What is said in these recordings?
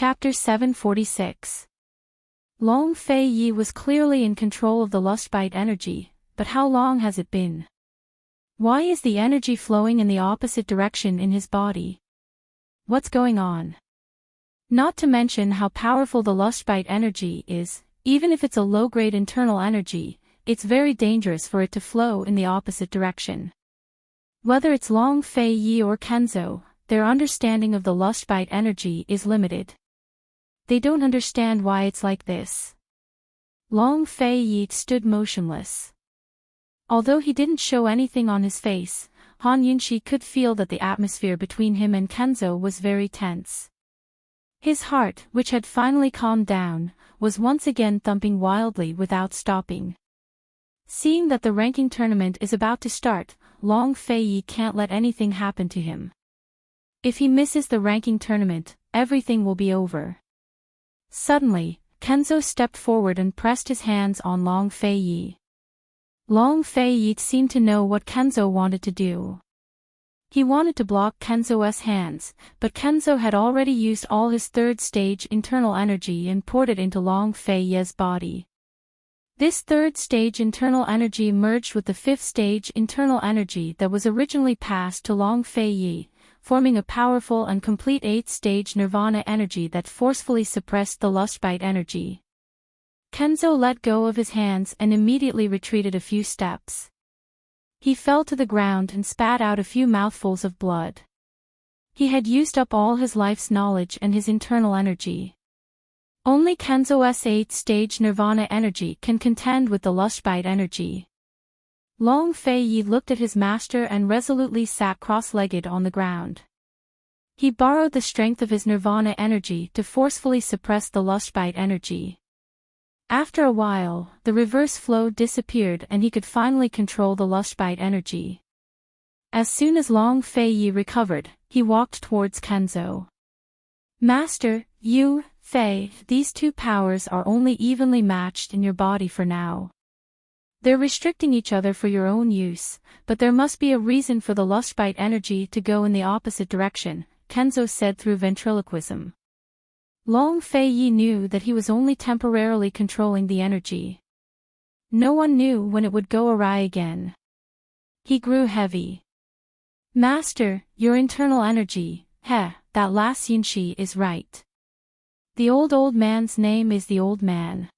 Chapter 746. Long Fei Yi was clearly in control of the lustbite energy, but how long has it been? Why is the energy flowing in the opposite direction in his body? What's going on? Not to mention how powerful the lustbite energy is. Even if it's a low-grade internal energy, it's very dangerous for it to flow in the opposite direction. Whether it's Long Fei Yi or Kenzo, their understanding of the lustbite energy is limited. They don't understand why it's like this. Long Fei Yi stood motionless. Although he didn't show anything on his face, Han Yunxi could feel that the atmosphere between him and Kenzo was very tense. His heart, which had finally calmed down, was once again thumping wildly without stopping. Seeing that the ranking tournament is about to start, Long Fei Yi can't let anything happen to him. If he misses the ranking tournament, everything will be over. Suddenly, Kenzo stepped forward and pressed his hands on Long Fei Yi. Long Fei Yi seemed to know what Kenzo wanted to do. He wanted to block Kenzo's hands, but Kenzo had already used all his third-stage internal energy and poured it into Long Fei Yi's body. This third-stage internal energy merged with the fifth-stage internal energy that was originally passed to Long Fei Yi, forming a powerful and complete eighth-stage nirvana energy that forcefully suppressed the lustbite energy. Kenzo let go of his hands and immediately retreated a few steps. He fell to the ground and spat out a few mouthfuls of blood. He had used up all his life's knowledge and his internal energy. Only Kenzo's eighth-stage nirvana energy can contend with the lustbite energy. Long Fei Yi looked at his master and resolutely sat cross-legged on the ground. He borrowed the strength of his nirvana energy to forcefully suppress the lustbite energy. After a while, the reverse flow disappeared and he could finally control the lustbite energy. As soon as Long Fei Yi recovered, he walked towards Kenzo. Master, you, Fei, these two powers are only evenly matched in your body for now. They're restricting each other for your own use, but there must be a reason for the lustbite energy to go in the opposite direction, Kenzo said through ventriloquism. Long Fei Yi knew that he was only temporarily controlling the energy. No one knew when it would go awry again. He grew heavy. Master, your internal energy, that last Yunxi is right. The old man's name is the old man.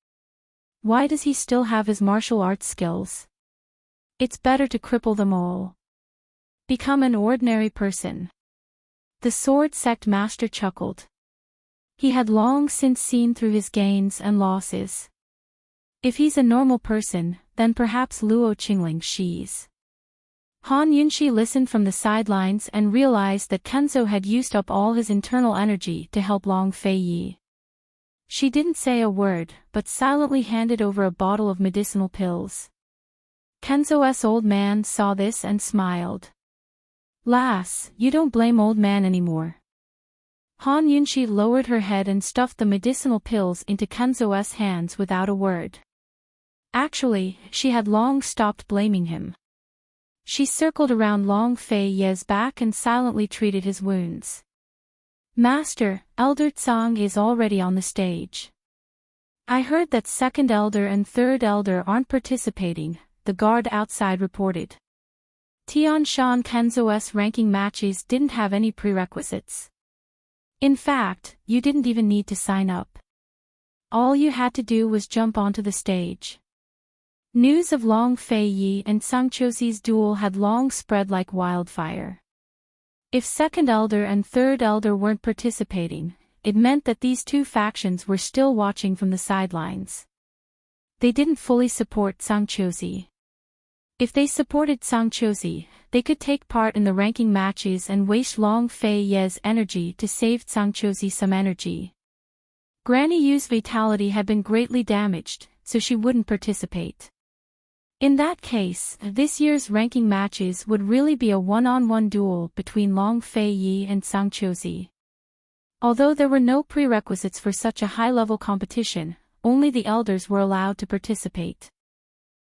Why does he still have his martial arts skills? It's better to cripple them all. Become an ordinary person. The sword sect master chuckled. He had long since seen through his gains and losses. If he's a normal person, then perhaps Luo Qingling she's. Han Yunxi listened from the sidelines and realized that Kenzo had used up all his internal energy to help Long Fei Yi. She didn't say a word, but silently handed over a bottle of medicinal pills. Kenzo's old man saw this and smiled. Lass, you don't blame old man anymore. Han Yunxi lowered her head and stuffed the medicinal pills into Kenzo's hands without a word. Actually, she had long stopped blaming him. She circled around Long Fei Yi's back and silently treated his wounds. Master, Elder Tsang is already on the stage. I heard that second elder and third elder aren't participating, the guard outside reported. Tianshan Kenzo's ranking matches didn't have any prerequisites. In fact, you didn't even need to sign up. All you had to do was jump onto the stage. News of Long Fei Yi and Sangqiuxi's duel had long spread like wildfire. If second elder and third elder weren't participating, it meant that these two factions were still watching from the sidelines. They didn't fully support Sangqiuxi. If they supported Sangqiuxi, they could take part in the ranking matches and waste Long Fei Yi's energy to save Sangqiuxi some energy. Granny Yu's vitality had been greatly damaged, so she wouldn't participate. In that case, this year's ranking matches would really be a one-on-one duel between Long Fei Yi and Sangqiuxi. Although there were no prerequisites for such a high-level competition, only the elders were allowed to participate.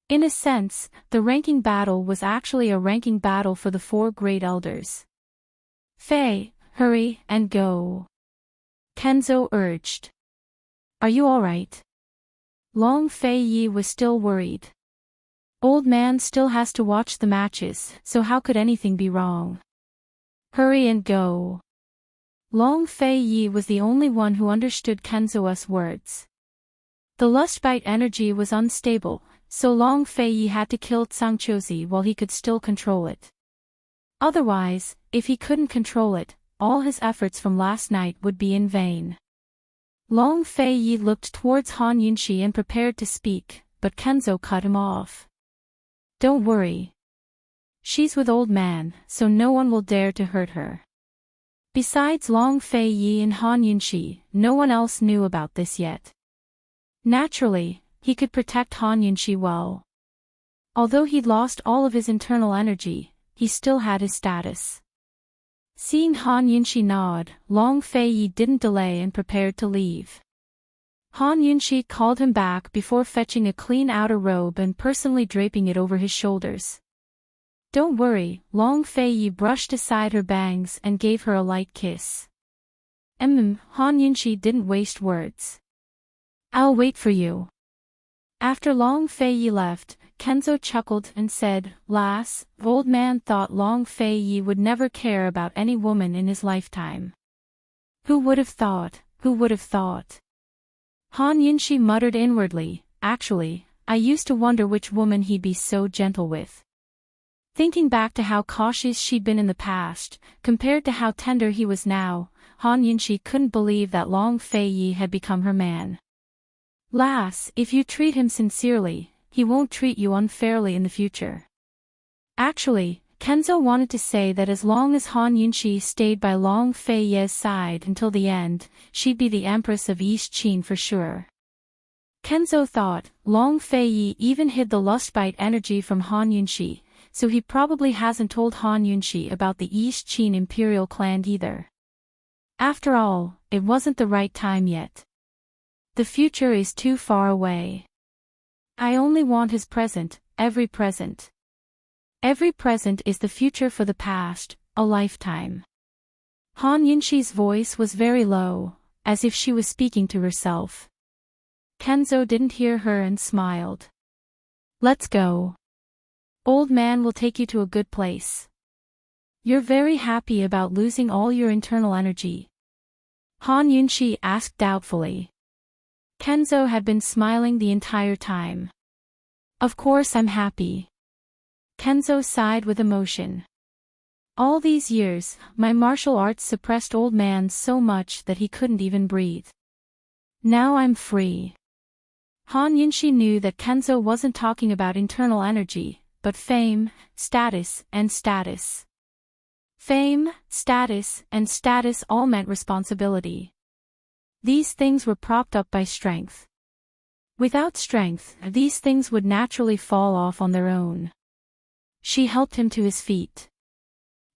In a sense, the ranking battle was actually a ranking battle for the four great elders. Fei, hurry and go. Kenzo urged. Are you alright? Long Fei Yi was still worried. Old man still has to watch the matches, so how could anything be wrong? Hurry and go. Long Fei Yi was the only one who understood Kenzo's words. The lustbite energy was unstable, so Long Fei Yi had to kill Zhangqiuzi while he could still control it. Otherwise, if he couldn't control it, all his efforts from last night would be in vain. Long Fei Yi looked towards Han Yunxi and prepared to speak, but Kenzo cut him off. Don't worry. She's with old man, so no one will dare to hurt her. Besides Long Fei Yi and Han Yunxi, no one else knew about this yet. Naturally, he could protect Han Yunxi well. Although he'd lost all of his internal energy, he still had his status. Seeing Han Yunxi nod, Long Fei Yi didn't delay and prepared to leave. Han Yunxi called him back before fetching a clean outer robe and personally draping it over his shoulders. Don't worry, Long Fei Yi brushed aside her bangs and gave her a light kiss. Han Yunxi didn't waste words. I'll wait for you. After Long Fei Yi left, Kenzo chuckled and said, Lass, old man thought Long Fei Yi would never care about any woman in his lifetime. Who would have thought, who would have thought? Han Yunxi muttered inwardly, actually, I used to wonder which woman he'd be so gentle with. Thinking back to how cautious she'd been in the past, compared to how tender he was now, Han Yunxi couldn't believe that Long Fei Yi had become her man. Lass, if you treat him sincerely, he won't treat you unfairly in the future. Actually, Kenzo wanted to say that as long as Han Yunxi stayed by Long Fei Yi's side until the end, she'd be the Empress of East Qin for sure. Kenzo thought, Long Fei Yi even hid the lustbite energy from Han Yunxi, so he probably hasn't told Han Yunxi about the East Qin imperial clan either. After all, it wasn't the right time yet. The future is too far away. I only want his present, every present. Every present is the future for the past, a lifetime. Han Yunxi's voice was very low, as if she was speaking to herself. Kenzo didn't hear her and smiled. Let's go. Old man will take you to a good place. You're very happy about losing all your internal energy? Han Yunxi asked doubtfully. Kenzo had been smiling the entire time. Of course I'm happy. Kenzo sighed with emotion. All these years, my martial arts suppressed old man so much that he couldn't even breathe. Now I'm free. Han Yunxi knew that Kenzo wasn't talking about internal energy, but fame, status, and status. Fame, status, and status all meant responsibility. These things were propped up by strength. Without strength, these things would naturally fall off on their own. She helped him to his feet.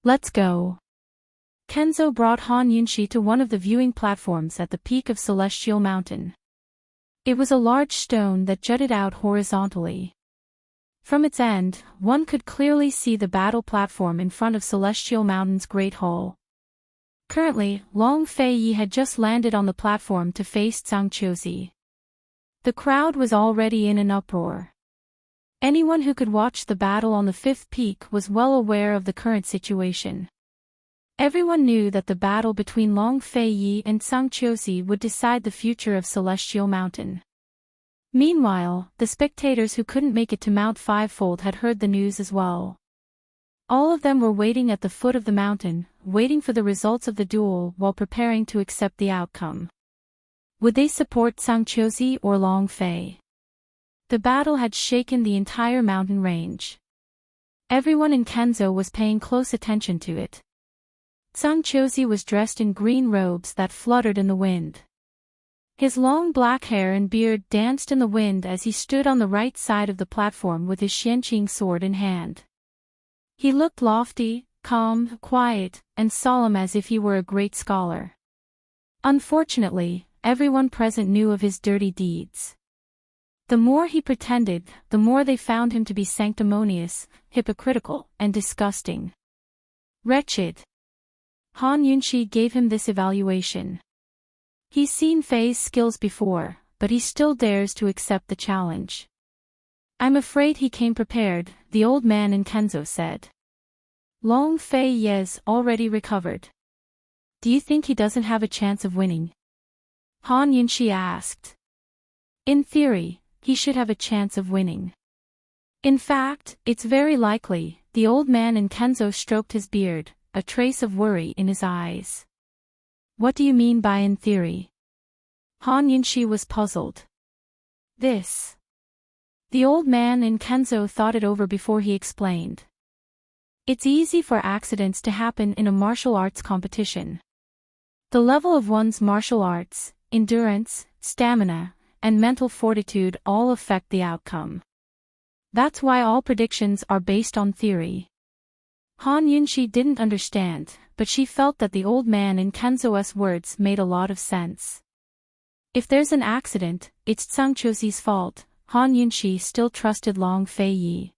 Let's go. Kenzo brought Han Yunxi to one of the viewing platforms at the peak of Celestial Mountain. It was a large stone that jutted out horizontally. From its end, one could clearly see the battle platform in front of Celestial Mountain's Great Hall. Currently, Long Fei Yi had just landed on the platform to face Zhangqiuzi. The crowd was already in an uproar. Anyone who could watch the battle on the fifth peak was well aware of the current situation. Everyone knew that the battle between Long Fei Yi and Zhangqiuzi would decide the future of Celestial Mountain. Meanwhile, the spectators who couldn't make it to Mount Fivefold had heard the news as well. All of them were waiting at the foot of the mountain, waiting for the results of the duel while preparing to accept the outcome. Would they support Zhangqiuzi or Long Fei? The battle had shaken the entire mountain range. Everyone in Kenzo was paying close attention to it. Zhangqiuzi was dressed in green robes that fluttered in the wind. His long black hair and beard danced in the wind as he stood on the right side of the platform with his Xianqing sword in hand. He looked lofty, calm, quiet, and solemn as if he were a great scholar. Unfortunately, everyone present knew of his dirty deeds. The more he pretended, the more they found him to be sanctimonious, hypocritical, and disgusting. Wretched. Han Yunxi gave him this evaluation. He's seen Fei's skills before, but he still dares to accept the challenge. I'm afraid he came prepared, the old man in Kenzo said. Long Fei Ye's already recovered. Do you think he doesn't have a chance of winning? Han Yunxi asked. In theory, he should have a chance of winning. In fact, it's very likely, the old man in Kenzo stroked his beard, a trace of worry in his eyes. What do you mean by in theory? Han Yunxi was puzzled. This. The old man in Kenzo thought it over before he explained. It's easy for accidents to happen in a martial arts competition. The level of one's martial arts, endurance, stamina, and mental fortitude all affect the outcome. That's why all predictions are based on theory. Han Yunxi didn't understand, but she felt that the old man in Kenzo's words made a lot of sense. If there's an accident, it's Tsang Chozi's fault. Han Yunxi still trusted Long Fei Yi.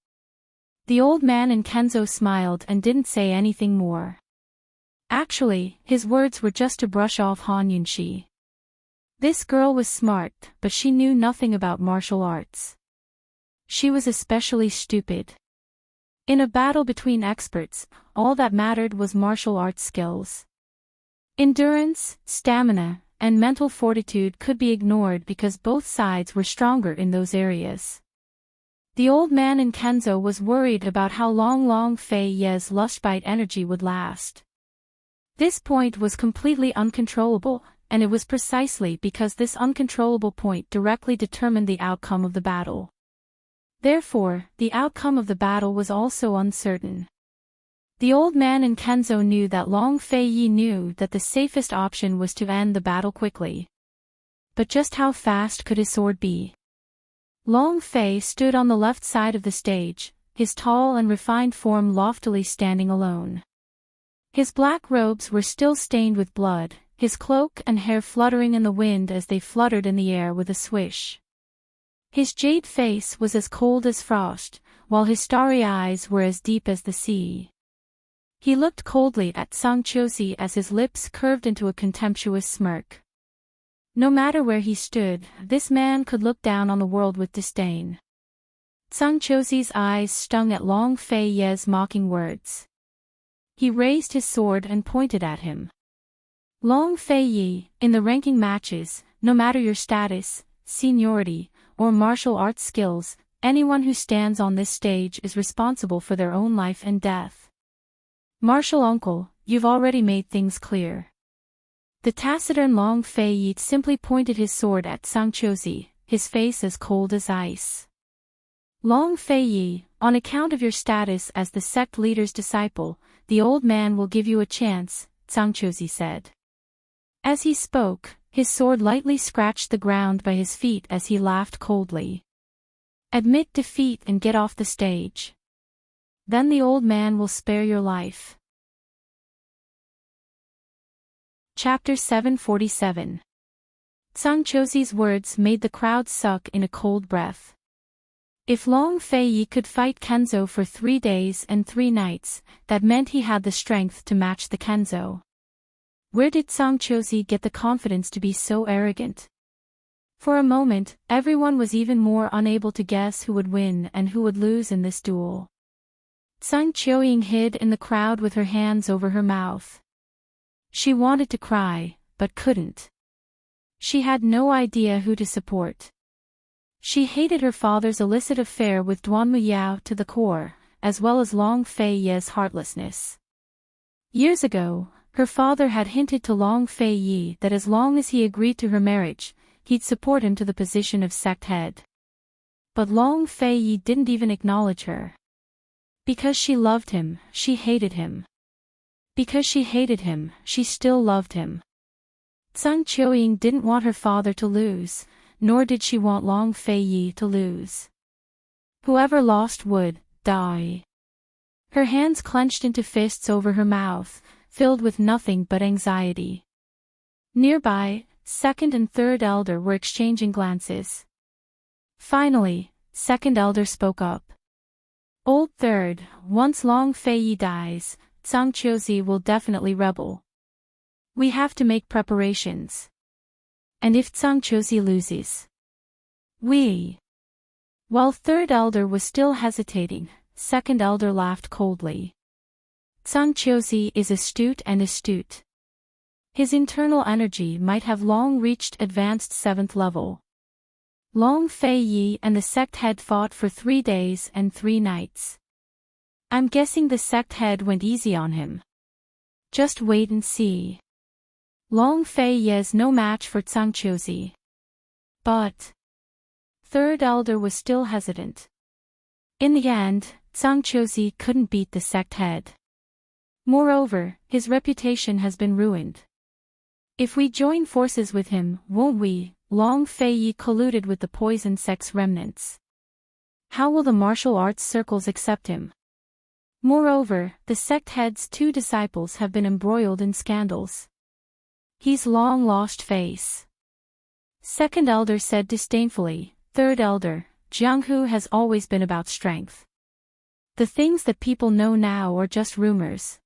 The old man in Kenzo smiled and didn't say anything more. Actually, his words were just to brush off Han Yunxi. This girl was smart, but she knew nothing about martial arts. She was especially stupid. In a battle between experts, all that mattered was martial arts skills. Endurance, stamina, and mental fortitude could be ignored because both sides were stronger in those areas. The old man in Kenzo was worried about how long Long Fei Ye's lustbite energy would last. This point was completely uncontrollable, and it was precisely because this uncontrollable point directly determined the outcome of the battle. Therefore, the outcome of the battle was also uncertain. The old man in Kenzo knew that Long Fei Yi knew that the safest option was to end the battle quickly. But just how fast could his sword be? Long Fei stood on the left side of the stage, his tall and refined form loftily standing alone. His black robes were still stained with blood, his cloak and hair fluttering in the wind as they fluttered in the air with a swish. His jade face was as cold as frost, while his starry eyes were as deep as the sea. He looked coldly at Tsang Chozi as his lips curved into a contemptuous smirk. No matter where he stood, this man could look down on the world with disdain. Tsang Chozi's eyes stung at Long Fei Ye's mocking words. He raised his sword and pointed at him. Long Fei Yi, in the ranking matches, no matter your status, seniority, or martial arts skills, anyone who stands on this stage is responsible for their own life and death. Martial uncle, you've already made things clear. The taciturn Long Fei Yi simply pointed his sword at Tsang Chozi, his face as cold as ice. Long Fei Yi, on account of your status as the sect leader's disciple, the old man will give you a chance, Tsang Chozi said. As he spoke, his sword lightly scratched the ground by his feet as he laughed coldly. Admit defeat and get off the stage. Then the old man will spare your life. Chapter 747. Tsang Chozi's words made the crowd suck in a cold breath. If Long Fei Yi could fight Kenzo for 3 days and 3 nights, that meant he had the strength to match the Kenzo. Where did Tsang Chozi get the confidence to be so arrogant? For a moment, everyone was even more unable to guess who would win and who would lose in this duel. Tsang Choying hid in the crowd with her hands over her mouth. She wanted to cry, but couldn't. She had no idea who to support. She hated her father's illicit affair with Duanmu Yao to the core, as well as Long Fei Ye's heartlessness. Years ago, her father had hinted to Long Fei Yi that as long as he agreed to her marriage, he'd support him to the position of sect head. But Long Fei Yi didn't even acknowledge her. Because she loved him, she hated him. Because she hated him, she still loved him. Tsang Choying didn't want her father to lose, nor did she want Long Fei Yi to lose. Whoever lost would die. Her hands clenched into fists over her mouth, filled with nothing but anxiety. Nearby, second and third elder were exchanging glances. Finally, second elder spoke up. Old third, once Long Fei Yi dies, Tsang Chozi will definitely rebel. We have to make preparations. And if Zhangqiuzi loses? We. While third elder was still hesitating, second elder laughed coldly. Zhangqiuzi is astute and astute. His internal energy might have long reached advanced 7th level. Long Fei Yi and the sect head fought for 3 days and 3 nights. I'm guessing the sect head went easy on him. Just wait and see. Long Fei Yi's no match for Zhangqiuzi. But third elder was still hesitant. In the end, Zhangqiuzi couldn't beat the sect head. Moreover, his reputation has been ruined. If we join forces with him, won't we? Long Fei Yi colluded with the poison sect's remnants. How will the martial arts circles accept him? Moreover, the sect head's 2 disciples have been embroiled in scandals. He's long lost face. Second elder said disdainfully. Third elder, Jianghu has always been about strength. The things that people know now are just rumors.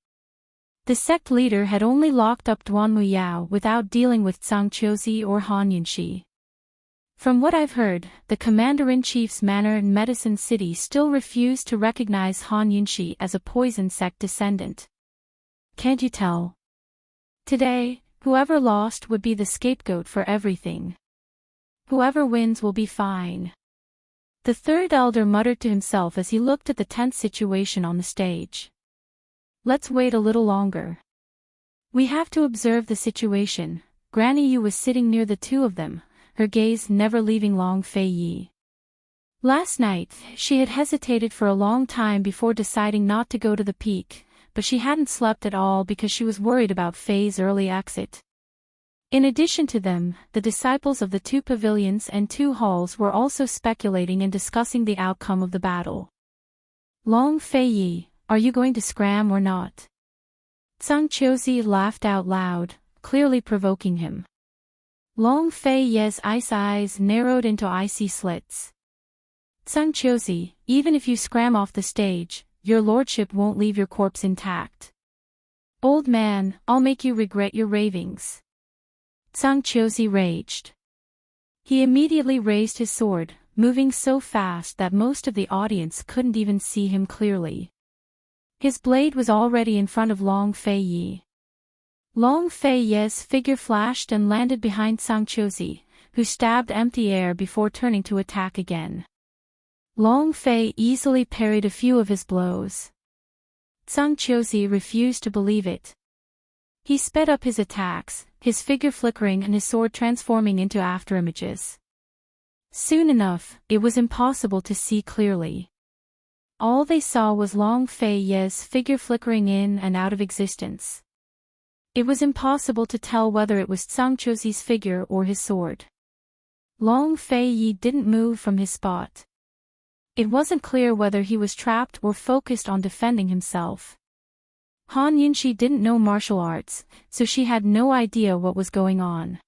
The sect leader had only locked up Duanmu Yao without dealing with Zhangqiuzi or Han Yunxi. From what I've heard, the commander-in-chief's manor in Medicine City still refused to recognize Han Yunxi as a poison sect descendant. Can't you tell? Today, whoever lost would be the scapegoat for everything. Whoever wins will be fine. The third elder muttered to himself as he looked at the tense situation on the stage. Let's wait a little longer. We have to observe the situation. Granny Yu was sitting near the 2 of them, her gaze never leaving Long Fei Yi. Last night, she had hesitated for a long time before deciding not to go to the peak, but she hadn't slept at all because she was worried about Fei's early exit. In addition to them, the disciples of the 2 pavilions and 2 halls were also speculating and discussing the outcome of the battle. Long Fei Yi, are you going to scram or not? Zhangqiuzi laughed out loud, clearly provoking him. Long Fei Yi's eyes narrowed into icy slits. Zhangqiuzi, even if you scram off the stage, your lordship won't leave your corpse intact. Old man, I'll make you regret your ravings. Zhangqiuzi raged. He immediately raised his sword, moving so fast that most of the audience couldn't even see him clearly. His blade was already in front of Long Fei Yi. Long Fei Yi's figure flashed and landed behind Zhangqiuzi, who stabbed empty air before turning to attack again. Long Fei easily parried a few of his blows. Zhangqiuzi refused to believe it. He sped up his attacks, his figure flickering and his sword transforming into afterimages. Soon enough, it was impossible to see clearly. All they saw was Long Fei Yi's figure flickering in and out of existence. It was impossible to tell whether it was Zhangqiuzi's figure or his sword. Long Fei Yi didn't move from his spot. It wasn't clear whether he was trapped or focused on defending himself. Han Yunxi didn't know martial arts, so she had no idea what was going on.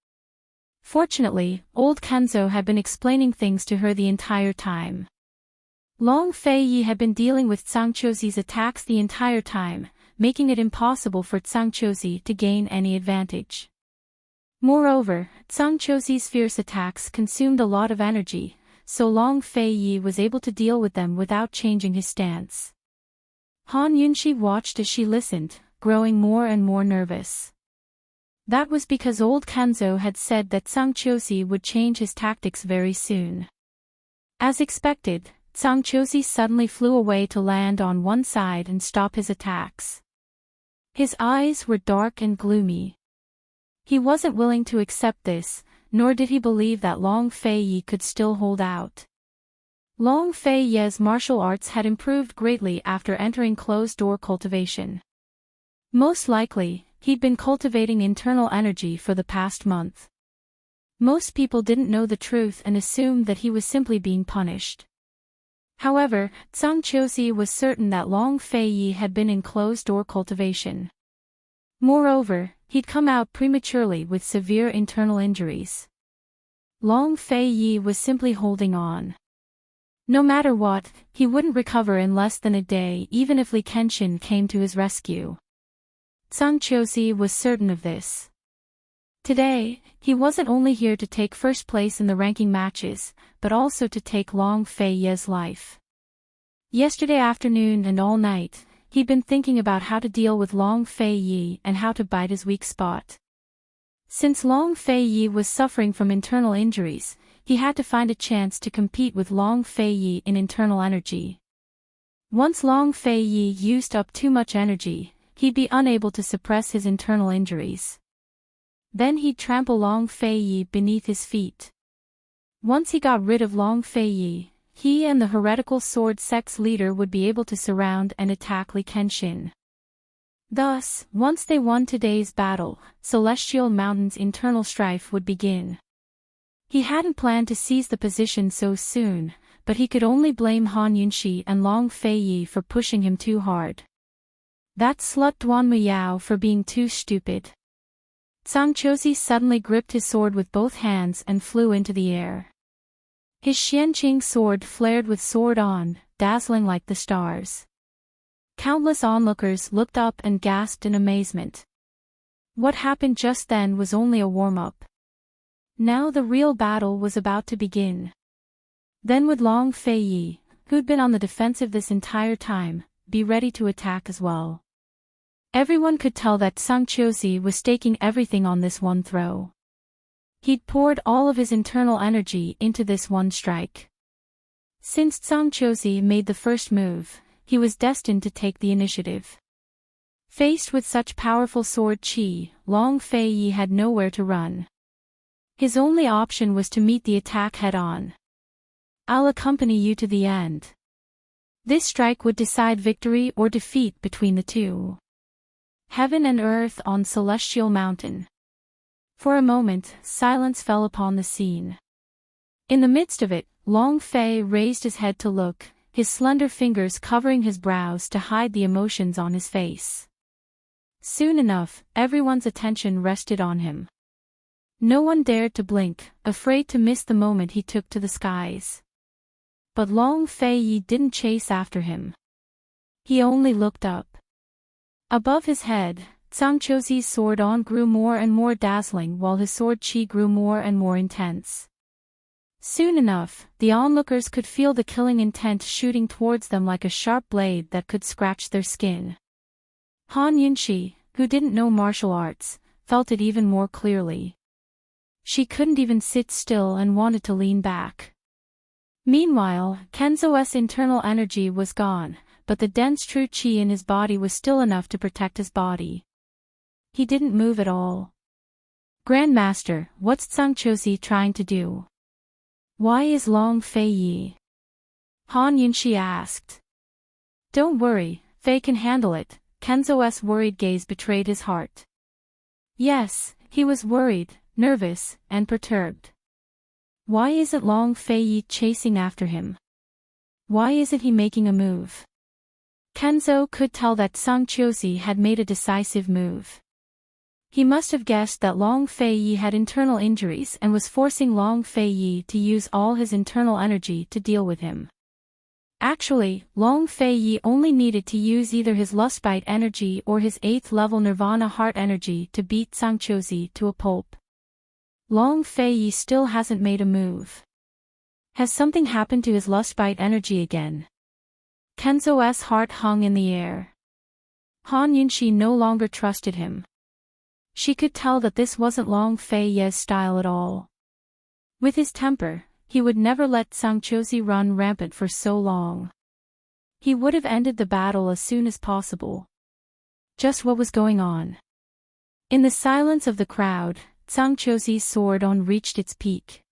Fortunately, old Kenzo had been explaining things to her the entire time. Long Fei Yi had been dealing with Zhangqiuzi's attacks the entire time, making it impossible for Zhangqiuzi to gain any advantage. Moreover, Zhangqiuzi's fierce attacks consumed a lot of energy, so Long Fei Yi was able to deal with them without changing his stance. Han Yunxi watched as she listened, growing more and more nervous. That was because old Kenzo had said that Zhangqiuzi would change his tactics very soon. As expected, Zhangqiuzi suddenly flew away to land on one side and stop his attacks. His eyes were dark and gloomy. He wasn't willing to accept this, nor did he believe that Long Fei Yi could still hold out. Long Fei Yi's martial arts had improved greatly after entering closed-door cultivation. Most likely, he'd been cultivating internal energy for the past month. Most people didn't know the truth and assumed that he was simply being punished. However, Zhangqiuzi was certain that Long Fei Yi had been in closed-door cultivation. Moreover, he'd come out prematurely with severe internal injuries. Long Fei Yi was simply holding on. No matter what, he wouldn't recover in less than a day even if Li Kenshin came to his rescue. Zhangqiuzi was certain of this. Today, he wasn't only here to take first place in the ranking matches, but also to take Long Fei Ye's life. Yesterday afternoon and all night, he'd been thinking about how to deal with Long Fei Ye and how to bite his weak spot. Since Long Fei Ye was suffering from internal injuries, he had to find a chance to compete with Long Fei Ye in internal energy. Once Long Fei Ye used up too much energy, he'd be unable to suppress his internal injuries. Then he'd trample Long Fei Ye beneath his feet. Once he got rid of Long Fei Ye, he and the heretical sword sect's leader would be able to surround and attack Li Kenshin. Thus, once they won today's battle, Celestial Mountain's internal strife would begin. He hadn't planned to seize the position so soon, but he could only blame Han Yunxi and Long Fei Yi for pushing him too hard. That slut Duan Muyao for being too stupid. Zhang Chuzi suddenly gripped his sword with both hands and flew into the air. His Xianqing sword flared with sword on, dazzling like the stars. Countless onlookers looked up and gasped in amazement. What happened just then was only a warm-up. Now the real battle was about to begin. Then would Long Fei Yi, who'd been on the defensive this entire time, be ready to attack as well. Everyone could tell that Zhang Chuzi was staking everything on this one throw. He'd poured all of his internal energy into this one strike. Since Zhang Chuzi made the first move, he was destined to take the initiative. Faced with such powerful sword qi, Long Fei Yi had nowhere to run. His only option was to meet the attack head-on. I'll accompany you to the end. This strike would decide victory or defeat between the two. Heaven and earth on Celestial Mountain. For a moment, silence fell upon the scene. In the midst of it, Long Fei raised his head to look, his slender fingers covering his brows to hide the emotions on his face. Soon enough, everyone's attention rested on him. No one dared to blink, afraid to miss the moment he took to the skies. But Long Fei Yi didn't chase after him. He only looked up. Above his head, Zhang Chuzi's sword on grew more and more dazzling while his sword qi grew more and more intense. Soon enough, the onlookers could feel the killing intent shooting towards them like a sharp blade that could scratch their skin. Han Yunxi, who didn't know martial arts, felt it even more clearly. She couldn't even sit still and wanted to lean back. Meanwhile, Kenzo's internal energy was gone, but the dense true qi in his body was still enough to protect his body. He didn't move at all. Grandmaster, what's Zhang Chuzi trying to do? Why is Long Fei Yi? Han Yunxi asked. Don't worry, Fei can handle it. Kenzo's worried gaze betrayed his heart. Yes, he was worried, nervous, and perturbed. Why isn't Long Fei Yi chasing after him? Why isn't he making a move? Kenzo could tell that Zhang Chuzi had made a decisive move. He must have guessed that Long Fei Yi had internal injuries and was forcing Long Fei Yi to use all his internal energy to deal with him. Actually, Long Fei Yi only needed to use either his Lustbite energy or his 8th level Nirvana Heart energy to beat Zhang Chuzi to a pulp. Long Fei Yi still hasn't made a move. Has something happened to his Lustbite energy again? Kenzo's heart hung in the air. Han Yunxi no longer trusted him. She could tell that this wasn't Long Fei Ye's style at all. With his temper, he would never let Zhang Chuzi run rampant for so long. He would have ended the battle as soon as possible. Just what was going on? In the silence of the crowd, Zhang Chuzi's sword on reached its peak.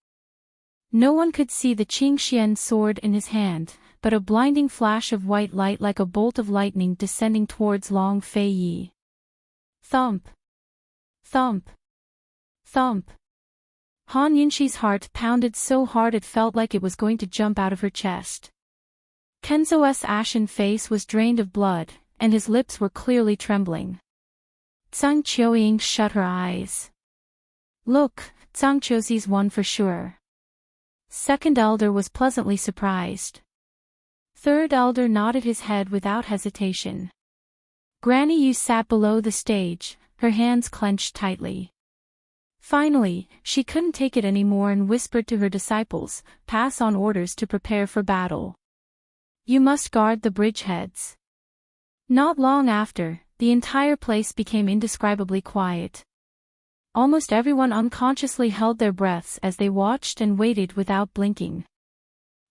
No one could see the Qingxian sword in his hand, but a blinding flash of white light like a bolt of lightning descending towards Long Fei Yi. Thump! Thump! Thump! Han Yunxi's heart pounded so hard it felt like it was going to jump out of her chest. Kenzo's ashen face was drained of blood, and his lips were clearly trembling. Zhang Qiuying shut her eyes. Look, Zhang Chuzi's won for sure. Second elder was pleasantly surprised. Third elder nodded his head without hesitation. Granny Yu sat below the stage, her hands clenched tightly. Finally, she couldn't take it anymore and whispered to her disciples, "Pass on orders to prepare for battle. You must guard the bridgeheads." Not long after, the entire place became indescribably quiet. Almost everyone unconsciously held their breaths as they watched and waited without blinking.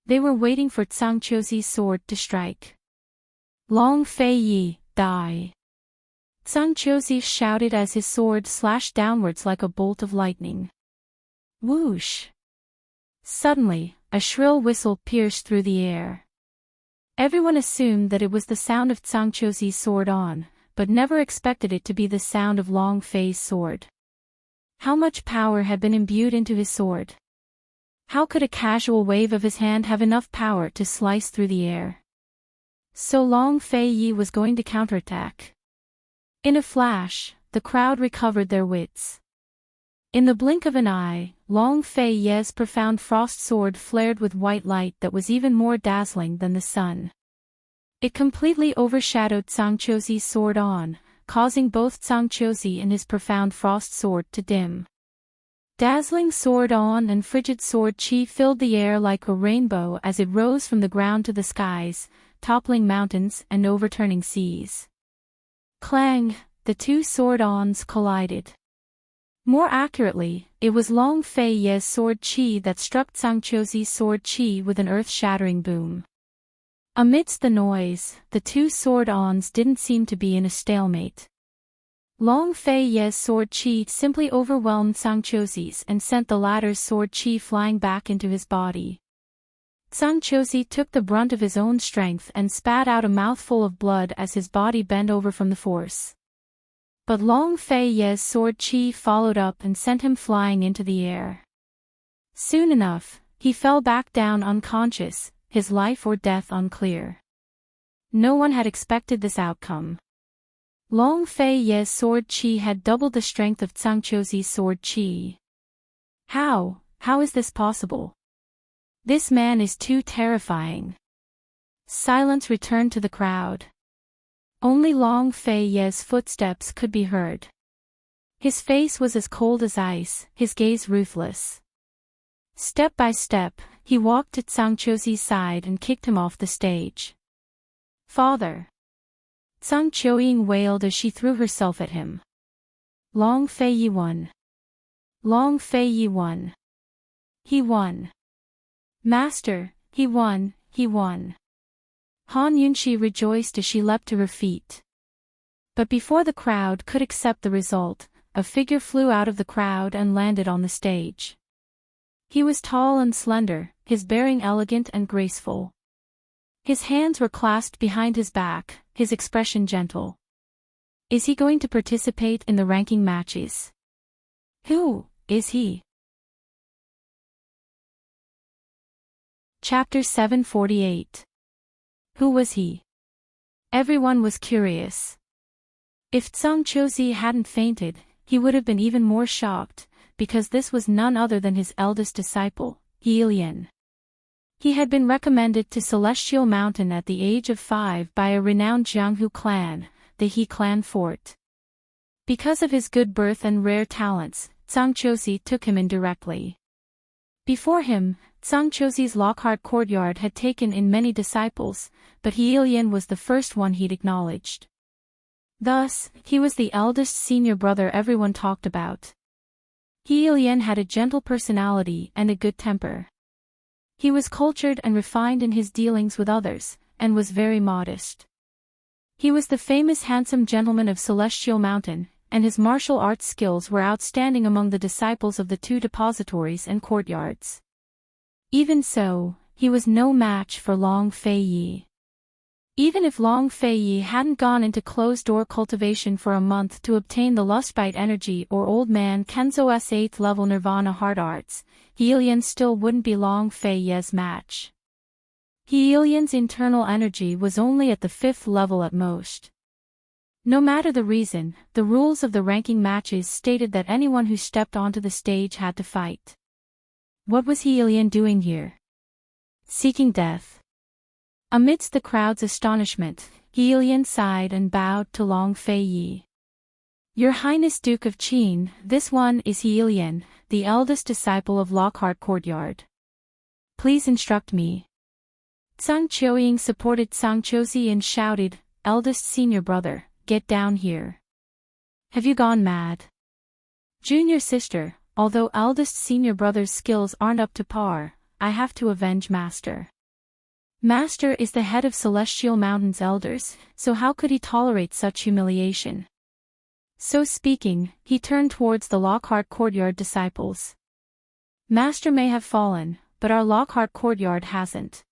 They were waiting for Zhangqiuzi's sword to strike. "Long Fei Yi, die!" Zhangqiuzi shouted as his sword slashed downwards like a bolt of lightning. Whoosh! Suddenly, a shrill whistle pierced through the air. Everyone assumed that it was the sound of Zhangqiuzi's sword on, but never expected it to be the sound of Long Fei's sword. How much power had been imbued into his sword? How could a casual wave of his hand have enough power to slice through the air? So Long Fei Yi was going to counterattack. In a flash, the crowd recovered their wits. In the blink of an eye, Long Fei Yi's profound frost sword flared with white light that was even more dazzling than the sun. It completely overshadowed Zhangqiuzi's sword on, causing both Zhangqiuzi and his profound frost sword to dim. Dazzling sword on and frigid sword chi filled the air like a rainbow as it rose from the ground to the skies, toppling mountains and overturning seas. Clang! The two sword-ons collided. More accurately, it was Long Fei Yi's sword chi that struck Zhangqiuzi's sword chi with an earth-shattering boom. Amidst the noise, the two sword-ons didn't seem to be in a stalemate. Long Fei Yi's sword chi simply overwhelmed Zhangqiuzi's and sent the latter's sword chi flying back into his body. Zhangqiuzi took the brunt of his own strength and spat out a mouthful of blood as his body bent over from the force. But Long Fei Yi's sword chi followed up and sent him flying into the air. Soon enough, he fell back down unconscious, his life or death unclear. No one had expected this outcome. Long Fei Yi's sword chi had doubled the strength of Zhangqiuzi's sword chi. How is this possible? This man is too terrifying. Silence returned to the crowd. Only Long Fei Yi's footsteps could be heard. His face was as cold as ice, his gaze ruthless. Step by step, he walked to Zhangqiuzi's side and kicked him off the stage. "Father!" Zhangqiuying wailed as she threw herself at him. Long Fei Yi won. Long Fei Yi won. He won. Master, he won, he won. Han Yunxi rejoiced as she leapt to her feet. But before the crowd could accept the result, a figure flew out of the crowd and landed on the stage. He was tall and slender, his bearing elegant and graceful. His hands were clasped behind his back, his expression gentle. Is he going to participate in the ranking matches? Who is he? Chapter 748. Who was he? Everyone was curious. If Zhangqiuzi hadn't fainted, he would have been even more shocked, because this was none other than his eldest disciple, He Lian. He had been recommended to Celestial Mountain at the age of 5 by a renowned Jianghu clan, the He clan fort. Because of his good birth and rare talents, Zhangqiuzi took him in directly. Before him, Zhangqiuzi's Lockhart courtyard had taken in many disciples, but He Lian was the first one he'd acknowledged. Thus, he was the eldest senior brother everyone talked about. He Lian had a gentle personality and a good temper. He was cultured and refined in his dealings with others, and was very modest. He was the famous handsome gentleman of Celestial Mountain, and his martial arts skills were outstanding among the disciples of the two depositories and courtyards. Even so, he was no match for Long Fei Yi. Even if Long Fei Yi hadn't gone into closed-door cultivation for a month to obtain the Lustbite energy or Old Man Kenzo's 8th level Nirvana Heart Arts, He Lian still wouldn't be Long Fei Yi's match. He Lian's internal energy was only at the 5th level at most. No matter the reason, the rules of the ranking matches stated that anyone who stepped onto the stage had to fight. What was He Lian doing here? Seeking death. Amidst the crowd's astonishment, He Lian sighed and bowed to Long Fei Yi. Your Highness Duke of Qin, this one is Heilian, the eldest disciple of Lockhart Courtyard. Please instruct me. Zhang Qiuying supported Zhang Qiuzi and shouted, eldest senior brother, get down here. Have you gone mad? Junior sister, although eldest senior brother's skills aren't up to par, I have to avenge Master. Master is the head of Celestial Mountain's elders, so how could he tolerate such humiliation? So speaking, he turned towards the Lockhart Courtyard disciples. Master may have fallen, but our Lockhart Courtyard hasn't.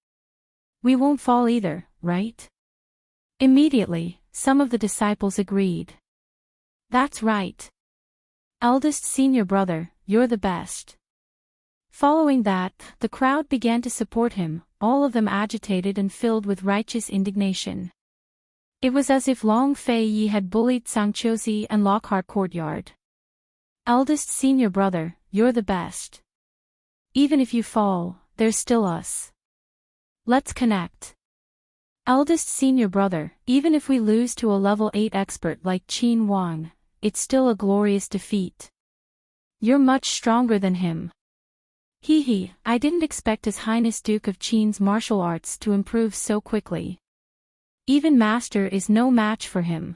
We won't fall either, right? Immediately, some of the disciples agreed. That's right. Eldest senior brother, you're the best. Following that, the crowd began to support him, all of them agitated and filled with righteous indignation. It was as if Long Fei Yi had bullied Zhang Qiuzi and Lockhart Courtyard. Eldest senior brother, you're the best. Even if you fall, there's still us. Let's connect. Eldest senior brother, even if we lose to a level 8 expert like Qin Wang, it's still a glorious defeat. You're much stronger than him. Hee, I didn't expect His Highness Duke of Qin's martial arts to improve so quickly. Even Master is no match for him.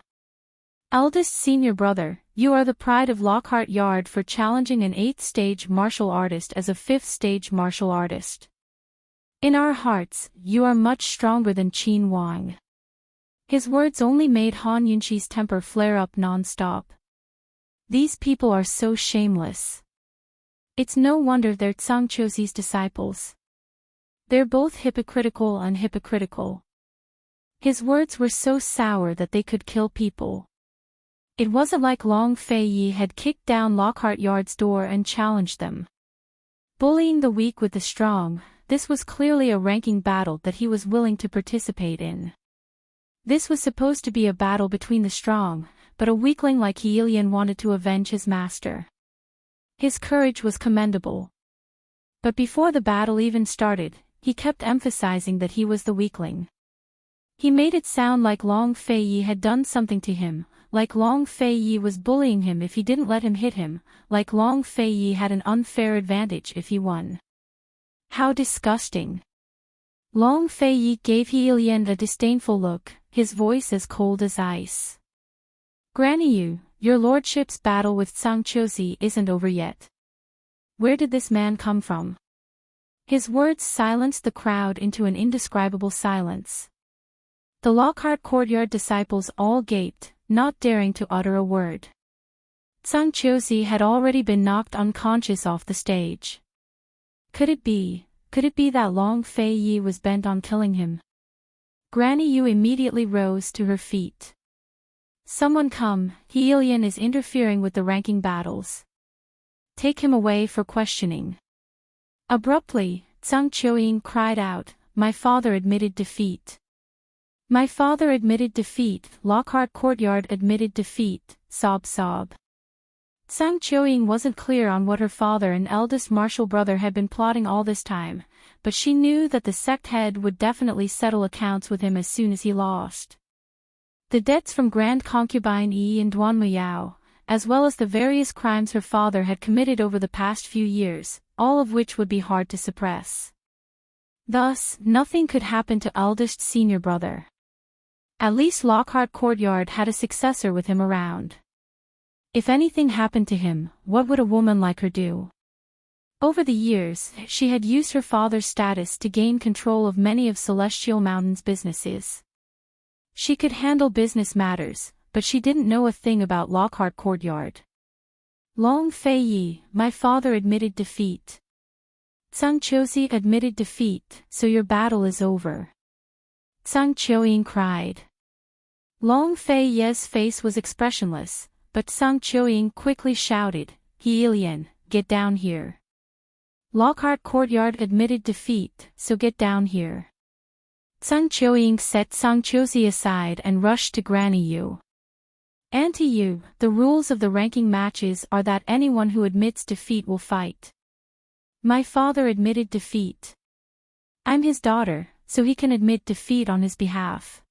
Eldest senior brother, you are the pride of Lockhart Yard for challenging an 8th stage martial artist as a 5th stage martial artist. In our hearts, you are much stronger than Qin Wang. His words only made Han Yunqi's temper flare up non-stop. These people are so shameless. It's no wonder they're Zhang Qiuzi's disciples. They're both hypocritical and hypocritical. His words were so sour that they could kill people. It wasn't like Long Fei Yi had kicked down Lockhart Yard's door and challenged them. Bullying the weak with the strong, this was clearly a ranking battle that he was willing to participate in. This was supposed to be a battle between the strong, but a weakling like Heilian wanted to avenge his master. His courage was commendable. But before the battle even started, he kept emphasizing that he was the weakling. He made it sound like Long Fei Yi had done something to him, like Long Fei Yi was bullying him if he didn't let him hit him, like Long Fei Yi had an unfair advantage if he won. How disgusting. Long Fei Yi gave Heilian a disdainful look, his voice as cold as ice. Granny Yu, your lordship's battle with Zhang Qiuzi isn't over yet. Where did this man come from? His words silenced the crowd into an indescribable silence. The Lockhart Courtyard disciples all gaped, not daring to utter a word. Zhang Qiuzi had already been knocked unconscious off the stage. Could it be that Long Fei Yi was bent on killing him? Granny Yu immediately rose to her feet. Someone come, Heilian is interfering with the ranking battles. Take him away for questioning. Abruptly, Zhang Qiuying cried out, my father admitted defeat. My father admitted defeat, Lockhart Courtyard admitted defeat, sob. Zhang Qiuying wasn't clear on what her father and eldest martial brother had been plotting all this time, but she knew that the sect head would definitely settle accounts with him as soon as he lost. The debts from Grand Concubine Yi and Duan Muyao, as well as the various crimes her father had committed over the past few years, all of which would be hard to suppress. Thus, nothing could happen to eldest senior brother. At least Lockhart Courtyard had a successor with him around. If anything happened to him, what would a woman like her do? Over the years, she had used her father's status to gain control of many of Celestial Mountain's businesses. She could handle business matters, but she didn't know a thing about Lockhart Courtyard. Long Fei Yi, my father admitted defeat. Zhang Qiuzi admitted defeat, so your battle is over. Zhang Qiuying cried. Long Fei Yi's face was expressionless, but Zhang Qiuying quickly shouted, Heilian, get down here. Lockhart Courtyard admitted defeat, so get down here. Zhang Qiuying set Zhang Qiuzi aside and rushed to Granny Yu. Auntie Yu, the rules of the ranking matches are that anyone who admits defeat will fight. My father admitted defeat. I'm his daughter, so he can admit defeat on his behalf.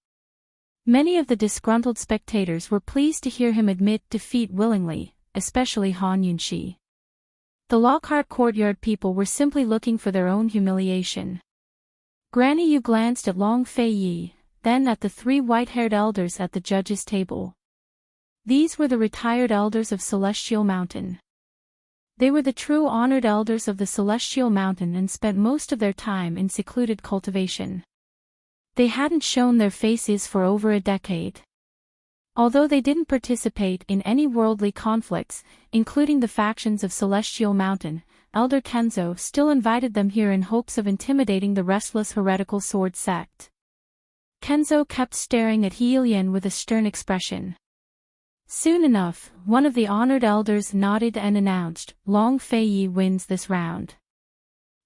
Many of the disgruntled spectators were pleased to hear him admit defeat willingly, especially Han Yunxi. The Lockhart courtyard people were simply looking for their own humiliation. Granny Yu glanced at Long Fei Yi, then at the three white-haired elders at the judges' table. These were the retired elders of Celestial Mountain. They were the true honored elders of the Celestial Mountain and spent most of their time in secluded cultivation. They hadn't shown their faces for over a decade. Although they didn't participate in any worldly conflicts, including the factions of Celestial Mountain, Elder Kenzo still invited them here in hopes of intimidating the restless heretical sword sect. Kenzo kept staring at Heilian with a stern expression. Soon enough, one of the honored elders nodded and announced, Long Fei Yi wins this round.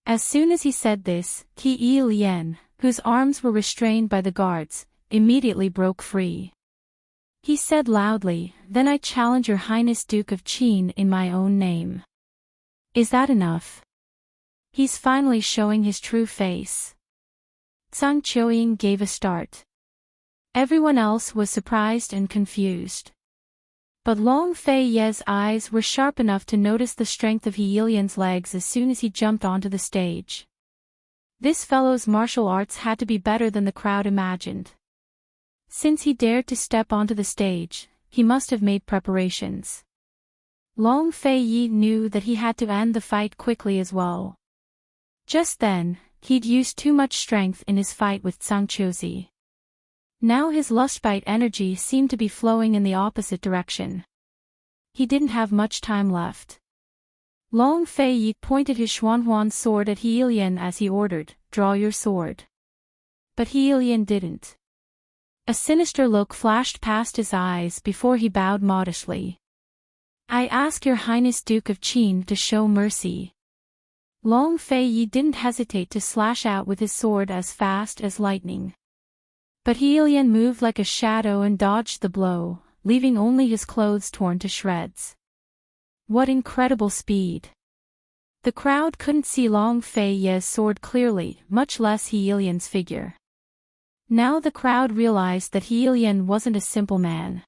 As soon as he said this, Qi Lian, whose arms were restrained by the guards, immediately broke free. He said loudly, "Then I challenge your Highness Duke of Qin in my own name. Is that enough?" He's finally showing his true face. Zhang Qiuying gave a start. Everyone else was surprised and confused. But Long Fei Ye's eyes were sharp enough to notice the strength of He Yilian's legs as soon as he jumped onto the stage. This fellow's martial arts had to be better than the crowd imagined. Since he dared to step onto the stage, he must have made preparations. Long Fei Yi knew that he had to end the fight quickly as well. Just then, he'd used too much strength in his fight with Zhang Qiuzi. Now his lustbite energy seemed to be flowing in the opposite direction. He didn't have much time left. Long Fei Yi pointed his Xuanhuan sword at He Yilian as he ordered, "Draw your sword." But He Yilian didn't. A sinister look flashed past his eyes before he bowed modestly. "I ask your Highness Duke of Qin to show mercy." Long Fei Yi didn't hesitate to slash out with his sword as fast as lightning. But He Yilian moved like a shadow and dodged the blow, leaving only his clothes torn to shreds. What incredible speed! The crowd couldn't see Long Fei Ye's sword clearly, much less He Yilian's figure. Now the crowd realized that He Yilian wasn't a simple man.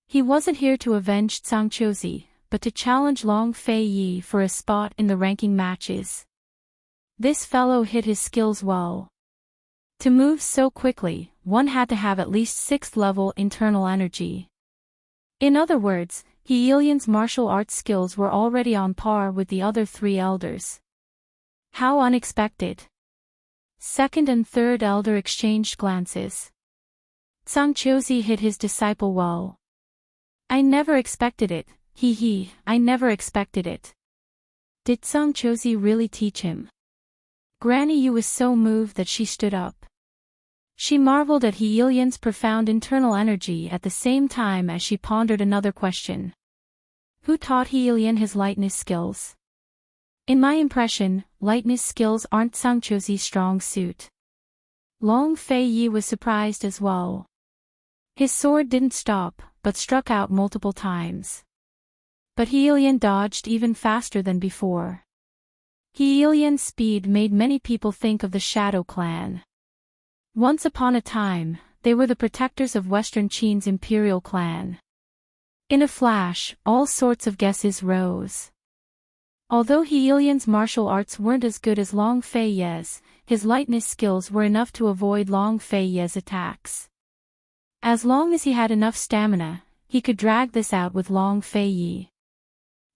He wasn't here to avenge Zhang Qiuzi, but to challenge Long Fei Yi for a spot in the ranking matches. This fellow hid his skills well. To move so quickly, one had to have at least 6th level internal energy. In other words, He Yilian's martial arts skills were already on par with the other three elders. How unexpected! Second and third elder exchanged glances. Zhang Qiuzi hid his disciple well. "I never expected it, I never expected it." Did Zhang Qiuzi really teach him? Granny Yu was so moved that she stood up. She marveled at He Yilian's profound internal energy at the same time as she pondered another question. Who taught He Yilian his lightness skills? In my impression, lightness skills aren't Zhang Qiuzi's strong suit. Long Fei Yi was surprised as well. His sword didn't stop, but struck out multiple times. But He Yilian dodged even faster than before. He Yilian's speed made many people think of the Shadow Clan. Once upon a time, they were the protectors of Western Qin's imperial clan. In a flash, all sorts of guesses rose. Although He Yilian's martial arts weren't as good as Long Fei Ye's, his lightness skills were enough to avoid Long Fei Ye's attacks. As long as he had enough stamina, he could drag this out with Long Fei Yi.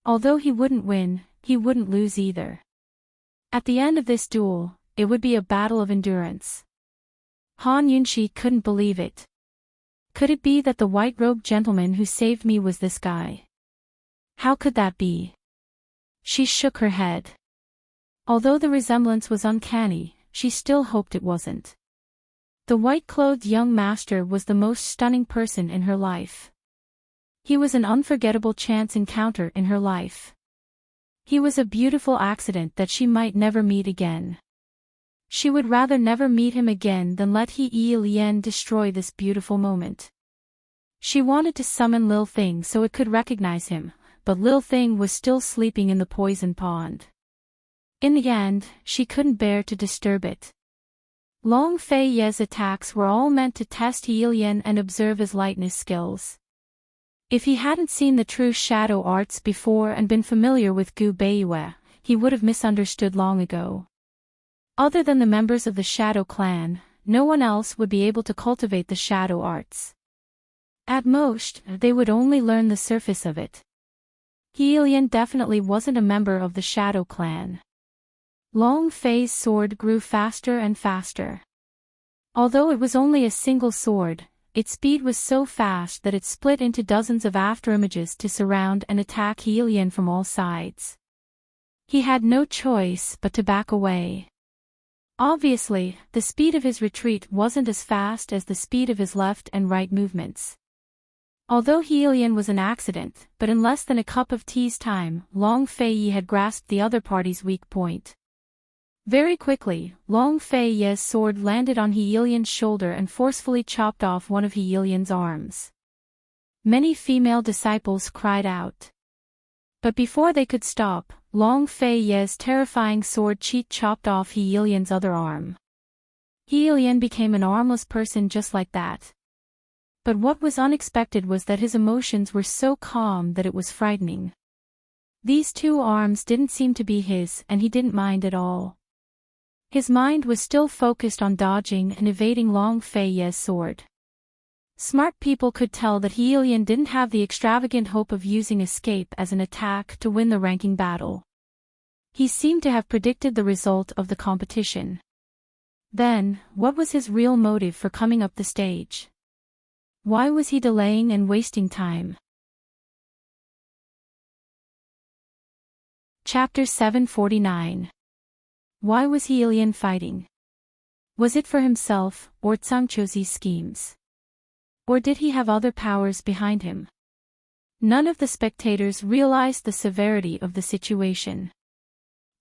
Although he wouldn't win, he wouldn't lose either. At the end of this duel, it would be a battle of endurance. Han Yunxi couldn't believe it. Could it be that the white-robed gentleman who saved me was this guy? How could that be? She shook her head. Although the resemblance was uncanny, she still hoped it wasn't. The white-clothed young master was the most stunning person in her life. He was an unforgettable chance encounter in her life. He was a beautiful accident that she might never meet again. She would rather never meet him again than let He Yilian destroy this beautiful moment. She wanted to summon Lil Thing so it could recognize him, but Lil Thing was still sleeping in the poison pond. In the end, she couldn't bear to disturb it. Long Fei Ye's attacks were all meant to test Heilian and observe his lightness skills. If he hadn't seen the true shadow arts before and been familiar with Gu Beiyue, he would have misunderstood long ago. Other than the members of the Shadow Clan, no one else would be able to cultivate the shadow arts. At most, they would only learn the surface of it. Heilian definitely wasn't a member of the Shadow Clan. Long Fei's sword grew faster and faster. Although it was only a single sword, its speed was so fast that it split into dozens of afterimages to surround and attack Heilian from all sides. He had no choice but to back away. Obviously, the speed of his retreat wasn't as fast as the speed of his left and right movements. Although Heilian was an accident, but in less than a cup of tea's time, Long Fei had grasped the other party's weak point. Very quickly, Long Fei Ye's sword landed on Heilian's shoulder and forcefully chopped off one of Heilian's arms. Many female disciples cried out. But before they could stop, Long Fei Ye's terrifying sword cheat chopped off Heilian's other arm. Heilian became an armless person just like that. But what was unexpected was that his emotions were so calm that it was frightening. These two arms didn't seem to be his and he didn't mind at all. His mind was still focused on dodging and evading Long Fei Ye's sword. Smart people could tell that Heilian didn't have the extravagant hope of using escape as an attack to win the ranking battle. He seemed to have predicted the result of the competition. Then, what was his real motive for coming up the stage? Why was he delaying and wasting time? Chapter 749. Why was Heilian fighting? Was it for himself, or Zhangqiuzi's schemes? Or did he have other powers behind him? None of the spectators realized the severity of the situation.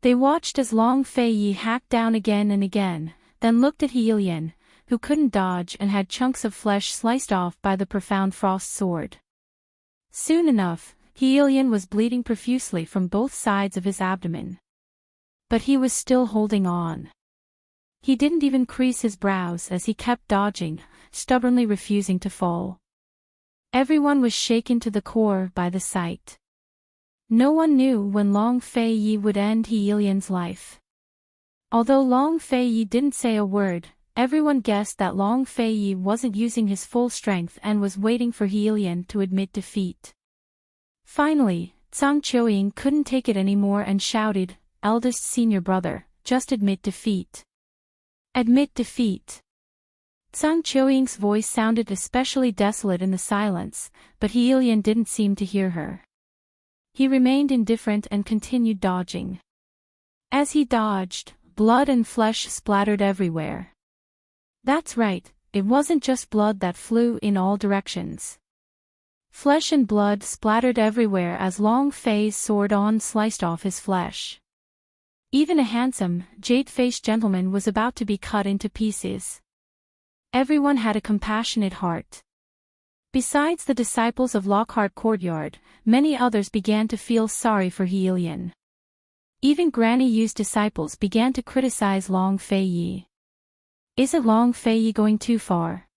They watched as Long Fei hacked down again and again, then looked at Heilian, who couldn't dodge and had chunks of flesh sliced off by the profound frost sword. Soon enough, Heilian was bleeding profusely from both sides of his abdomen. But he was still holding on. He didn't even crease his brows as he kept dodging, stubbornly refusing to fall. Everyone was shaken to the core by the sight. No one knew when Long Fei would end Heilian's life. Although Long Fei didn't say a word, everyone guessed that Long Fei wasn't using his full strength and was waiting for Heilian to admit defeat. Finally, Zhang Qiuying couldn't take it anymore and shouted, "Eldest senior brother, just admit defeat. Admit defeat." Zhang Qiuying's voice sounded especially desolate in the silence, but Heilian didn't seem to hear her. He remained indifferent and continued dodging. As he dodged, blood and flesh splattered everywhere. That's right, it wasn't just blood that flew in all directions. Flesh and blood splattered everywhere as Long Fei's sword sliced off his flesh. Even a handsome, jade-faced gentleman was about to be cut into pieces. Everyone had a compassionate heart. Besides the disciples of Lockhart Courtyard, many others began to feel sorry for Heilian. Even Granny Yu's disciples began to criticize Long Fei. Isn't Long Fei going too far?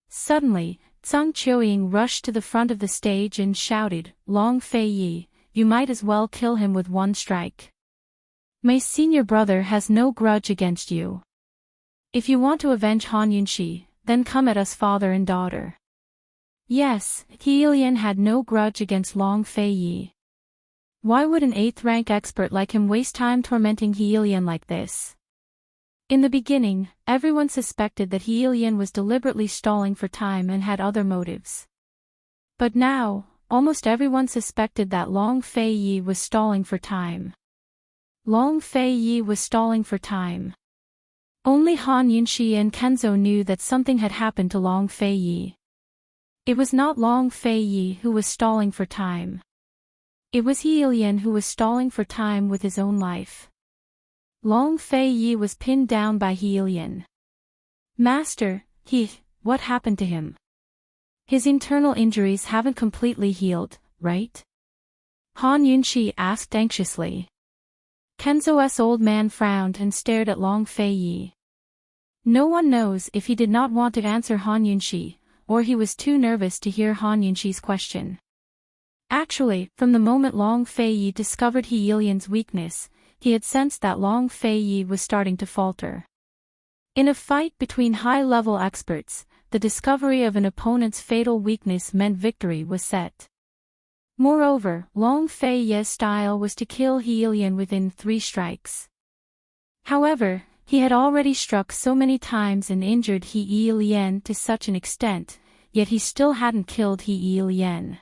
Suddenly, Zhang Qiuying rushed to the front of the stage and shouted, "Long Fei, you might as well kill him with one strike. My senior brother has no grudge against you. If you want to avenge Han Yunxi, then come at us father and daughter." Yes, Heilian had no grudge against Long Fei. Why would an 8th rank expert like him waste time tormenting Heilian like this? In the beginning, everyone suspected that Heilian was deliberately stalling for time and had other motives. But now, almost everyone suspected that Long Fei was stalling for time. Long Fei was stalling for time. Only Han Yunxi and Kenzo knew that something had happened to Long Fei. It was not Long Fei who was stalling for time. It was Heilian who was stalling for time with his own life. Long Fei was pinned down by Heilian. "Master, what happened to him? His internal injuries haven't completely healed, right?" Han Yunxi asked anxiously. Kenzo's old man frowned and stared at Long Fei. No one knows if he did not want to answer Han Yunxi, or he was too nervous to hear Han Yunxi's question. Actually, from the moment Long Feiyi discovered He Yilian's weakness, he had sensed that Long Feiyi was starting to falter. In a fight between high-level experts, the discovery of an opponent's fatal weakness meant victory was set. Moreover, Long Feiyi's style was to kill He Yilian within 3 strikes. However, he had already struck so many times and injured He Yilian to such an extent, yet he still hadn't killed He Yilian.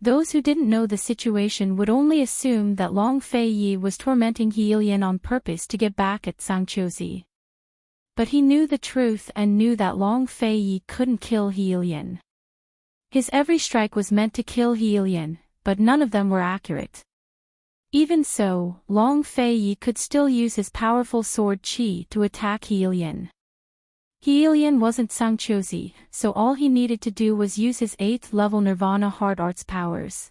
Those who didn't know the situation would only assume that Long Feiyi was tormenting He Yilian on purpose to get back at Sangqiuzi. But he knew the truth and knew that Long Feiyi couldn't kill He Yilian. His every strike was meant to kill He Yilian, but none of them were accurate. Even so, Long Feiyi could still use his powerful sword qi to attack He Yilian. He Yilian wasn't Sangqiuzi, so all he needed to do was use his 8th level Nirvana Heart Arts powers.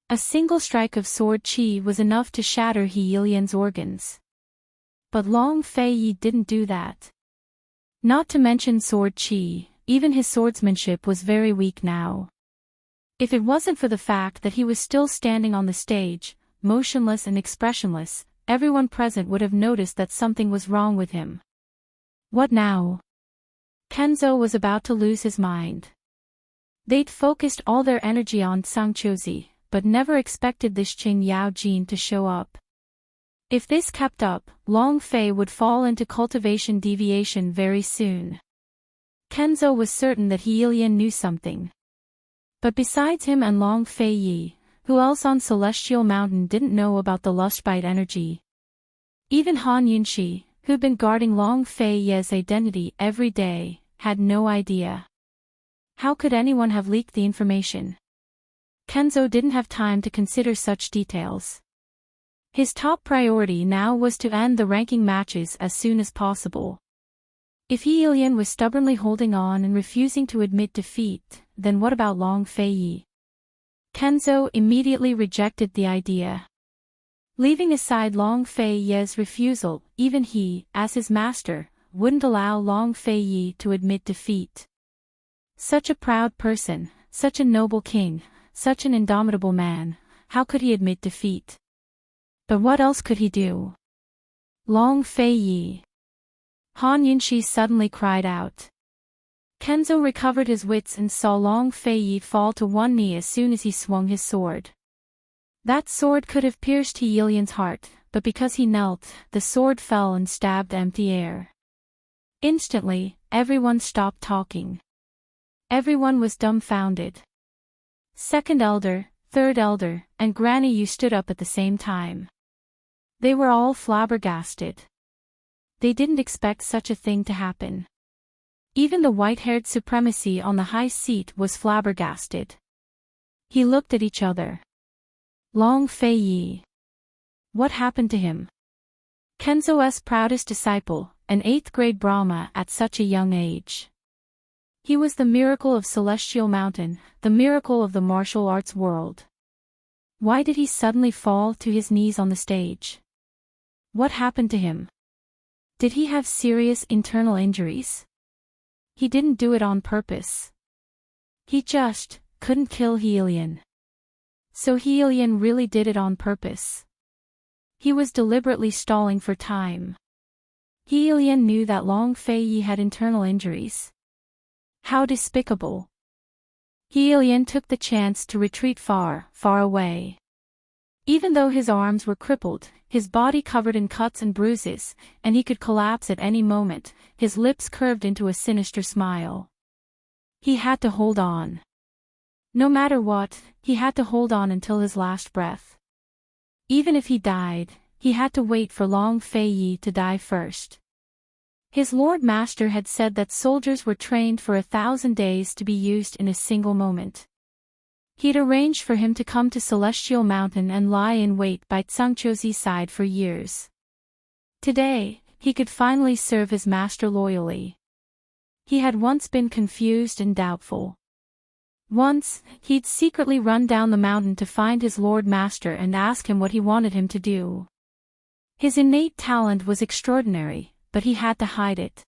A single strike of sword qi was enough to shatter He Yilian's organs. But Long Feiyi didn't do that. Not to mention sword qi, even his swordsmanship was very weak now. If it wasn't for the fact that he was still standing on the stage, motionless and expressionless, everyone present would have noticed that something was wrong with him. What now? Kenzo was about to lose his mind. They'd focused all their energy on Sangqiuzi, but never expected this Qing Yao Jin to show up. If this kept up, Long Fei would fall into cultivation deviation very soon. Kenzo was certain that He Yilian knew something. But besides him and Long Feiyi, who else on Celestial Mountain didn't know about the Lustbite energy? Even Han Yunxi, who'd been guarding Long Feiyi's identity every day, had no idea. How could anyone have leaked the information? Kenzo didn't have time to consider such details. His top priority now was to end the ranking matches as soon as possible. If He Yilian was stubbornly holding on and refusing to admit defeat, then what about Long Feiyi? Kenzo immediately rejected the idea. Leaving aside Long Feiyi's refusal, even he, as his master, wouldn't allow Long Feiyi to admit defeat. Such a proud person, such a noble king, such an indomitable man, how could he admit defeat? But what else could he do? Long Feiyi. Han Yunxi suddenly cried out. Kenzo recovered his wits and saw Long Feiyi fall to one knee as soon as he swung his sword. That sword could have pierced He Yilian's heart, but because he knelt, the sword fell and stabbed empty air. Instantly, everyone stopped talking. Everyone was dumbfounded. Second elder, third elder, and Granny Yu stood up at the same time. They were all flabbergasted. They didn't expect such a thing to happen. Even the white-haired supremacy on the high seat was flabbergasted. He looked at each other. Long Feiyi. What happened to him? Kenzo's proudest disciple, an 8th-grade Brahma at such a young age. He was the miracle of Celestial Mountain, the miracle of the martial arts world. Why did he suddenly fall to his knees on the stage? What happened to him? Did he have serious internal injuries? He didn't do it on purpose. He just couldn't kill He Yilian. So He Yilian really did it on purpose. He was deliberately stalling for time. He Yilian knew that Long Feiyi had internal injuries. How despicable. He Yilian took the chance to retreat far, far away. Even though his arms were crippled, his body covered in cuts and bruises, and he could collapse at any moment, his lips curved into a sinister smile. He had to hold on. No matter what, he had to hold on until his last breath. Even if he died, he had to wait for Long Feiyi to die first. His Lord Master had said that soldiers were trained for 1,000 days to be used in a single moment. He'd arranged for him to come to Celestial Mountain and lie in wait by Sangqiuzi's side for years. Today, he could finally serve his master loyally. He had once been confused and doubtful. Once, he'd secretly run down the mountain to find his Lord Master and ask him what he wanted him to do. His innate talent was extraordinary, but he had to hide it.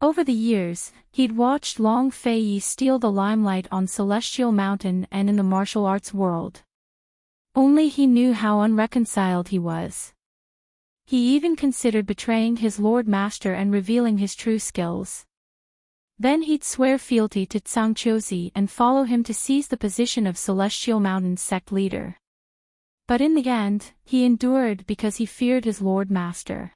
Over the years, he'd watched Long Fei steal the limelight on Celestial Mountain and in the martial arts world. Only he knew how unreconciled he was. He even considered betraying his Lord Master and revealing his true skills. Then he'd swear fealty to Zhangqiuzi and follow him to seize the position of Celestial Mountain's sect leader. But in the end, he endured because he feared his Lord Master.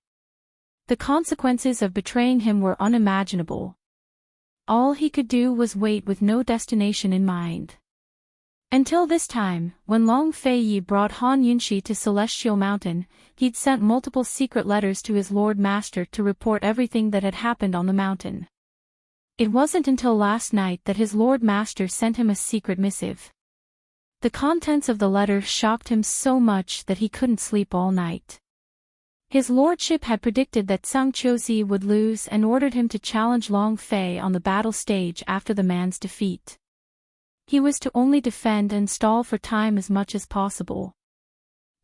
The consequences of betraying him were unimaginable. All he could do was wait with no destination in mind. Until this time, when Long Fei brought Han Yunxi to Celestial Mountain, he'd sent multiple secret letters to his Lord Master to report everything that had happened on the mountain. It wasn't until last night that his Lord Master sent him a secret missive. The contents of the letter shocked him so much that he couldn't sleep all night. His lordship had predicted that Zhangqiuzi would lose and ordered him to challenge Long Fei on the battle stage after the man's defeat. He was to only defend and stall for time as much as possible.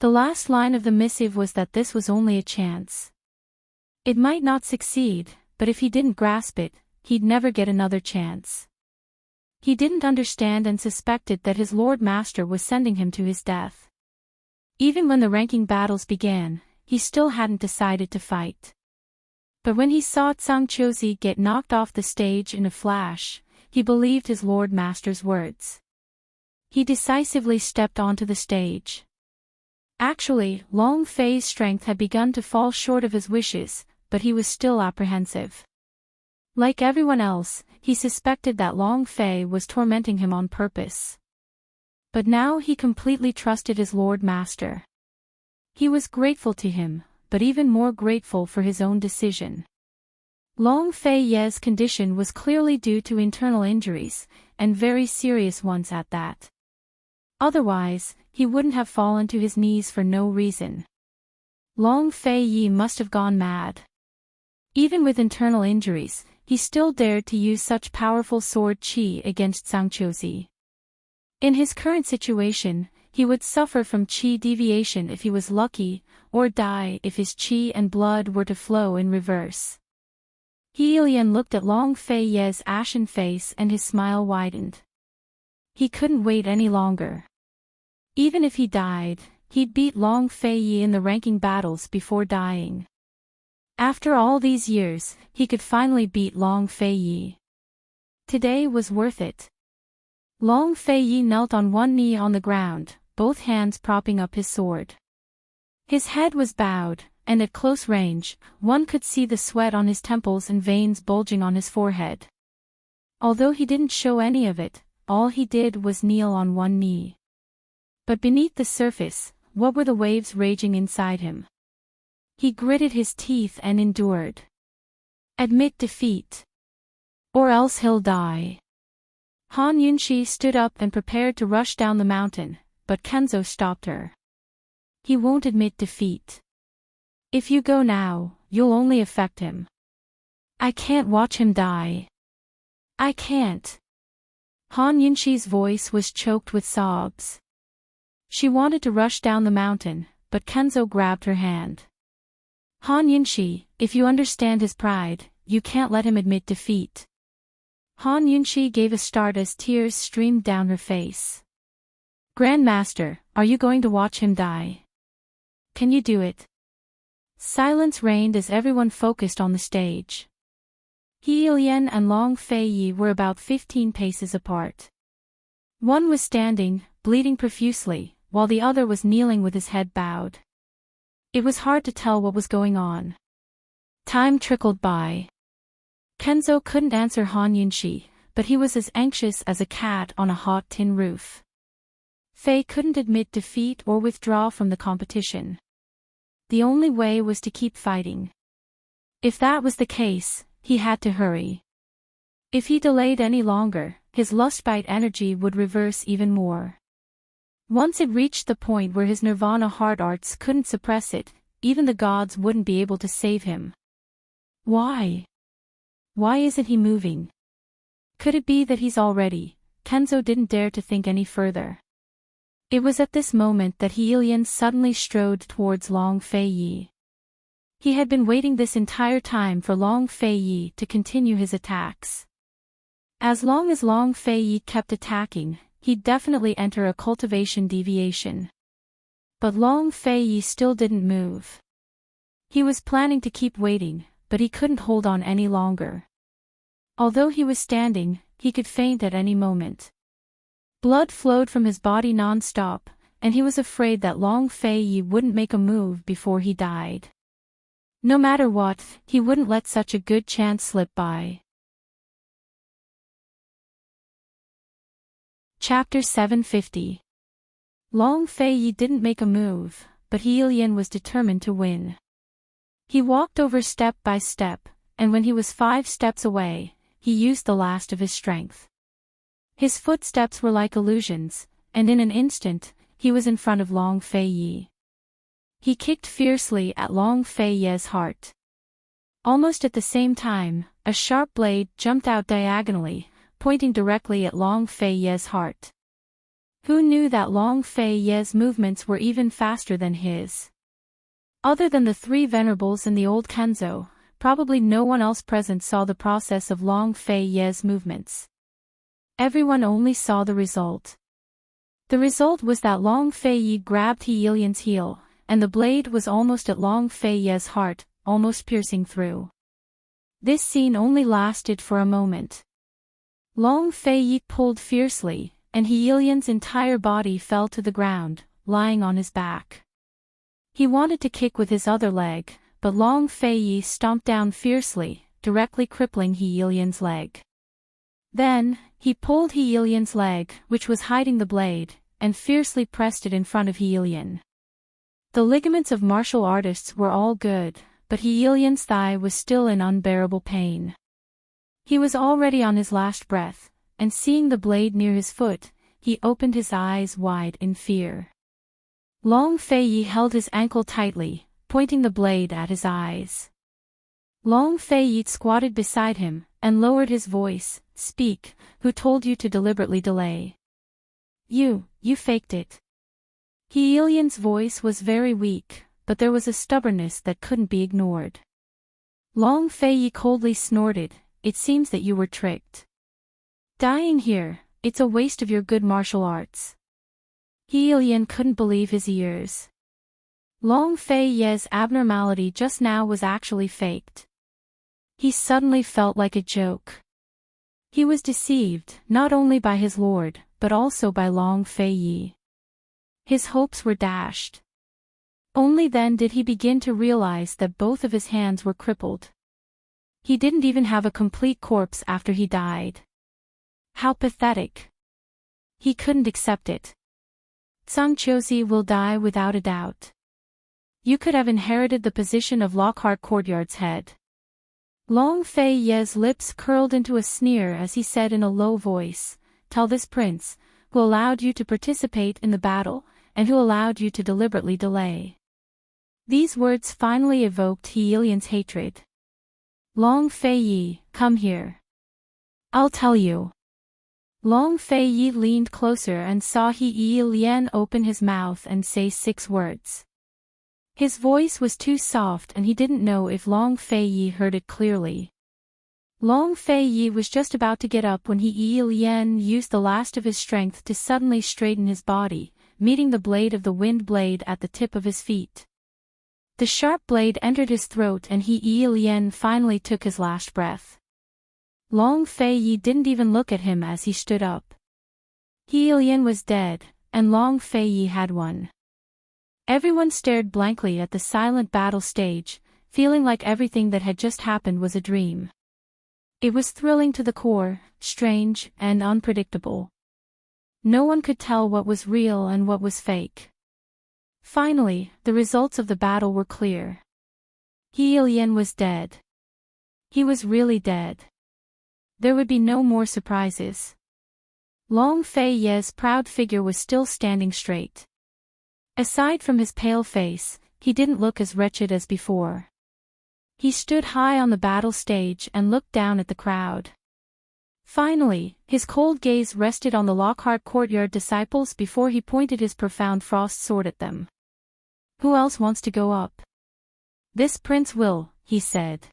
The last line of the missive was that this was only a chance. It might not succeed, but if he didn't grasp it, he'd never get another chance. He didn't understand and suspected that his Lord Master was sending him to his death. Even when the ranking battles began, he still hadn't decided to fight. But when he saw Zhangqiuzi get knocked off the stage in a flash, he believed his Lord Master's words. He decisively stepped onto the stage. Actually, Long Fei's strength had begun to fall short of his wishes, but he was still apprehensive. Like everyone else, he suspected that Long Fei was tormenting him on purpose. But now he completely trusted his Lord Master. He was grateful to him, but even more grateful for his own decision. Long Fei's condition was clearly due to internal injuries, and very serious ones at that. Otherwise, he wouldn't have fallen to his knees for no reason. Long Fei must have gone mad. Even with internal injuries, he still dared to use such powerful sword qi against Zhangqiuzi. In his current situation, he would suffer from qi deviation if he was lucky, or die if his qi and blood were to flow in reverse. He Lian looked at Long Fei's ashen face and his smile widened. He couldn't wait any longer. Even if he died, he'd beat Long Fei in the ranking battles before dying. After all these years, he could finally beat Long Fei. Today was worth it. Long Fei knelt on one knee on the ground, both hands propping up his sword. His head was bowed, and at close range, one could see the sweat on his temples and veins bulging on his forehead. Although he didn't show any of it, all he did was kneel on one knee. But beneath the surface, what were the waves raging inside him? He gritted his teeth and endured. Admit defeat. Or else he'll die. Han Yunxi stood up and prepared to rush down the mountain, but Kenzo stopped her. He won't admit defeat. If you go now, you'll only affect him. I can't watch him die. I can't. Han Yunxi's voice was choked with sobs. She wanted to rush down the mountain, but Kenzo grabbed her hand. Han Yunxi, if you understand his pride, you can't let him admit defeat. Han Yunxi gave a start as tears streamed down her face. Grandmaster, are you going to watch him die? Can you do it? Silence reigned as everyone focused on the stage. He Lian and Long Fei were about 15 paces apart. One was standing, bleeding profusely, while the other was kneeling with his head bowed. It was hard to tell what was going on. Time trickled by. Kenzo couldn't answer Han Yunxi, but he was as anxious as a cat on a hot tin roof. Fei couldn't admit defeat or withdraw from the competition. The only way was to keep fighting. If that was the case, he had to hurry. If he delayed any longer, his lustbite energy would reverse even more. Once it reached the point where his nirvana heart arts couldn't suppress it, even the gods wouldn't be able to save him. Why? Why isn't he moving? Could it be that he's already? Kenzo didn't dare to think any further. It was at this moment that He Lian suddenly strode towards Long Fei. He had been waiting this entire time for Long Fei Yi to continue his attacks. As long as Long Fei Yi kept attacking, he'd definitely enter a cultivation deviation. But Long Fei Yi still didn't move. He was planning to keep waiting, but he couldn't hold on any longer. Although he was standing, he could faint at any moment. Blood flowed from his body non-stop, and he was afraid that Long Fei Yi wouldn't make a move before he died. No matter what, he wouldn't let such a good chance slip by. Chapter 750. Long Fei Yi didn't make a move, but He Lian was determined to win. He walked over step by step, and when he was 5 steps away, he used the last of his strength. His footsteps were like illusions, and in an instant, he was in front of Long Fei Yi. He kicked fiercely at Long Fei Yi's heart. Almost at the same time, a sharp blade jumped out diagonally, pointing directly at Long Fei Yi's heart. Who knew that Long Fei Yi's movements were even faster than his? Other than the 3 venerables and the old Kenzo, probably no one else present saw the process of Long Fei Yi's movements. Everyone only saw the result. The result was that Long Fei Yi grabbed He Lian's heel, and the blade was almost at Long Fei Yi's heart, almost piercing through. This scene only lasted for a moment. Long Fei Yi pulled fiercely, and He Lian's entire body fell to the ground, lying on his back. He wanted to kick with his other leg, but Long Fei Yi stomped down fiercely, directly crippling He Lian's leg. Then, he pulled He Lian's leg, which was hiding the blade, and fiercely pressed it in front of He Lian. The ligaments of martial artists were all good, but He Lian's thigh was still in unbearable pain. He was already on his last breath, and seeing the blade near his foot, he opened his eyes wide in fear. Long Fei Yi held his ankle tightly, pointing the blade at his eyes. Long Fei Yi squatted beside him, and lowered his voice. "Speak, who told you to deliberately delay?" You faked it." He Lian's voice was very weak, but there was a stubbornness that couldn't be ignored. Long Fei Yi coldly snorted, "It seems that you were tricked. Dying here, it's a waste of your good martial arts." He Lian couldn't believe his ears. Long Fei Yi's abnormality just now was actually faked. He suddenly felt like a joke. He was deceived, not only by his lord, but also by Long Fei Yi. His hopes were dashed. Only then did he begin to realize that both of his hands were crippled. He didn't even have a complete corpse after he died. How pathetic. He couldn't accept it. Zhang Qiuzi will die without a doubt. You could have inherited the position of Lockhart Courtyard's head. Long Fei Yi's lips curled into a sneer as he said in a low voice, "Tell this prince, who allowed you to participate in the battle, and who allowed you to deliberately delay." These words finally evoked He Lian's hatred. "Long Fei Yi, come here. I'll tell you." Long Fei Yi leaned closer and saw He Lian open his mouth and say 6 words. His voice was too soft and he didn't know if Long Fei Yi heard it clearly. Long Fei Yi was just about to get up when He Lian used the last of his strength to suddenly straighten his body, meeting the blade of the wind blade at the tip of his feet. The sharp blade entered his throat and He Lian finally took his last breath. Long Fei Yi didn't even look at him as he stood up. He Lian was dead, and Long Fei Yi had won. Everyone stared blankly at the silent battle stage, feeling like everything that had just happened was a dream. It was thrilling to the core, strange, and unpredictable. No one could tell what was real and what was fake. Finally, the results of the battle were clear. He Lian was dead. He was really dead. There would be no more surprises. Long Fei Yi's proud figure was still standing straight. Aside from his pale face, he didn't look as wretched as before. He stood high on the battle stage and looked down at the crowd. Finally, his cold gaze rested on the Lockhart Courtyard disciples before he pointed his profound frost sword at them. "Who else wants to go up?" "This prince will," he said.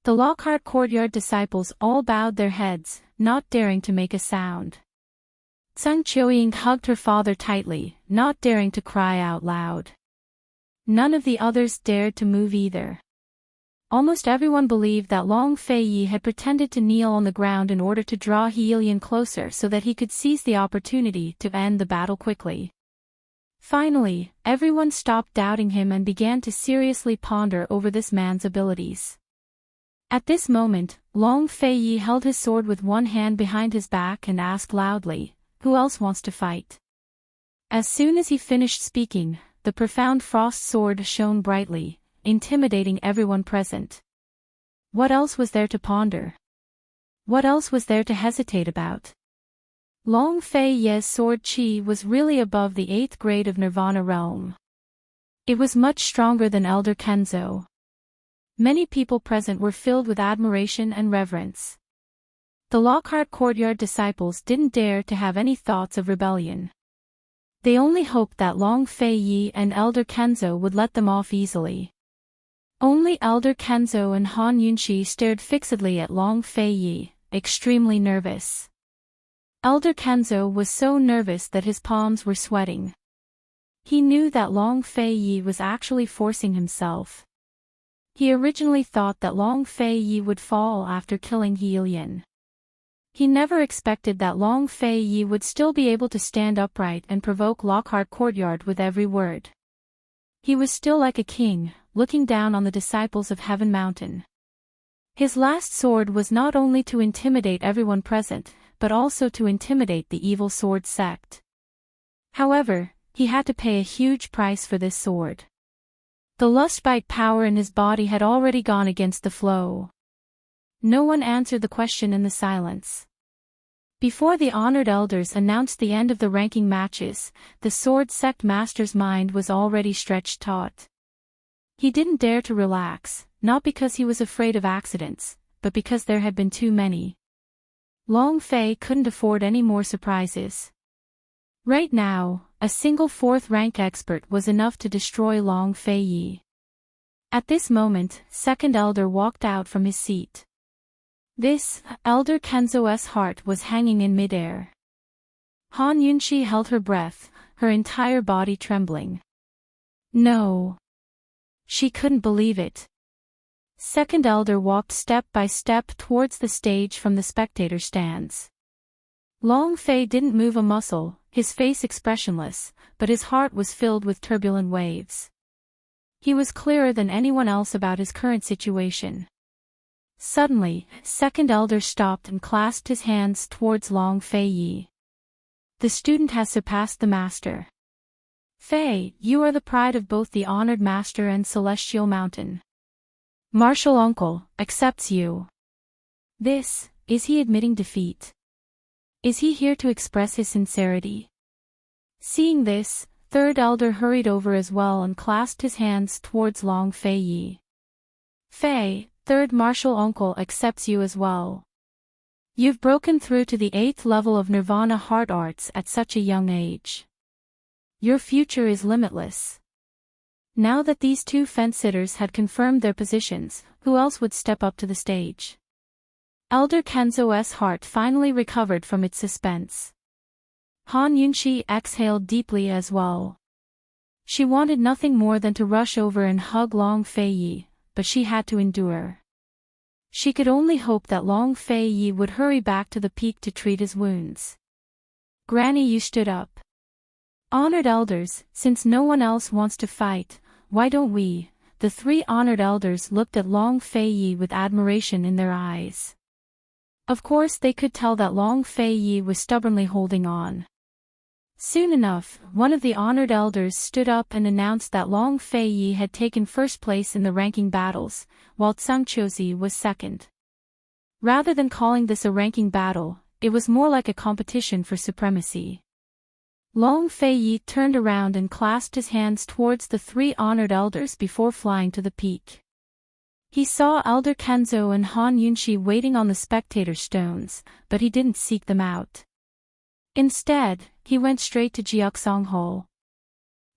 The Lockhart courtyard disciples all bowed their heads, not daring to make a sound. Sun Choying hugged her father tightly, not daring to cry out loud. None of the others dared to move either. Almost everyone believed that Long Fei Yi had pretended to kneel on the ground in order to draw Heilian closer so that he could seize the opportunity to end the battle quickly. Finally, everyone stopped doubting him and began to seriously ponder over this man's abilities. At this moment, Long Fei Yi held his sword with one hand behind his back and asked loudly, "Who else wants to fight?" As soon as he finished speaking, the profound frost sword shone brightly, intimidating everyone present. What else was there to ponder? What else was there to hesitate about? Long Fei Ye's sword chi was really above the 8th grade of Nirvana realm. It was much stronger than Elder Kenzo. Many people present were filled with admiration and reverence. The Lockhart courtyard disciples didn't dare to have any thoughts of rebellion. They only hoped that Long Fei Yi and Elder Kenzo would let them off easily. Only Elder Kenzo and Han Yunshi stared fixedly at Long Fei Yi, extremely nervous. Elder Kenzo was so nervous that his palms were sweating. He knew that Long Fei Yi was actually forcing himself. He originally thought that Long Fei Yi would fall after killing Heilian. He never expected that Long Fei Yi would still be able to stand upright and provoke Lockhart courtyard with every word. He was still like a king, looking down on the disciples of Heaven Mountain. His last sword was not only to intimidate everyone present, but also to intimidate the evil sword sect. However, he had to pay a huge price for this sword. The lustbite power in his body had already gone against the flow. No one answered the question in the silence. Before the honored elders announced the end of the ranking matches, the sword sect master's mind was already stretched taut. He didn't dare to relax, not because he was afraid of accidents, but because there had been too many. Long Fei couldn't afford any more surprises. Right now, a single 4th rank expert was enough to destroy Long Fei Yi. At this moment, second elder walked out from his seat. This, Elder Kenzo's heart was hanging in midair. Han Yunshi held her breath, her entire body trembling. No. She couldn't believe it. Second elder walked step by step towards the stage from the spectator stands. Long Fei didn't move a muscle, his face expressionless, but his heart was filled with turbulent waves. He was clearer than anyone else about his current situation. Suddenly, second elder stopped and clasped his hands towards Long Fei Yi. The student has surpassed the master. Fei, you are the pride of both the honored master and Celestial Mountain. Martial Uncle accepts you. This, is he admitting defeat? Is he here to express his sincerity? Seeing this, third elder hurried over as well and clasped his hands towards Long Fei Yi. Fei, third martial uncle accepts you as well. You've broken through to the 8th level of Nirvana Heart Arts at such a young age. Your future is limitless. Now that these two fence-sitters had confirmed their positions, who else would step up to the stage? Elder Kenzo's heart finally recovered from its suspense. Han Yunshi exhaled deeply as well. She wanted nothing more than to rush over and hug Long Fei Yi, but she had to endure. She could only hope that Long Fei Yi would hurry back to the peak to treat his wounds. Granny Yu stood up. Honored elders, since no one else wants to fight, why don't we? The 3 honored elders looked at Long Fei Yi with admiration in their eyes. Of course they could tell that Long Fei Yi was stubbornly holding on. Soon enough, one of the honored elders stood up and announced that Long Fei Yi had taken first place in the ranking battles, while Tsang Chozi was second. Rather than calling this a ranking battle, it was more like a competition for supremacy. Long Fei Yi turned around and clasped his hands towards the 3 honored elders before flying to the peak. He saw Elder Kenzo and Han Yunshi waiting on the spectator stones, but he didn't seek them out. Instead, he went straight to Jiuxong Hall.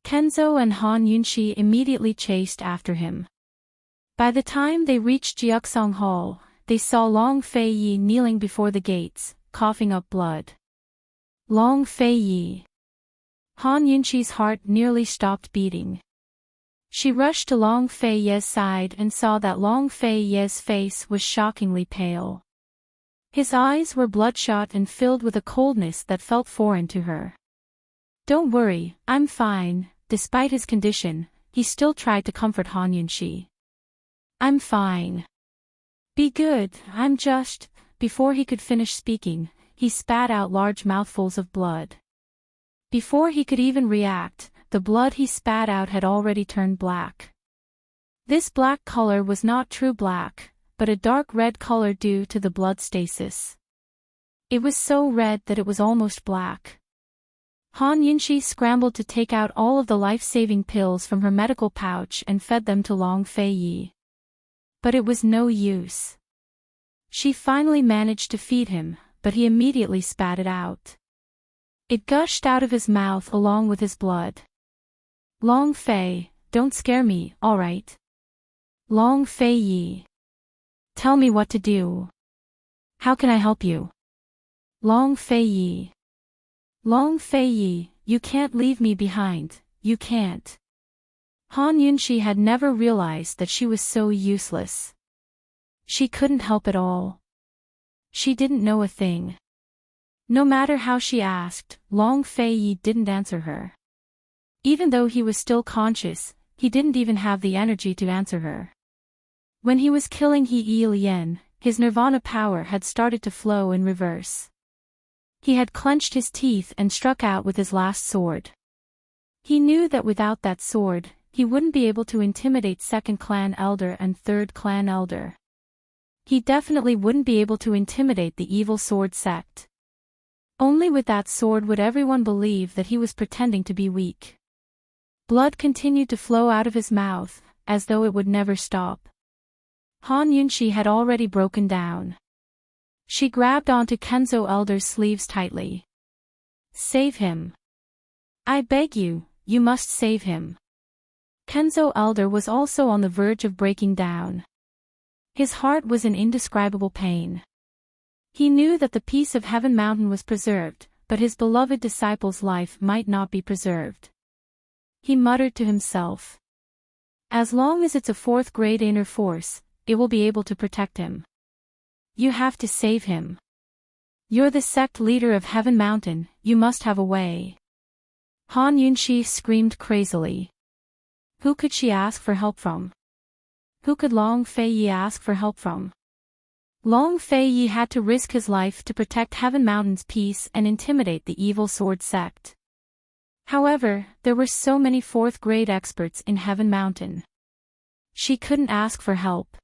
Kenzo and Han Yunshi immediately chased after him. By the time they reached Jiuxong Hall, they saw Long Fei Yi kneeling before the gates, coughing up blood. Long Fei Yi. Han Yunqi's heart nearly stopped beating. She rushed to Long Fei Ye's side and saw that Long Fei Ye's face was shockingly pale. His eyes were bloodshot and filled with a coldness that felt foreign to her. "Don't worry, I'm fine." Despite his condition, he still tried to comfort Han Yunqi. "I'm fine. Be good, I'm just..." Before he could finish speaking, he spat out large mouthfuls of blood. Before he could even react, the blood he spat out had already turned black. This black color was not true black, but a dark red color due to the blood stasis. It was so red that it was almost black. Han Yunqi scrambled to take out all of the life-saving pills from her medical pouch and fed them to Long Fei Yi. But it was no use. She finally managed to feed him, but he immediately spat it out. It gushed out of his mouth along with his blood. "Long Fei, don't scare me, all right? Long Fei Yi. Tell me what to do. How can I help you? Long Fei Yi. Long Fei Yi, you can't leave me behind, you can't." Han Yunqi had never realized that she was so useless. She couldn't help at all. She didn't know a thing. No matter how she asked, Long Fei Yi didn't answer her. Even though he was still conscious, he didn't even have the energy to answer her. When he was killing He Yi Lian, his nirvana power had started to flow in reverse. He had clenched his teeth and struck out with his last sword. He knew that without that sword, he wouldn't be able to intimidate second clan elder and third clan elder. He definitely wouldn't be able to intimidate the evil sword sect. Only with that sword would everyone believe that he was pretending to be weak. Blood continued to flow out of his mouth, as though it would never stop. Han Yunqi had already broken down. She grabbed onto Kenzo Elder's sleeves tightly. "Save him. I beg you, you must save him." Kenzo Elder was also on the verge of breaking down. His heart was in indescribable pain. He knew that the peace of Heaven Mountain was preserved, but his beloved disciple's life might not be preserved. He muttered to himself. "As long as it's a fourth-grade inner force, it will be able to protect him. You have to save him. You're the sect leader of Heaven Mountain, you must have a way." Han Yunqi screamed crazily. Who could she ask for help from? Who could Long Fei Yi ask for help from? Long Fei Yi had to risk his life to protect Heaven Mountain's peace and intimidate the evil sword sect. However, there were so many fourth-grade experts in Heaven Mountain. She couldn't ask for help.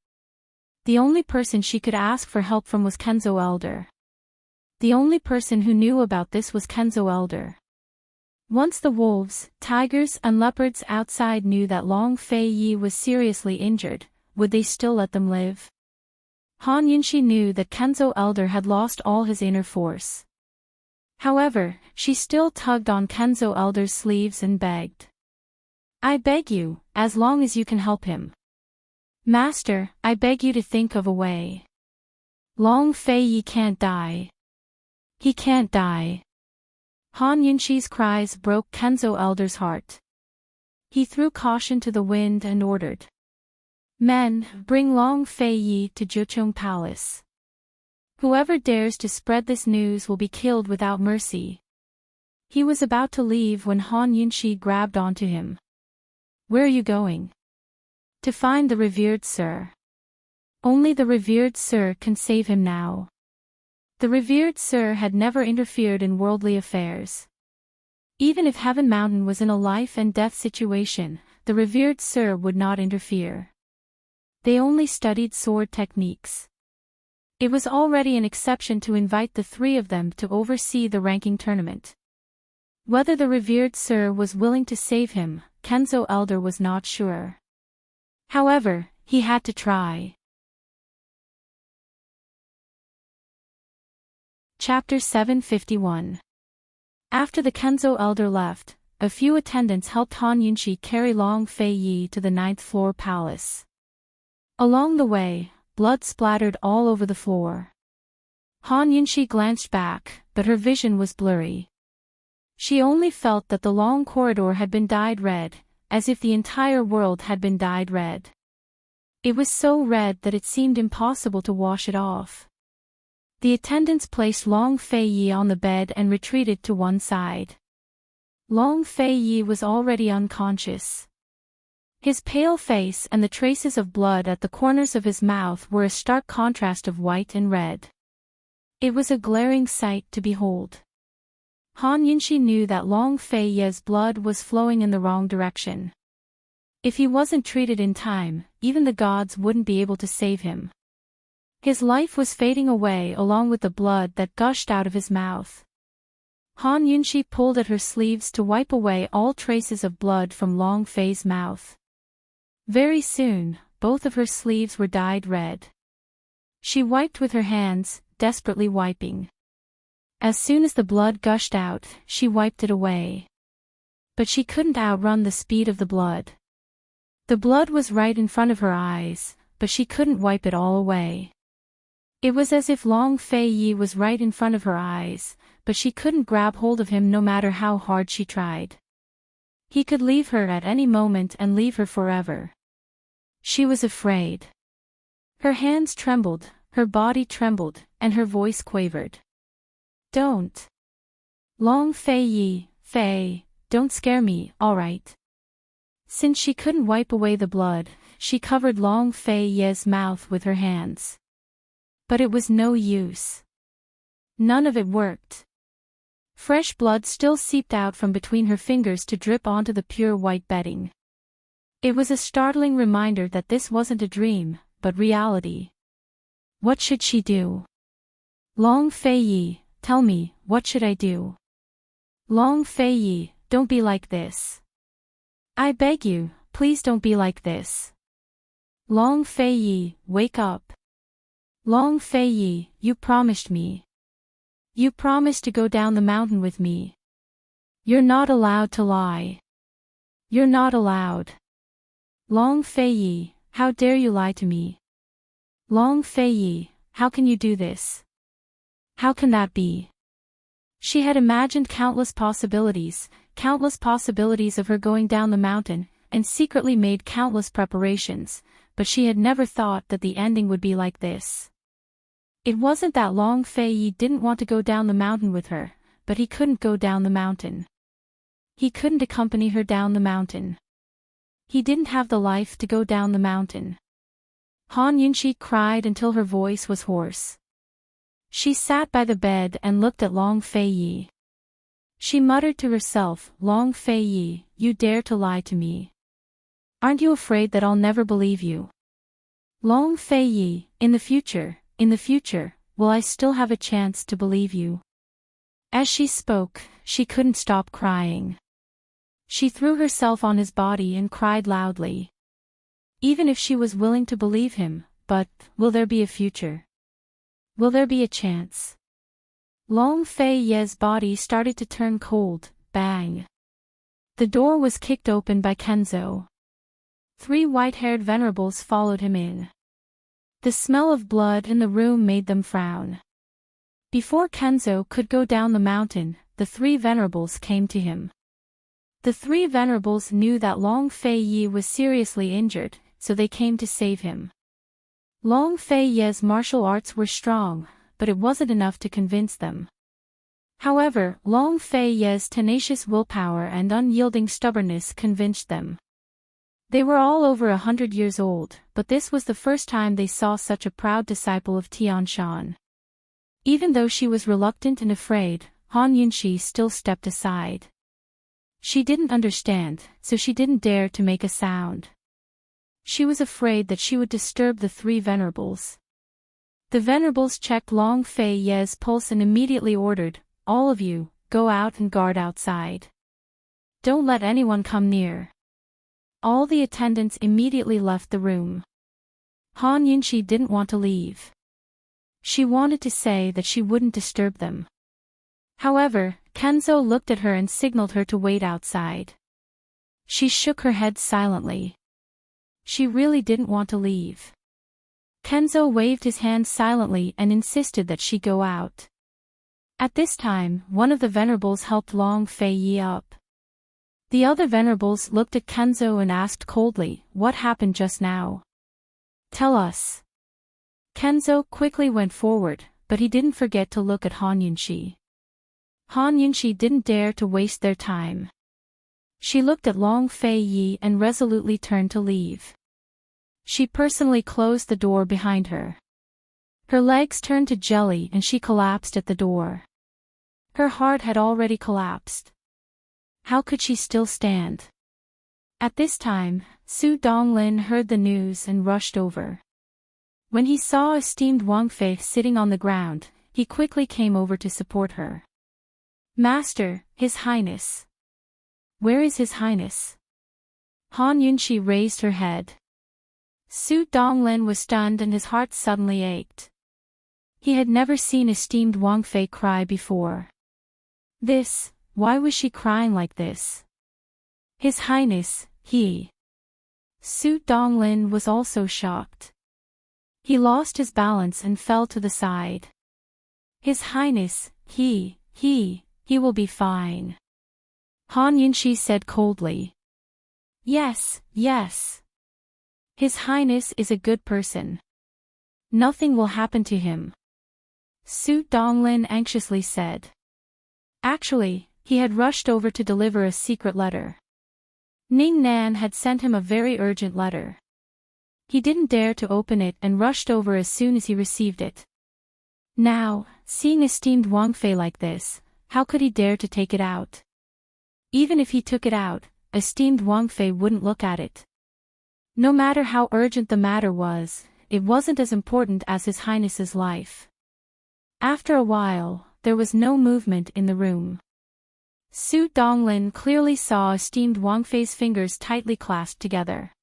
The only person she could ask for help from was Kenzo Elder. The only person who knew about this was Kenzo Elder. Once the wolves, tigers and leopards outside knew that Long Fei Yi was seriously injured, would they still let them live? Han Yunqi knew that Kenzo Elder had lost all his inner force. However, she still tugged on Kenzo Elder's sleeves and begged. "I beg you, as long as you can help him. Master, I beg you to think of a way. Long Fei Yi can't die. He can't die." Han Yunqi's cries broke Kenzo Elder's heart. He threw caution to the wind and ordered. "Men, bring Long Fei Yi to Jiucheng Palace. Whoever dares to spread this news will be killed without mercy." He was about to leave when Han Yunqi grabbed onto him. "Where are you going?" "To find the revered sir. Only the revered sir can save him now." The revered sir had never interfered in worldly affairs. Even if Heaven Mountain was in a life and death situation, the revered sir would not interfere. They only studied sword techniques. It was already an exception to invite the three of them to oversee the ranking tournament. Whether the revered sir was willing to save him, Kenzo Elder was not sure. However, he had to try. Chapter 751. After the Kenzo Elder left, a few attendants helped Han Yunqi carry Long Fei Yi to the 9th floor palace. Along the way, blood splattered all over the floor. Han Yunxi glanced back, but her vision was blurry. She only felt that the long corridor had been dyed red, as if the entire world had been dyed red. It was so red that it seemed impossible to wash it off. The attendants placed Long Fei Yi on the bed and retreated to one side. Long Fei Yi was already unconscious. His pale face and the traces of blood at the corners of his mouth were a stark contrast of white and red. It was a glaring sight to behold. Han Yunxi knew that Long Fei Yi's blood was flowing in the wrong direction. If he wasn't treated in time, even the gods wouldn't be able to save him. His life was fading away along with the blood that gushed out of his mouth. Han Yunxi pulled at her sleeves to wipe away all traces of blood from Long Fei's mouth. Very soon, both of her sleeves were dyed red. She wiped with her hands, desperately wiping. As soon as the blood gushed out, she wiped it away. But she couldn't outrun the speed of the blood. The blood was right in front of her eyes, but she couldn't wipe it all away. It was as if Long Fei Yi was right in front of her eyes, but she couldn't grab hold of him no matter how hard she tried. He could leave her at any moment and leave her forever. She was afraid. Her hands trembled, her body trembled, and her voice quavered. Don't. Long Fei Yi, Fei, don't scare me, alright. Since she couldn't wipe away the blood, she covered Long Fei Yi's mouth with her hands. But it was no use. None of it worked. Fresh blood still seeped out from between her fingers to drip onto the pure white bedding. It was a startling reminder that this wasn't a dream, but reality. What should she do? Long Fei Yi, tell me, what should I do? Long Fei Yi, don't be like this. I beg you, please don't be like this. Long Fei Yi, wake up. Long Fei Yi, you promised me. You promised to go down the mountain with me. You're not allowed to lie. You're not allowed. Long Fei Yi, how dare you lie to me? Long Fei Yi, how can you do this? How can that be? She had imagined countless possibilities of her going down the mountain, and secretly made countless preparations, but she had never thought that the ending would be like this. It wasn't that Long Fei Yi didn't want to go down the mountain with her, but he couldn't go down the mountain. He couldn't accompany her down the mountain. He didn't have the life to go down the mountain. Han Yunxi cried until her voice was hoarse. She sat by the bed and looked at Long Fei Yi. She muttered to herself, Long Fei Yi, you dare to lie to me. Aren't you afraid that I'll never believe you? Long Fei Yi, in the future, will I still have a chance to believe you? As she spoke, she couldn't stop crying. She threw herself on his body and cried loudly. Even if she was willing to believe him, but, will there be a future? Will there be a chance? Long Fei Yi's body started to turn cold, bang. The door was kicked open by Kenzo. 3 white-haired venerables followed him in. The smell of blood in the room made them frown. Before Kenzo could go down the mountain, the 3 venerables came to him. The 3 venerables knew that Long Fei Yi was seriously injured, so they came to save him. Long Fei Yi's martial arts were strong, but it wasn't enough to convince them. However, Long Fei Yi's tenacious willpower and unyielding stubbornness convinced them. They were all over 100 years old, but this was the first time they saw such a proud disciple of Tianshan. Even though she was reluctant and afraid, Han Yunxi still stepped aside. She didn't understand, so she didn't dare to make a sound. She was afraid that she would disturb the 3 venerables. The venerables checked Long Fei Yi's pulse and immediately ordered, all of you, go out and guard outside. Don't let anyone come near. All the attendants immediately left the room. Han Yunxi didn't want to leave. She wanted to say that she wouldn't disturb them. However, Kenzo looked at her and signaled her to wait outside. She shook her head silently. She really didn't want to leave. Kenzo waved his hand silently and insisted that she go out. At this time, one of the venerables helped Long Fei Yi up. The other venerables looked at Kenzo and asked coldly, "What happened just now? Tell us." Kenzo quickly went forward, but he didn't forget to look at Han Yunxi. Han Yunxi didn't dare to waste their time. She looked at Long Fei Yi and resolutely turned to leave. She personally closed the door behind her. Her legs turned to jelly and she collapsed at the door. Her heart had already collapsed. How could she still stand? At this time, Su Donglin heard the news and rushed over. When he saw esteemed Wang Fei sitting on the ground, he quickly came over to support her. "Master, His Highness." "Where is His Highness?" Han Yunxi raised her head. Su Donglin was stunned and his heart suddenly ached. He had never seen esteemed Wang Fei cry before. Why was she crying like this? "His Highness, he." Su Donglin was also shocked. He lost his balance and fell to the side. "His Highness, he will be fine." Han Yunxi said coldly. Yes. His Highness is a good person. Nothing will happen to him." Su Donglin anxiously said. Actually, he had rushed over to deliver a secret letter. Ning Nan had sent him a very urgent letter. He didn't dare to open it and rushed over as soon as he received it. Now, seeing esteemed Wang Fei like this, how could he dare to take it out? Even if he took it out, esteemed Wang Fei wouldn't look at it. No matter how urgent the matter was, it wasn't as important as His Highness's life. After a while, there was no movement in the room. Su Donglin clearly saw esteemed Wang Fei's fingers tightly clasped together.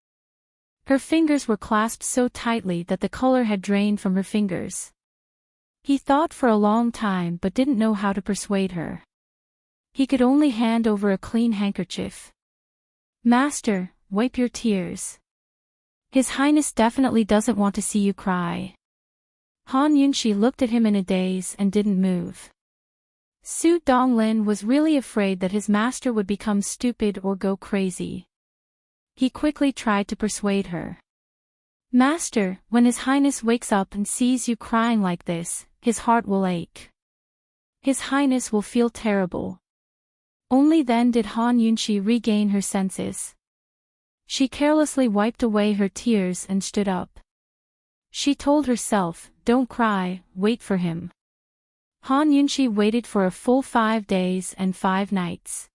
Her fingers were clasped so tightly that the color had drained from her fingers. He thought for a long time but didn't know how to persuade her. He could only hand over a clean handkerchief. "Master, wipe your tears. His Highness definitely doesn't want to see you cry." Han Yunxi looked at him in a daze and didn't move. Su Donglin was really afraid that his master would become stupid or go crazy. He quickly tried to persuade her. "Master, when His Highness wakes up and sees you crying like this, his heart will ache. His Highness will feel terrible." Only then did Han Yunxi regain her senses. She carelessly wiped away her tears and stood up. She told herself, "Don't cry, wait for him." Han Yunxi waited for a full 5 days and 5 nights.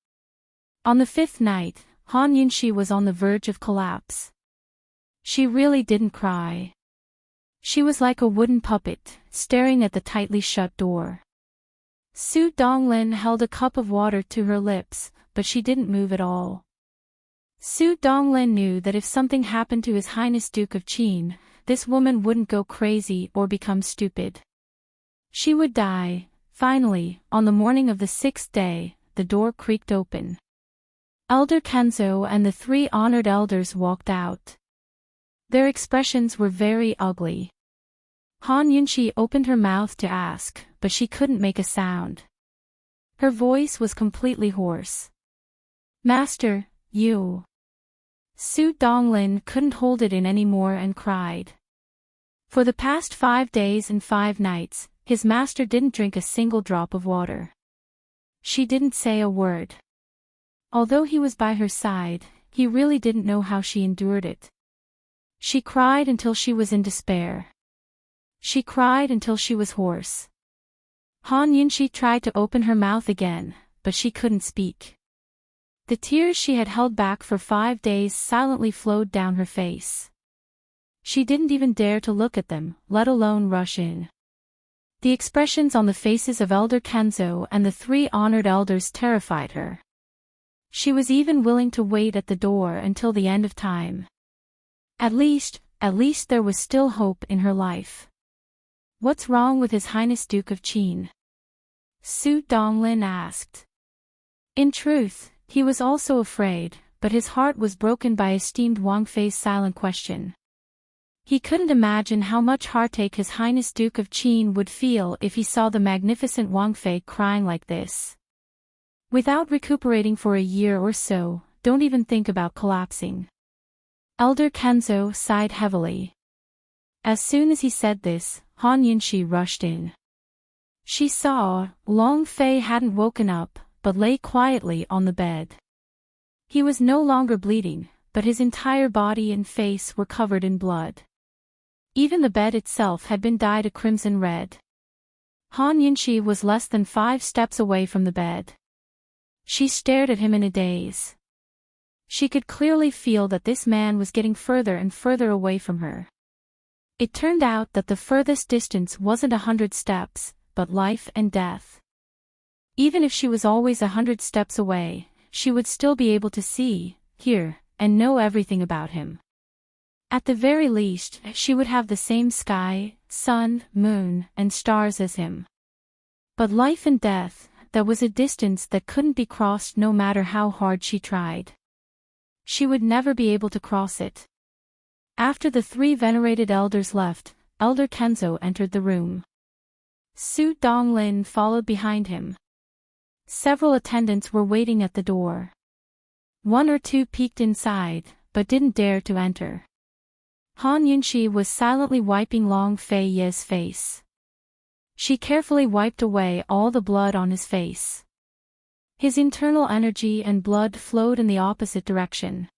On the 5th night, Han Yunxi was on the verge of collapse. She really didn't cry. She was like a wooden puppet, staring at the tightly shut door. Su Donglin held a cup of water to her lips, but she didn't move at all. Su Donglin knew that if something happened to His Highness Duke of Qin, this woman wouldn't go crazy or become stupid. She would die. Finally, on the morning of the 6th day, the door creaked open. Elder Kenzo and the 3 honored elders walked out. Their expressions were very ugly. Han Yunxi opened her mouth to ask, but she couldn't make a sound. Her voice was completely hoarse. "Master, you..." Su Donglin couldn't hold it in anymore and cried. For the past 5 days and 5 nights, his master didn't drink a single drop of water. She didn't say a word. Although he was by her side, he really didn't know how she endured it. She cried until she was in despair. She cried until she was hoarse. Han Yunxi tried to open her mouth again, but she couldn't speak. The tears she had held back for 5 days silently flowed down her face. She didn't even dare to look at them, let alone rush in. The expressions on the faces of Elder Kenzo and the 3 honored elders terrified her. She was even willing to wait at the door until the end of time. At least there was still hope in her life. "What's wrong with His Highness Duke of Qin?" Su Donglin asked. In truth, he was also afraid, but his heart was broken by esteemed Wang Fei's silent question. He couldn't imagine how much heartache His Highness Duke of Qin would feel if he saw the magnificent Wang Fei crying like this. Without recuperating for a year or so, don't even think about collapsing. Elder Kenzo sighed heavily. As soon as he said this, Han Yunxi rushed in. She saw, Long Fei hadn't woken up, but lay quietly on the bed. He was no longer bleeding, but his entire body and face were covered in blood. Even the bed itself had been dyed a crimson red. Han Yunxi was less than 5 steps away from the bed. She stared at him in a daze. She could clearly feel that this man was getting further and further away from her. It turned out that the furthest distance wasn't 100 steps, but life and death. Even if she was always 100 steps away, she would still be able to see, hear, and know everything about him. At the very least, she would have the same sky, sun, moon, and stars as him. But life and death, that was a distance that couldn't be crossed no matter how hard she tried. She would never be able to cross it. After the 3 venerated elders left, Elder Kenzo entered the room. Su Donglin followed behind him. Several attendants were waiting at the door. 1 or 2 peeked inside, but didn't dare to enter. Han Yunxi was silently wiping Long Fei Ye's face. She carefully wiped away all the blood on his face. His internal energy and blood flowed in the opposite direction.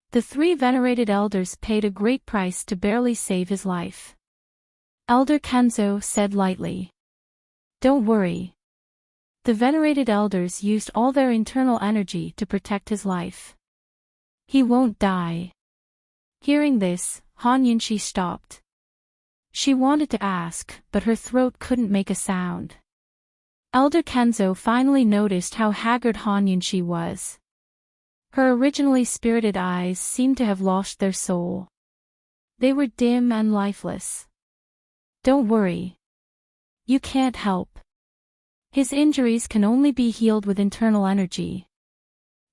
The 3 venerated elders paid a great price to barely save his life. Elder Kenzo said lightly. Don't worry. The venerated elders used all their internal energy to protect his life. He won't die. Hearing this, Han Yunxi stopped. She wanted to ask, but her throat couldn't make a sound. Elder Kenzo finally noticed how haggard Han Yunxi was. Her originally spirited eyes seemed to have lost their soul. They were dim and lifeless. Don't worry. You can't help. His injuries can only be healed with internal energy.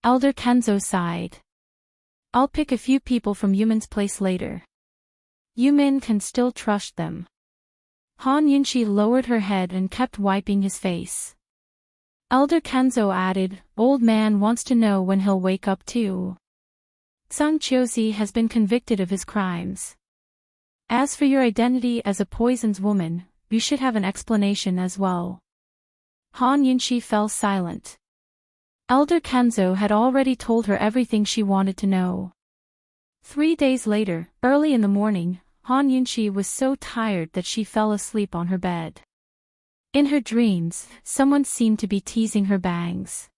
Elder Kenzo sighed. I'll pick a few people from Yumin's place later. Yumin can still trust them. Han Yunxi lowered her head and kept wiping his face. Elder Kenzo added, Old man wants to know when he'll wake up too. Zhang Qiuzi has been convicted of his crimes. As for your identity as a poison's woman, you should have an explanation as well. Han Yunxi fell silent. Elder Kenzo had already told her everything she wanted to know. 3 days later, early in the morning, Han Yunxi was so tired that she fell asleep on her bed. In her dreams, someone seemed to be teasing her bangs.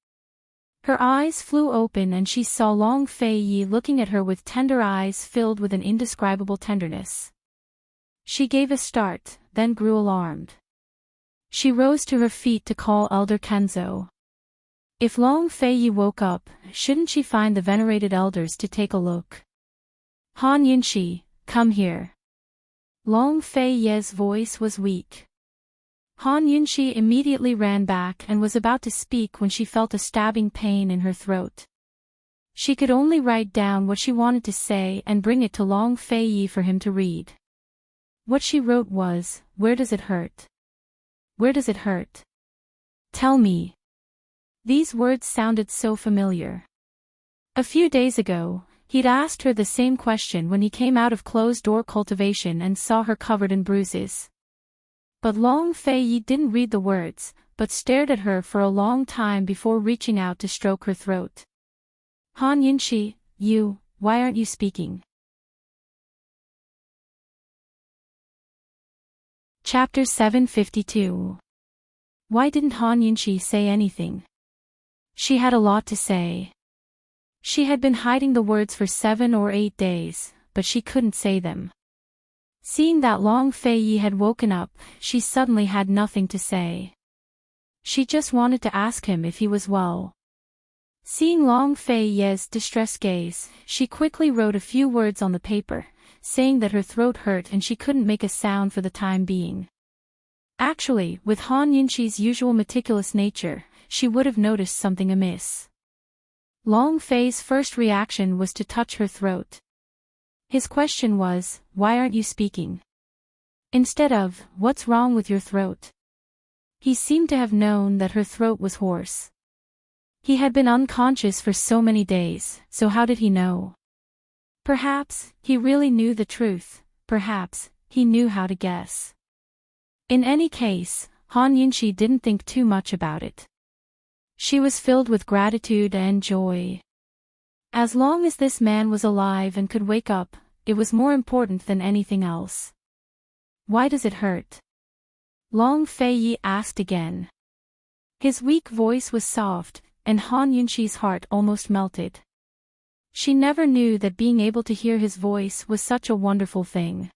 Her eyes flew open and she saw Long Fei Yi looking at her with tender eyes filled with an indescribable tenderness. She gave a start, then grew alarmed. She rose to her feet to call Elder Kenzo. If Long Fei Yi woke up, shouldn't she find the venerated elders to take a look? Han Yunxi, come here. Long Fei Ye's voice was weak. Han Yunxi immediately ran back and was about to speak when she felt a stabbing pain in her throat. She could only write down what she wanted to say and bring it to Long Fei Yi for him to read. What she wrote was, Where does it hurt? Where does it hurt? Tell me. These words sounded so familiar. A few days ago, he'd asked her the same question when he came out of closed-door cultivation and saw her covered in bruises. But Long Fei Yi didn't read the words, but stared at her for a long time before reaching out to stroke her throat. Han Yunxi, why aren't you speaking? Chapter 752. Why didn't Han Yunxi say anything? She had a lot to say. She had been hiding the words for 7 or 8 days, but she couldn't say them. Seeing that Long Fei Yi had woken up, she suddenly had nothing to say. She just wanted to ask him if he was well. Seeing Long Fei Yi's distressed gaze, she quickly wrote a few words on the paper, saying that her throat hurt and she couldn't make a sound for the time being. Actually, with Han Yunxi's usual meticulous nature, she would have noticed something amiss. Long Fei's first reaction was to touch her throat. His question was, "Why aren't you speaking?" Instead of, "What's wrong with your throat?" He seemed to have known that her throat was hoarse. He had been unconscious for so many days, so how did he know? Perhaps, he really knew the truth, perhaps, he knew how to guess. In any case, Han Yunxi didn't think too much about it. She was filled with gratitude and joy. As long as this man was alive and could wake up, it was more important than anything else. "Why does it hurt?" Long Fei Yi asked again. His weak voice was soft, and Han Yunxi's heart almost melted. She never knew that being able to hear his voice was such a wonderful thing.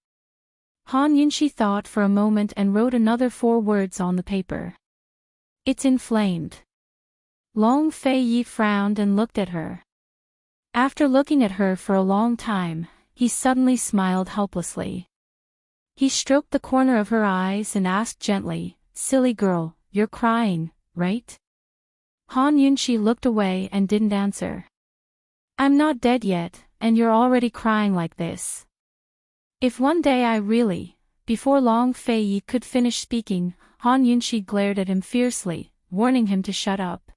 Han Yunxi thought for a moment and wrote another 4 words on the paper. "It's inflamed." Long Fei Yi frowned and looked at her. After looking at her for a long time, he suddenly smiled helplessly. He stroked the corner of her eyes and asked gently, "Silly girl, you're crying, right?" Han Yunxi looked away and didn't answer. "I'm not dead yet, and you're already crying like this. If one day I really..." Before Long Fei Yi could finish speaking, Han Yunxi glared at him fiercely, warning him to shut up.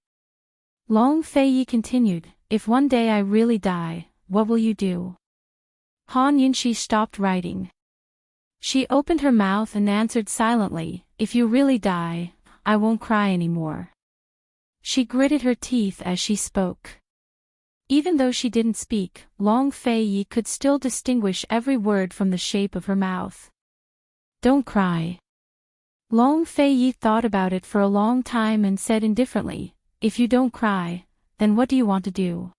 Long Fei Yi continued, "If one day I really die, what will you do?" Han Yunxi stopped writing. She opened her mouth and answered silently, "If you really die, I won't cry anymore." She gritted her teeth as she spoke. Even though she didn't speak, Long Fei Yi could still distinguish every word from the shape of her mouth. "Don't cry." Long Fei Yi thought about it for a long time and said indifferently, "If you don't cry, then what do you want to do?"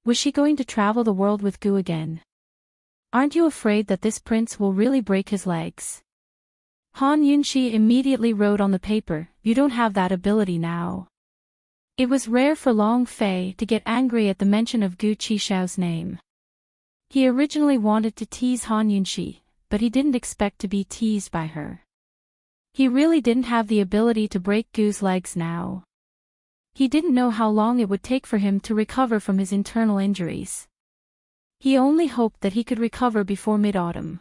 Was she going to travel the world with Gu again? "Aren't you afraid that this prince will really break his legs?" Han Yunxi immediately wrote on the paper, "You don't have that ability now." It was rare for Long Fei to get angry at the mention of Gu Qixiao's name. He originally wanted to tease Han Yunxi, but he didn't expect to be teased by her. He really didn't have the ability to break Gu's legs now. He didn't know how long it would take for him to recover from his internal injuries. He only hoped that he could recover before mid-autumn.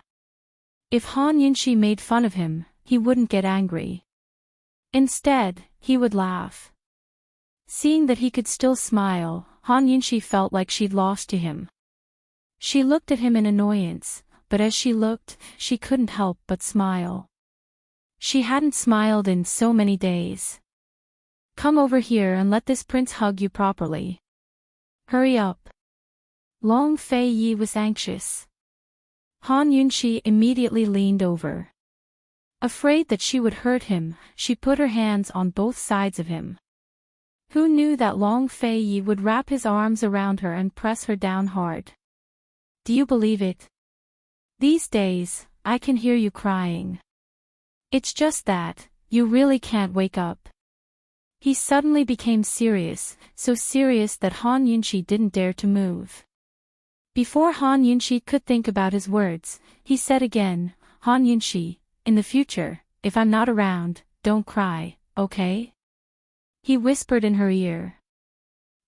If Han Yunxi made fun of him, he wouldn't get angry. Instead, he would laugh. Seeing that he could still smile, Han Yunxi felt like she'd lost to him. She looked at him in annoyance, but as she looked, she couldn't help but smile. She hadn't smiled in so many days. "Come over here and let this prince hug you properly. Hurry up." Long Fei Yi was anxious. Han Yunxi immediately leaned over. Afraid that she would hurt him, she put her hands on both sides of him. Who knew that Long Fei Yi would wrap his arms around her and press her down hard? "Do you believe it? These days, I can hear you crying. It's just that, you really can't wake up." He suddenly became serious, so serious that Han Yunxi didn't dare to move. Before Han Yunxi could think about his words, he said again, "Han Yunxi, in the future, if I'm not around, don't cry, okay?" He whispered in her ear.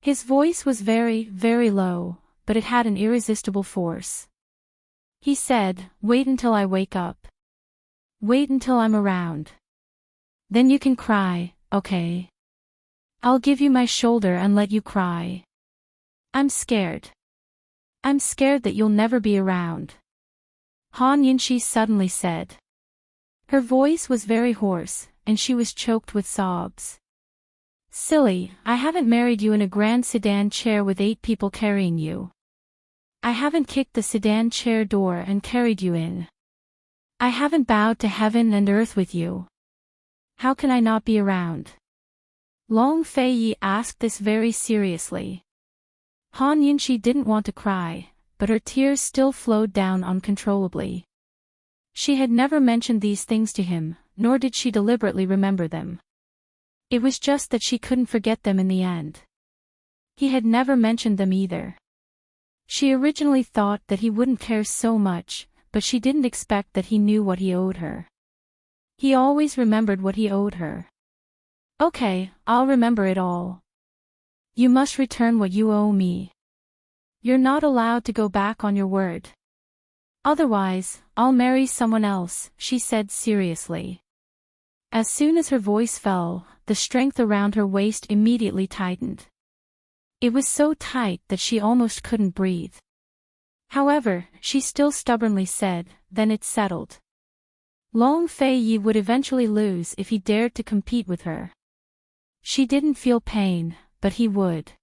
His voice was very, very low, but it had an irresistible force. He said, "Wait until I wake up. Wait until I'm around. Then you can cry, okay? I'll give you my shoulder and let you cry. I'm scared. I'm scared that you'll never be around." Han Yunxi suddenly said. Her voice was very hoarse, and she was choked with sobs. "Silly, I haven't married you in a grand sedan chair with 8 people carrying you. I haven't kicked the sedan chair door and carried you in. I haven't bowed to heaven and earth with you. How can I not be around?" Long Fei Yi asked this very seriously. Han Yunxi didn't want to cry, but her tears still flowed down uncontrollably. She had never mentioned these things to him, nor did she deliberately remember them. It was just that she couldn't forget them in the end. He had never mentioned them either. She originally thought that he wouldn't care so much, but she didn't expect that he knew what he owed her. He always remembered what he owed her. "Okay, I'll remember it all. You must return what you owe me. You're not allowed to go back on your word. Otherwise, I'll marry someone else, she said seriously. As soon as her voice fell, the strength around her waist immediately tightened. It was so tight that she almost couldn't breathe. However, she still stubbornly said, then it's settled. Long Fei Yi would eventually lose if he dared to compete with her. She didn't feel pain, but he would.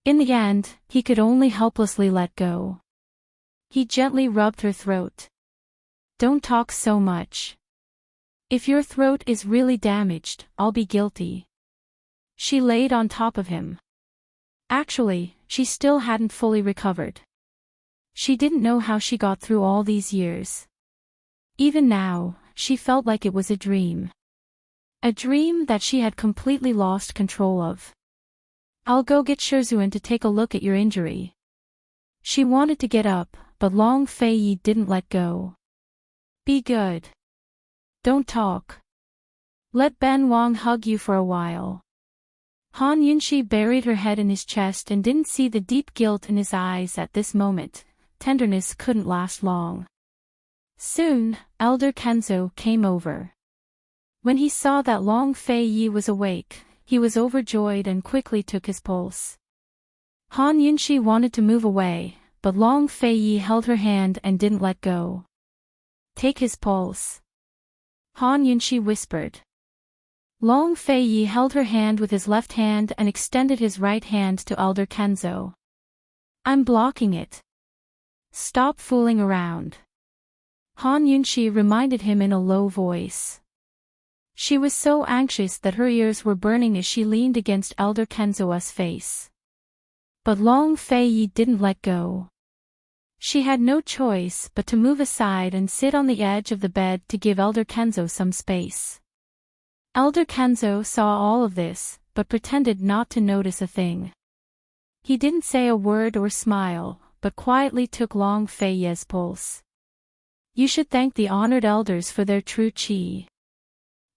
In the end, he could only helplessly let go. He gently rubbed her throat. Don't talk so much. If your throat is really damaged, I'll be guilty. She laid on top of him. Actually, she still hadn't fully recovered. She didn't know how she got through all these years. Even now, she felt like it was a dream. A dream that she had completely lost control of. I'll go get Shizuan to take a look at your injury. She wanted to get up, but Long Fei Yi didn't let go. Be good. Don't talk. Let Ben Wang hug you for a while. Han Yunxi buried her head in his chest and didn't see the deep guilt in his eyes at this moment. Tenderness couldn't last long. Soon, Elder Kenzo came over. When he saw that Long Fei Yi was awake, he was overjoyed and quickly took his pulse. Han Yunxi wanted to move away, but Long Fei Yi held her hand and didn't let go. Take his pulse. Han Yunxi whispered. Long Fei Yi held her hand with his left hand and extended his right hand to Elder Kenzo. I'm blocking it. Stop fooling around. Han Yunxi reminded him in a low voice. She was so anxious that her ears were burning as she leaned against Elder Kenzo's face. But Long Fei Yi didn't let go. She had no choice but to move aside and sit on the edge of the bed to give Elder Kenzo some space. Elder Kenzo saw all of this, but pretended not to notice a thing. He didn't say a word or smile, but quietly took Long Fei Yi's pulse. You should thank the honored elders for their true qi.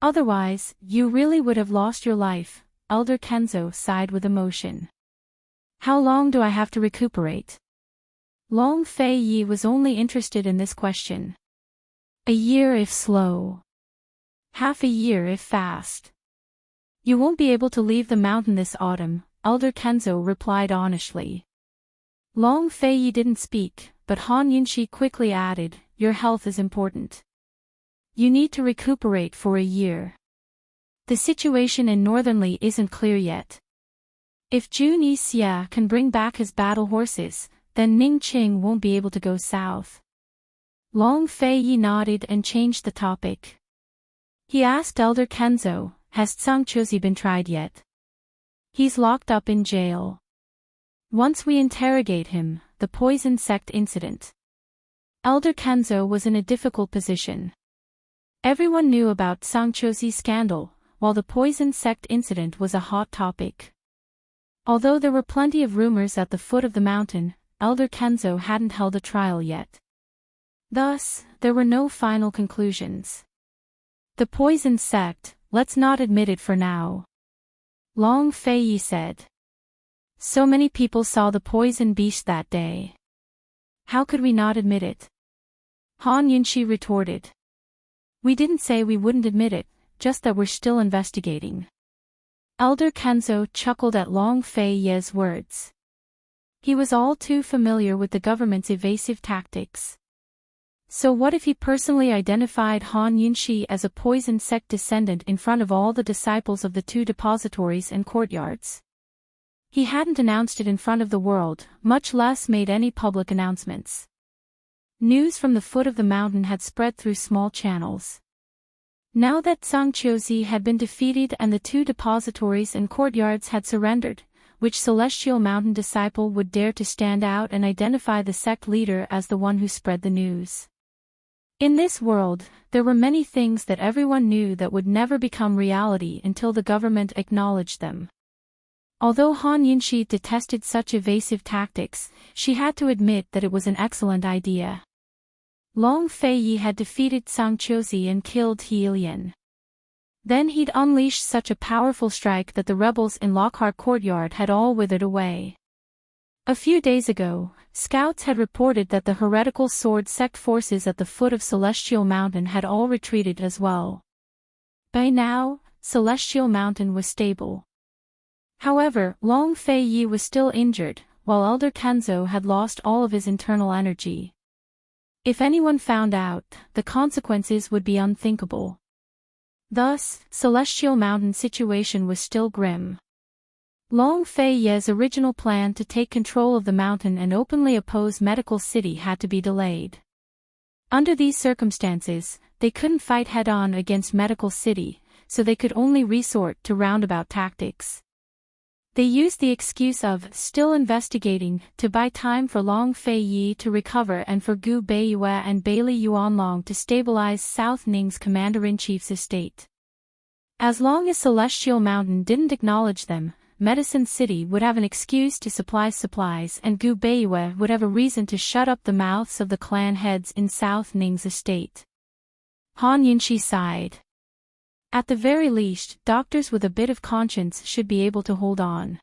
Otherwise, you really would have lost your life, Elder Kenzo sighed with emotion. How long do I have to recuperate? Long Fei Yi was only interested in this question. A year if slow. Half a year if fast. You won't be able to leave the mountain this autumn, Elder Kenzo replied honestly. Long Fei Yi didn't speak, but Han Yunxi quickly added, your health is important. You need to recuperate for a year. The situation in Northern Li isn't clear yet. If Jun Yixia can bring back his battle horses, then Ning Qing won't be able to go south. Long Fei Yi nodded and changed the topic. He asked Elder Kenzo, has Zhang Chuzi been tried yet? He's locked up in jail. Once we interrogate him, the poison sect incident. Elder Kenzo was in a difficult position. Everyone knew about Zhang Chuzi's scandal, while the poison sect incident was a hot topic. Although there were plenty of rumors at the foot of the mountain, Elder Kenzo hadn't held a trial yet. Thus, there were no final conclusions. The poison sect, let's not admit it for now. Long Fei Yi said. So many people saw the poison beast that day. How could we not admit it? Han Yunxi retorted. We didn't say we wouldn't admit it, just that we're still investigating. Elder Kenzo chuckled at Long Fei Yi's words. He was all too familiar with the government's evasive tactics. So what if he personally identified Han Yunxi as a poison sect descendant in front of all the disciples of the two depositories and courtyards? He hadn't announced it in front of the world, much less made any public announcements. News from the foot of the mountain had spread through small channels. Now that Zhang Chuzi had been defeated and the two depositories and courtyards had surrendered, which celestial mountain disciple would dare to stand out and identify the sect leader as the one who spread the news? In this world, there were many things that everyone knew that would never become reality until the government acknowledged them. Although Han Yunxi detested such evasive tactics, she had to admit that it was an excellent idea. Long Fei Yi had defeated Zhang Chuzi and killed He Lian. Then he'd unleashed such a powerful strike that the rebels in Lockhart Courtyard had all withered away. A few days ago, scouts had reported that the heretical sword sect forces at the foot of Celestial Mountain had all retreated as well. By now, Celestial Mountain was stable. However, Long Fei Yi was still injured, while Elder Kenzo had lost all of his internal energy. If anyone found out, the consequences would be unthinkable. Thus, Celestial Mountain's situation was still grim. Long Fei Yi's original plan to take control of the mountain and openly oppose Medical City had to be delayed. Under these circumstances, they couldn't fight head-on against Medical City, so they could only resort to roundabout tactics. They used the excuse of still investigating to buy time for Long Fei Yi to recover and for Gu Beiyue and Bailey Yuanlong to stabilize South Ning's commander-in-chief's estate. As long as Celestial Mountain didn't acknowledge them, Medicine City would have an excuse to supply supplies and Gu Beiyue would have a reason to shut up the mouths of the clan heads in South Ning's estate. Han Yunxi sighed. At the very least, doctors with a bit of conscience should be able to hold on.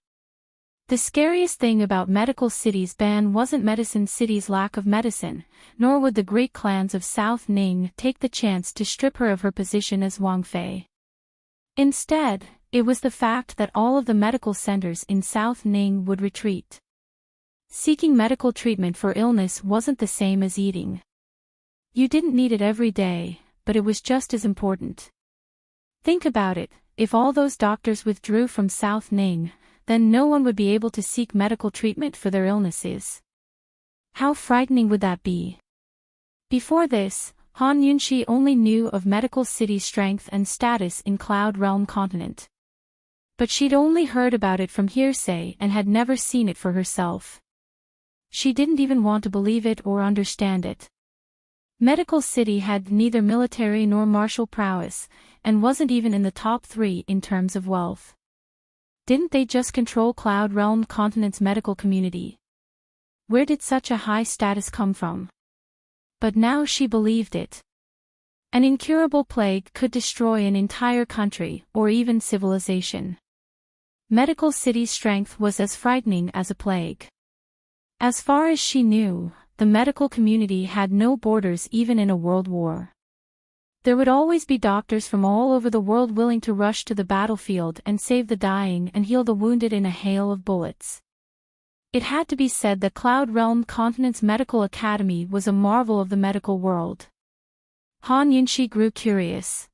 The scariest thing about Medical City's ban wasn't Medicine City's lack of medicine, nor would the great clans of South Ning take the chance to strip her of her position as Wang Fei. Instead, it was the fact that all of the medical centers in South Ning would retreat. Seeking medical treatment for illness wasn't the same as eating. You didn't need it every day, but it was just as important. Think about it, if all those doctors withdrew from South Ning, then no one would be able to seek medical treatment for their illnesses. How frightening would that be? Before this, Han Yunxi only knew of Medical City's strength and status in Cloud Realm Continent. But she'd only heard about it from hearsay and had never seen it for herself. She didn't even want to believe it or understand it. Medical City had neither military nor martial prowess, and wasn't even in the top 3 in terms of wealth. Didn't they just control Cloud Realm Continent's medical community? Where did such a high status come from? But now she believed it. An incurable plague could destroy an entire country or even civilization. Medical City's strength was as frightening as a plague. As far as she knew, the medical community had no borders even in a world war. There would always be doctors from all over the world willing to rush to the battlefield and save the dying and heal the wounded in a hail of bullets. It had to be said that Cloud Realm Continent's medical academy was a marvel of the medical world. Han Yunxi grew curious.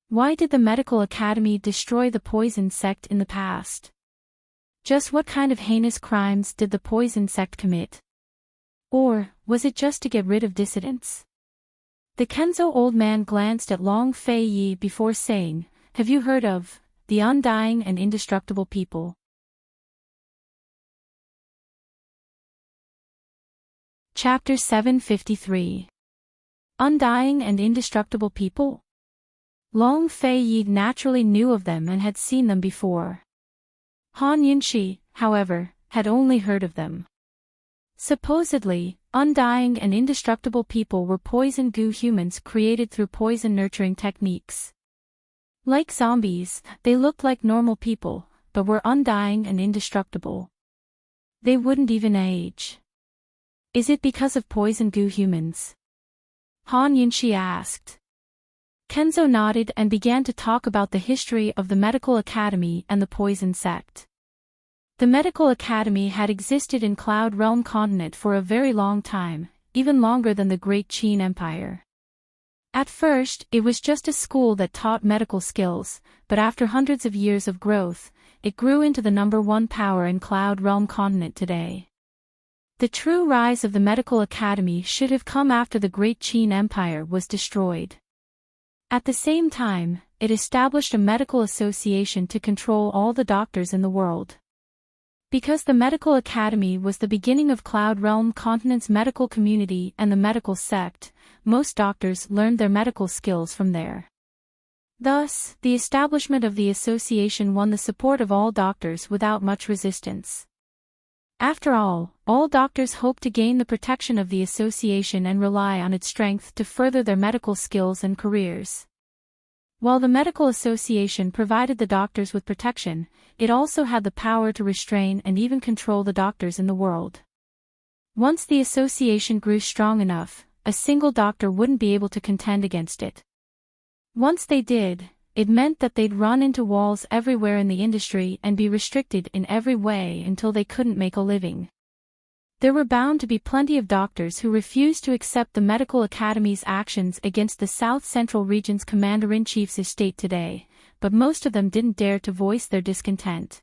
Why did the medical academy destroy the poison sect in the past? Just what kind of heinous crimes did the poison sect commit? Or, was it just to get rid of dissidents? The Kenzo old man glanced at Long Fei Yi before saying, "Have you heard of the undying and indestructible people?" Chapter 753. Undying and Indestructible People? Long Fei Yi naturally knew of them and had seen them before. Han Yunxi, however, had only heard of them. Supposedly, undying and indestructible people were poison goo humans created through poison nurturing techniques. Like zombies, they looked like normal people, but were undying and indestructible. They wouldn't even age. Is it because of poison goo humans? Han Yunxi asked. Kenzo nodded and began to talk about the history of the medical academy and the poison sect. The medical academy had existed in Cloud Realm Continent for a very long time, even longer than the Great Qin Empire. At first, it was just a school that taught medical skills, but after hundreds of years of growth, it grew into the #1 power in Cloud Realm Continent today. The true rise of the medical academy should have come after the Great Qin Empire was destroyed. At the same time, it established a medical association to control all the doctors in the world. Because the medical academy was the beginning of Cloud Realm Continent's medical community and the medical sect, most doctors learned their medical skills from there. Thus, the establishment of the association won the support of all doctors without much resistance. After all doctors hope to gain the protection of the association and rely on its strength to further their medical skills and careers. While the medical association provided the doctors with protection, it also had the power to restrain and even control the doctors in the world. Once the association grew strong enough, a single doctor wouldn't be able to contend against it. Once they did, it meant that they'd run into walls everywhere in the industry and be restricted in every way until they couldn't make a living. There were bound to be plenty of doctors who refused to accept the Medical Academy's actions against the South Central Region's Commander-in-Chief's estate today, but most of them didn't dare to voice their discontent.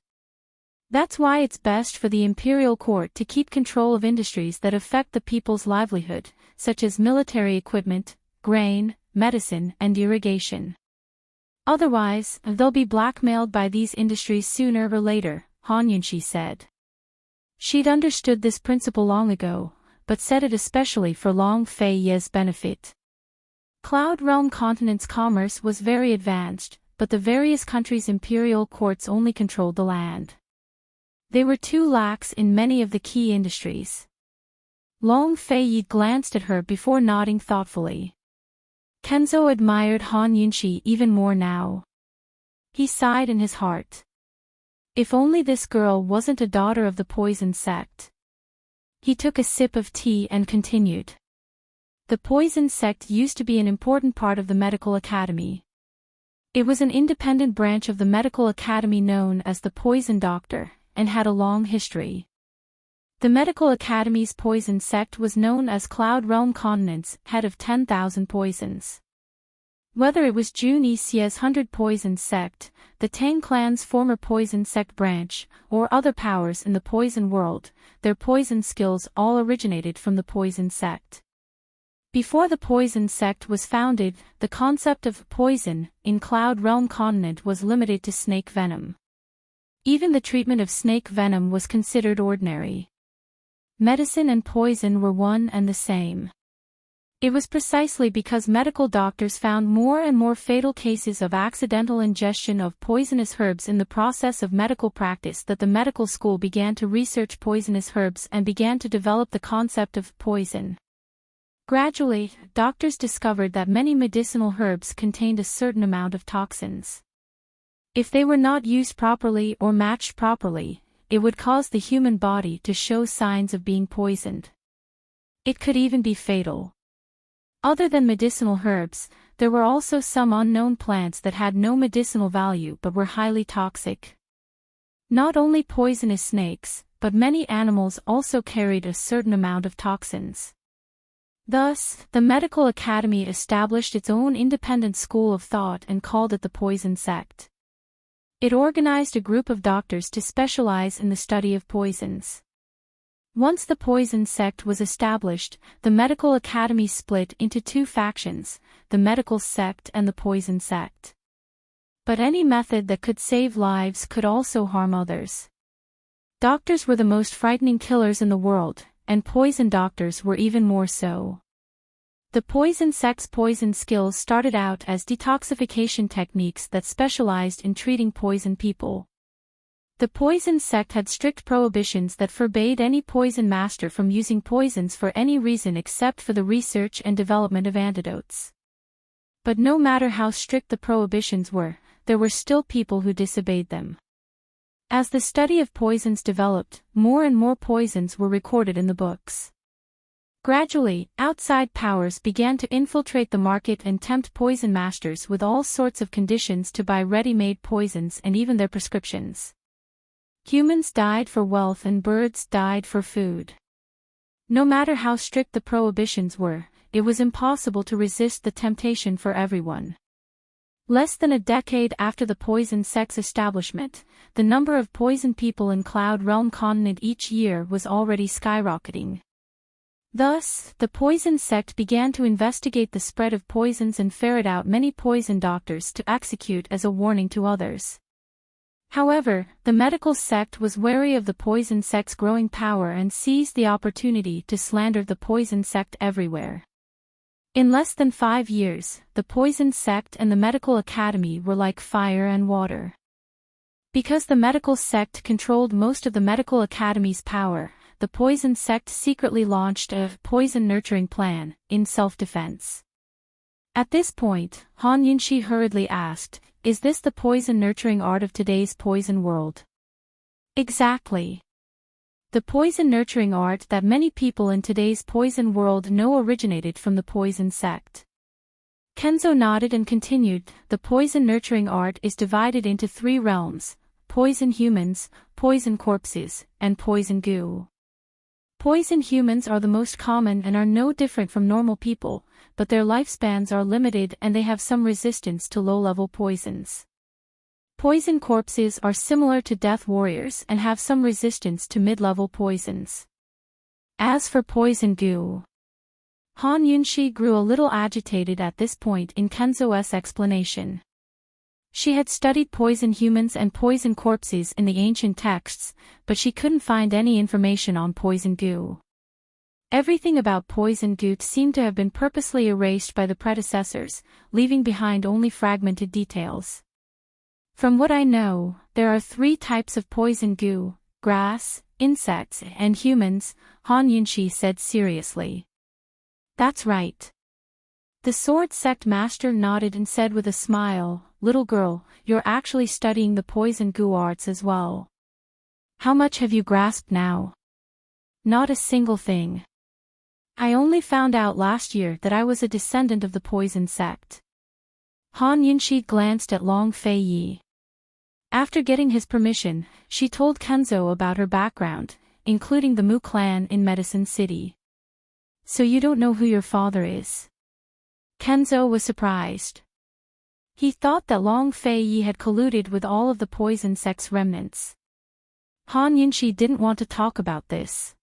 That's why it's best for the imperial court to keep control of industries that affect the people's livelihood, such as military equipment, grain, medicine, and irrigation. Otherwise, they'll be blackmailed by these industries sooner or later, Han Yunxi said. She'd understood this principle long ago, but said it especially for Long Fei Ye's benefit. Cloud Realm Continent's commerce was very advanced, but the various countries' imperial courts only controlled the land. They were too lax in many of the key industries. Long Fei Ye glanced at her before nodding thoughtfully. Kenzo admired Han Yunxi even more now. He sighed in his heart. If only this girl wasn't a daughter of the poison sect. He took a sip of tea and continued. The poison sect used to be an important part of the Medical Academy. It was an independent branch of the Medical Academy known as the Poison Doctor, and had a long history. The Medical Academy's poison sect was known as Cloud Realm Continent's head of 10,000 poisons. Whether it was Jun Yixie's 100 Poison Sect, the Tang clan's former Poison Sect branch, or other powers in the poison world, their poison skills all originated from the Poison Sect. Before the Poison Sect was founded, the concept of poison in Cloud Realm Continent was limited to snake venom. Even the treatment of snake venom was considered ordinary. Medicine and poison were one and the same. It was precisely because medical doctors found more and more fatal cases of accidental ingestion of poisonous herbs in the process of medical practice that the medical school began to research poisonous herbs and began to develop the concept of poison. Gradually, doctors discovered that many medicinal herbs contained a certain amount of toxins. If they were not used properly or matched properly, it would cause the human body to show signs of being poisoned. It could even be fatal. Other than medicinal herbs, there were also some unknown plants that had no medicinal value but were highly toxic. Not only poisonous snakes, but many animals also carried a certain amount of toxins. Thus, the Medical Academy established its own independent school of thought and called it the Poison Sect. It organized a group of doctors to specialize in the study of poisons. Once the Poison Sect was established, the Medical Academy split into two factions, the Medical Sect and the Poison Sect. But any method that could save lives could also harm others. Doctors were the most frightening killers in the world, and poison doctors were even more so. The Poison Sect's poison skills started out as detoxification techniques that specialized in treating poisoned people. The Poison Sect had strict prohibitions that forbade any poison master from using poisons for any reason except for the research and development of antidotes. But no matter how strict the prohibitions were, there were still people who disobeyed them. As the study of poisons developed, more and more poisons were recorded in the books. Gradually, outside powers began to infiltrate the market and tempt poison masters with all sorts of conditions to buy ready-made poisons and even their prescriptions. Humans died for wealth and birds died for food. No matter how strict the prohibitions were, it was impossible to resist the temptation for everyone. Less than a decade after the Poison Sect's establishment, the number of poisoned people in Cloud Realm Continent each year was already skyrocketing. Thus, the Poison Sect began to investigate the spread of poisons and ferret out many poison doctors to execute as a warning to others. However, the Medical Sect was wary of the Poison Sect's growing power and seized the opportunity to slander the Poison Sect everywhere. In less than 5 years, the Poison Sect and the Medical Academy were like fire and water. Because the Medical Sect controlled most of the Medical Academy's power, the Poison Sect secretly launched a poison nurturing plan, in self-defense. At this point, Han Yunxi hurriedly asked, "Is this the poison-nurturing art of today's poison world?" Exactly. The poison-nurturing art that many people in today's poison world know originated from the poison sect. Kenzo nodded and continued, "The poison-nurturing art is divided into 3 realms: poison humans, poison corpses, and poison goo. Poison humans are the most common and are no different from normal people, but their lifespans are limited and they have some resistance to low-level poisons. Poison corpses are similar to death warriors and have some resistance to mid-level poisons. As for poison goo..." Han Yunxi grew a little agitated at this point in Kenzo's explanation. She had studied poison humans and poison corpses in the ancient texts, but she couldn't find any information on poison goo. Everything about poison goo seemed to have been purposely erased by the predecessors, leaving behind only fragmented details. "From what I know, there are 3 types of poison goo: grass, insects, and humans," Han Yunxi said seriously. "That's right." The sword sect master nodded and said with a smile, "Little girl, you're actually studying the poison goo arts as well. How much have you grasped now?" "Not a single thing. I only found out last year that I was a descendant of the poison sect." Han Yunxi glanced at Long Fei Yi. After getting his permission, she told Kenzo about her background, including the Mu clan in Medicine City. "So you don't know who your father is?" Kenzo was surprised. He thought that Long Fei Yi had colluded with all of the poison sect's remnants. Han Yunxi didn't want to talk about this.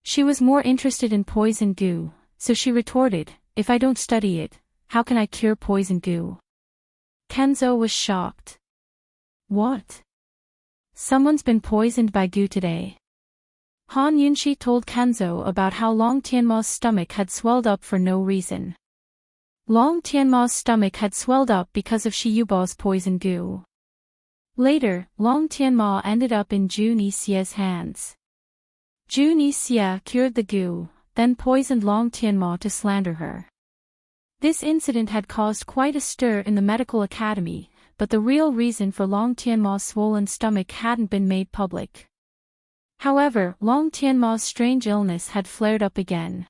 She was more interested in poison goo, so she retorted, "If I don't study it, how can I cure poison goo?" Kenzo was shocked. "What? Someone's been poisoned by goo today?" Han Yunxi told Kenzo about how Long Tianma's stomach had swelled up for no reason. Long Tianma's stomach had swelled up because of Shi Yubao's poison goo. Later, Long Tianma ended up in Jun Yixie's hands. Jun Yixie cured the goo, then poisoned Long Tianma to slander her. This incident had caused quite a stir in the medical academy, but the real reason for Long Tianma's swollen stomach hadn't been made public. However, Long Tianma's strange illness had flared up again.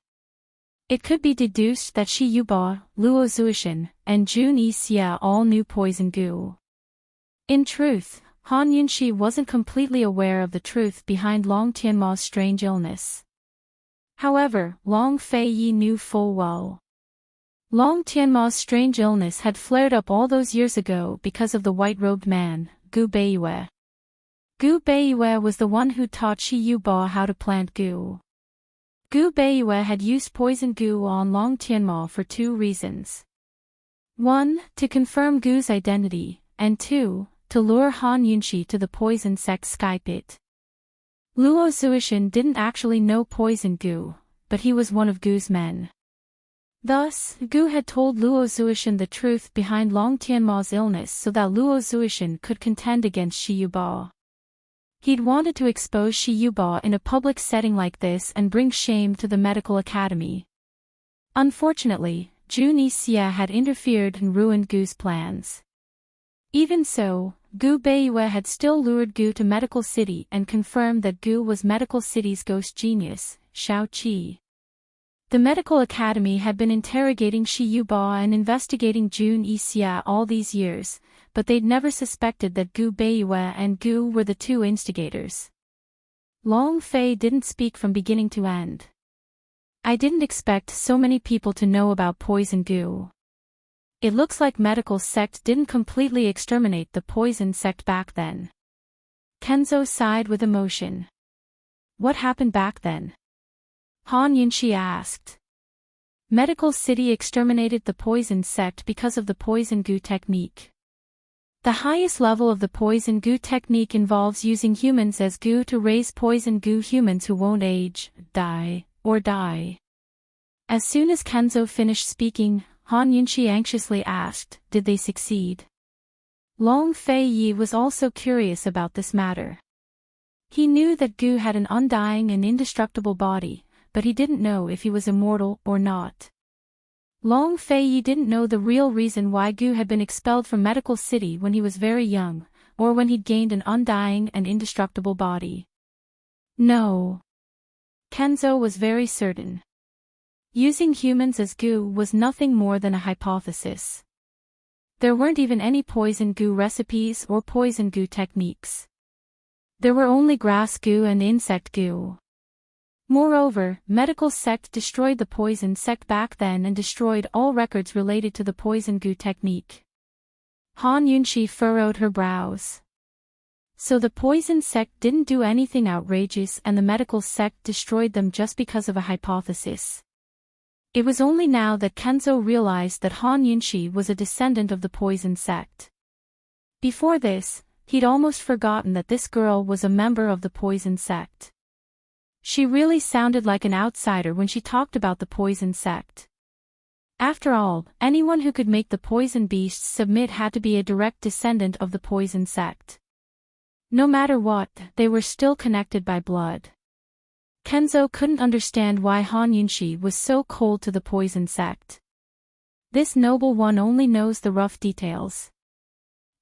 It could be deduced that Shi Yubao, Luo Zuishan, and Jun Yixie all knew poison goo. In truth, Han Yunxi wasn't completely aware of the truth behind Long Tianma's strange illness. However, Long Fei Yi knew full well. Long Tianma's strange illness had flared up all those years ago because of the white-robed man, Gu Beiyue. Gu Beiyue was the one who taught Shi Yubao how to plant goo. Gu Beiyue had used poison goo on Long Tianma for 2 reasons. 1. To confirm Gu's identity, and 2. To lure Han Yunxi to the poison sect sky pit. Luo Zuishan didn't actually know poison goo, but he was one of Gu's men. Thus, Gu had told Luo Zuishan the truth behind Long Tianma's illness so that Luo Zuishan could contend against Shi Yubao. He'd wanted to expose Shi Yubao in a public setting like this and bring shame to the medical academy. Unfortunately, Jun Yixie had interfered and ruined Gu's plans. Even so, Gu Beiyue had still lured Gu to Medical City and confirmed that Gu was Medical City's ghost genius, Shao Qi. The medical academy had been interrogating Shi Yubao and investigating Jun Yixie all these years, but they'd never suspected that Gu Beiyue and Gu were the 2 instigators. Long Fei didn't speak from beginning to end. "I didn't expect so many people to know about poison goo. It looks like medical sect didn't completely exterminate the poison sect back then." Kenzo sighed with emotion. "What happened back then?" Han Yunxi asked. "Medical City exterminated the poison sect because of the poison goo technique. The highest level of the poison goo technique involves using humans as goo to raise poison goo humans who won't age, die, or die." As soon as Kenzo finished speaking, Han Yunxi anxiously asked, "Did they succeed?" Long Fei Yi was also curious about this matter. He knew that Gu had an undying and indestructible body, but he didn't know if he was immortal or not. Long Fei didn't know the real reason why Gu had been expelled from Medical City when he was very young, or when he'd gained an undying and indestructible body. No. Kenzo was very certain. Using humans as Gu was nothing more than a hypothesis. There weren't even any poison Gu recipes or poison Gu techniques. There were only grass Gu and insect Gu. Moreover, Medical Sect destroyed the Poison Sect back then and destroyed all records related to the Poison Gu technique. Han Yunxi furrowed her brows. So the Poison Sect didn't do anything outrageous and the Medical Sect destroyed them just because of a hypothesis. It was only now that Kenzo realized that Han Yunxi was a descendant of the Poison Sect. Before this, he'd almost forgotten that this girl was a member of the Poison Sect. She really sounded like an outsider when she talked about the Poison Sect. After all, anyone who could make the poison beasts submit had to be a direct descendant of the Poison Sect. No matter what, they were still connected by blood. Kenzo couldn't understand why Han Yunxi was so cold to the Poison Sect. This noble one only knows the rough details.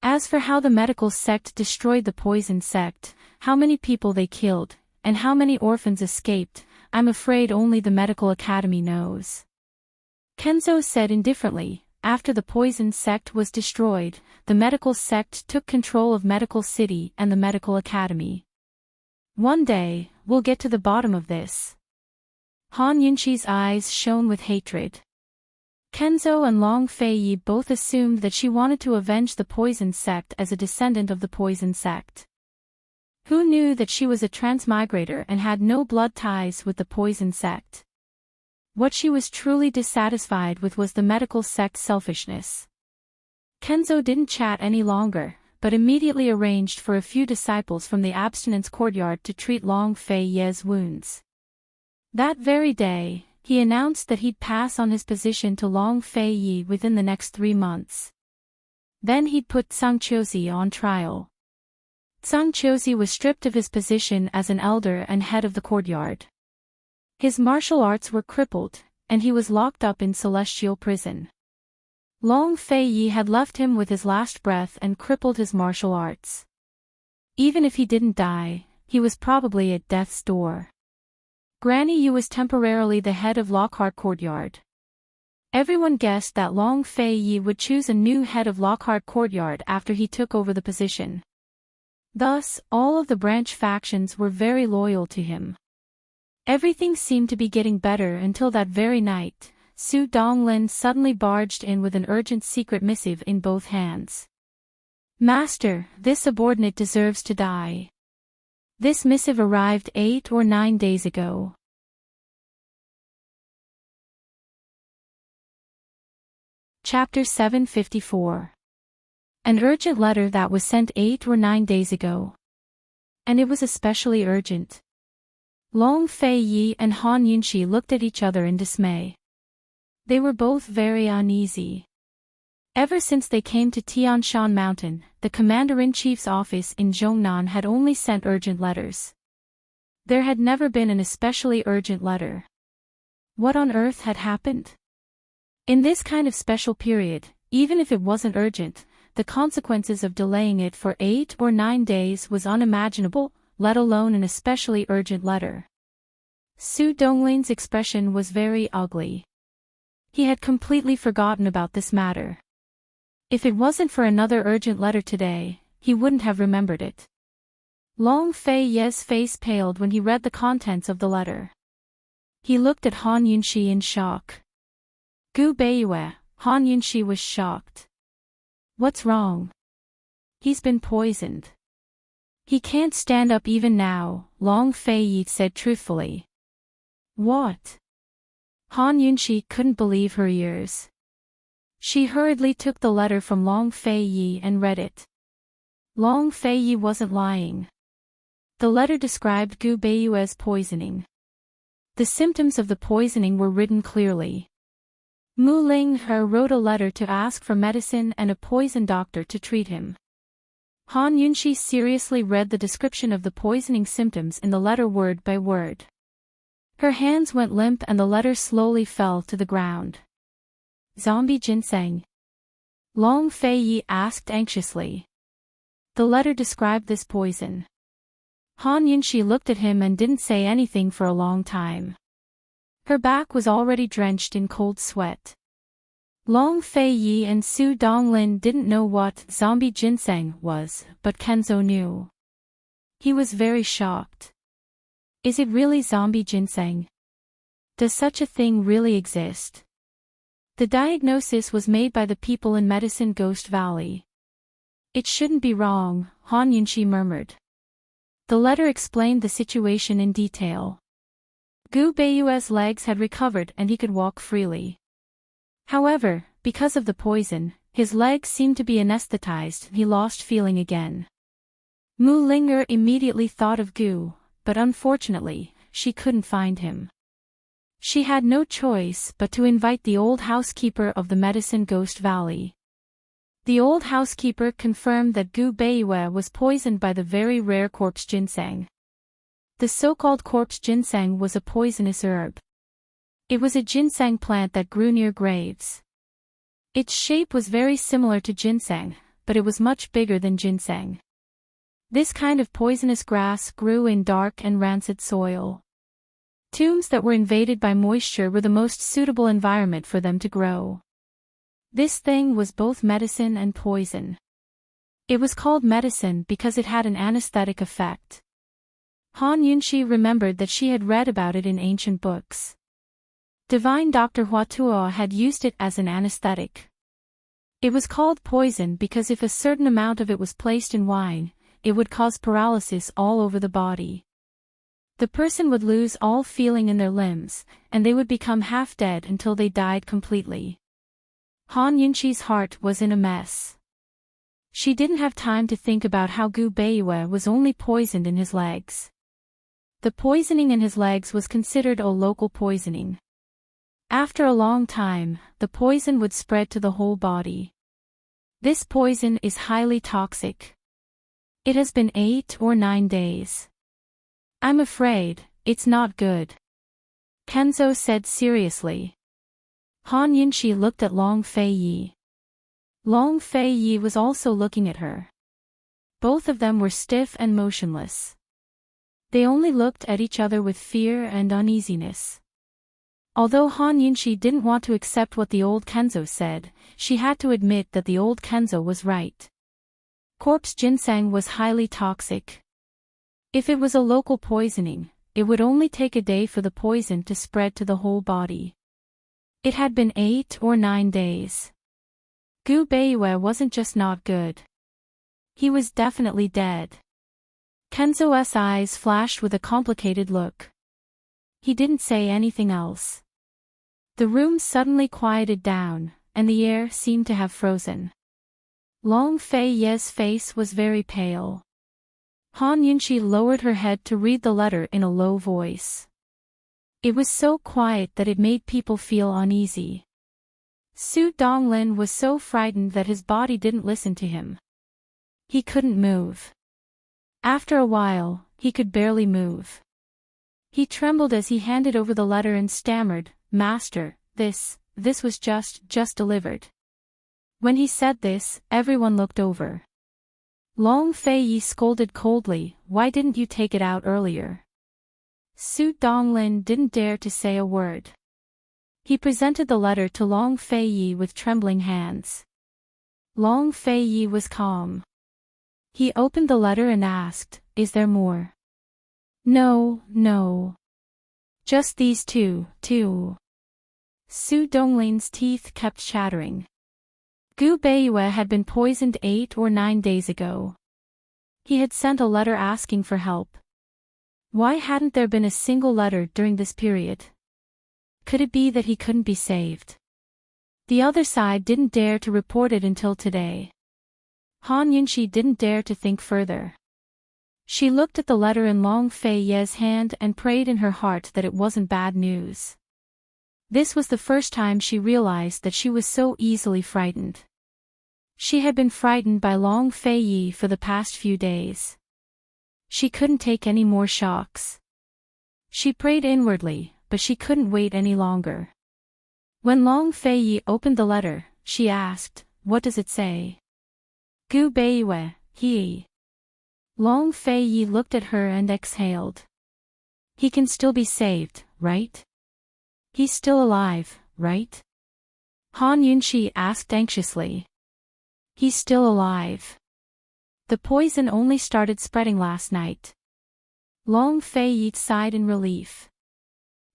As for how the Medical Sect destroyed the Poison Sect, how many people they killed, and how many orphans escaped, I'm afraid only the Medical Academy knows. Kenzo said indifferently, after the Poison Sect was destroyed, the Medical Sect took control of Medical City and the Medical Academy. One day, we'll get to the bottom of this. Han Yunxi's eyes shone with hatred. Kenzo and Long Fei both assumed that she wanted to avenge the Poison Sect as a descendant of the Poison Sect. Who knew that she was a transmigrator and had no blood ties with the Poison Sect? What she was truly dissatisfied with was the Medical Sect's selfishness. Kenzo didn't chat any longer, but immediately arranged for a few disciples from the abstinence courtyard to treat Long Fei's wounds. That very day, he announced that he'd pass on his position to Long Fei within the next 3 months. Then he'd put Zhang Qiuzi on trial. Zhang Qiuzi was stripped of his position as an elder and head of the courtyard. His martial arts were crippled, and he was locked up in Celestial Prison. Long Fei had left him with his last breath and crippled his martial arts. Even if he didn't die, he was probably at death's door. Granny Yu was temporarily the head of Lockhart Courtyard. Everyone guessed that Long Fei would choose a new head of Lockhart Courtyard after he took over the position. Thus, all of the branch factions were very loyal to him. Everything seemed to be getting better until that very night. Su Donglin suddenly barged in with an urgent secret missive in both hands. Master, this subordinate deserves to die. This missive arrived 8 or 9 days ago. Chapter 754. An urgent letter that was sent 8 or 9 days ago. And it was especially urgent. Long Fei and Han Yunxi looked at each other in dismay. They were both very uneasy. Ever since they came to Tianshan Mountain, the Commander-in-Chief's office in Zhongnan had only sent urgent letters. There had never been an especially urgent letter. What on earth had happened? In this kind of special period, even if it wasn't urgent, the consequences of delaying it for 8 or 9 days was unimaginable, let alone an especially urgent letter. Su Donglin's expression was very ugly. He had completely forgotten about this matter. If it wasn't for another urgent letter today, he wouldn't have remembered it. Long Fei's face paled when he read the contents of the letter. He looked at Han Yunxi in shock. Gu Beiyue, Han Yunxi was shocked. What's wrong? He's been poisoned. He can't stand up even now, Long Fei said truthfully. What? Han Yunxi couldn't believe her ears. She hurriedly took the letter from Long Fei and read it. Long Fei wasn't lying. The letter described Gu Beiyue's poisoning. The symptoms of the poisoning were written clearly. Mu Linghe wrote a letter to ask for medicine and a poison doctor to treat him. Han Yunxi seriously read the description of the poisoning symptoms in the letter word by word. Her hands went limp and the letter slowly fell to the ground. Zombie ginseng? Long Fei Yi asked anxiously. The letter described this poison. Han Yunxi looked at him and didn't say anything for a long time. Her back was already drenched in cold sweat. Long Fei Yi and Su Donglin didn't know what zombie ginseng was, but Kenzo knew. He was very shocked. Is it really zombie ginseng? Does such a thing really exist? The diagnosis was made by the people in Medicine Ghost Valley. It shouldn't be wrong, Han Yunxi murmured. The letter explained the situation in detail. Gu Beiyue's legs had recovered and he could walk freely. However, because of the poison, his legs seemed to be anesthetized and he lost feeling again. Mu Linger immediately thought of Gu, but unfortunately, she couldn't find him. She had no choice but to invite the old housekeeper of the Medicine Ghost Valley. The old housekeeper confirmed that Gu Beiyue was poisoned by the very rare corpse ginseng. The so-called corpse ginseng was a poisonous herb. It was a ginseng plant that grew near graves. Its shape was very similar to ginseng, but it was much bigger than ginseng. This kind of poisonous grass grew in dark and rancid soil. Tombs that were invaded by moisture were the most suitable environment for them to grow. This thing was both medicine and poison. It was called medicine because it had an anesthetic effect. Han Yunxi remembered that she had read about it in ancient books. Divine Dr. Huatuo had used it as an anesthetic. It was called poison because if a certain amount of it was placed in wine, it would cause paralysis all over the body. The person would lose all feeling in their limbs, and they would become half dead until they died completely. Han Yunxi's heart was in a mess. She didn't have time to think about how Gu Beiyue was only poisoned in his legs. The poisoning in his legs was considered a local poisoning. After a long time, the poison would spread to the whole body. This poison is highly toxic. It has been 8 or 9 days. I'm afraid, it's not good. Kenzo said seriously. Han Yunxi looked at Long Fei Yi. Long Fei Yi was also looking at her. Both of them were stiff and motionless. They only looked at each other with fear and uneasiness. Although Han Yunxi didn't want to accept what the old Kenzo said, she had to admit that the old Kenzo was right. Corpse ginseng was highly toxic. If it was a local poisoning, it would only take a day for the poison to spread to the whole body. It had been 8 or 9 days. Gu Beiyue wasn't just not good. He was definitely dead. Kenzo's eyes flashed with a complicated look. He didn't say anything else. The room suddenly quieted down, and the air seemed to have frozen. Long Fei Ye's face was very pale. Han Yunxi lowered her head to read the letter in a low voice. It was so quiet that it made people feel uneasy. Su Donglin was so frightened that his body didn't listen to him. He couldn't move. After a while, he could barely move. He trembled as he handed over the letter and stammered, "Master, this was just delivered." When he said this, everyone looked over. Long Fei Yi scolded coldly, "Why didn't you take it out earlier?" Su Donglin didn't dare to say a word. He presented the letter to Long Fei Yi with trembling hands. Long Fei Yi was calm. He opened the letter and asked, "Is there more?" No. Just these two. Su Donglin's teeth kept chattering. Gu Beiyue had been poisoned 8 or 9 days ago. He had sent a letter asking for help. Why hadn't there been a single letter during this period? Could it be that he couldn't be saved? The other side didn't dare to report it until today. Han Yunxi didn't dare to think further. She looked at the letter in Long Fei Ye's hand and prayed in her heart that it wasn't bad news. This was the first time she realized that she was so easily frightened. She had been frightened by Long Fei Yi for the past few days. She couldn't take any more shocks. She prayed inwardly, but she couldn't wait any longer. When Long Fei opened the letter, she asked, "What does it say?" Gu Beiwe, he. Long Fei looked at her and exhaled. He can still be saved, right? He's still alive, right? Han Yunqi asked anxiously. He's still alive. The poison only started spreading last night. Long Fei sighed in relief.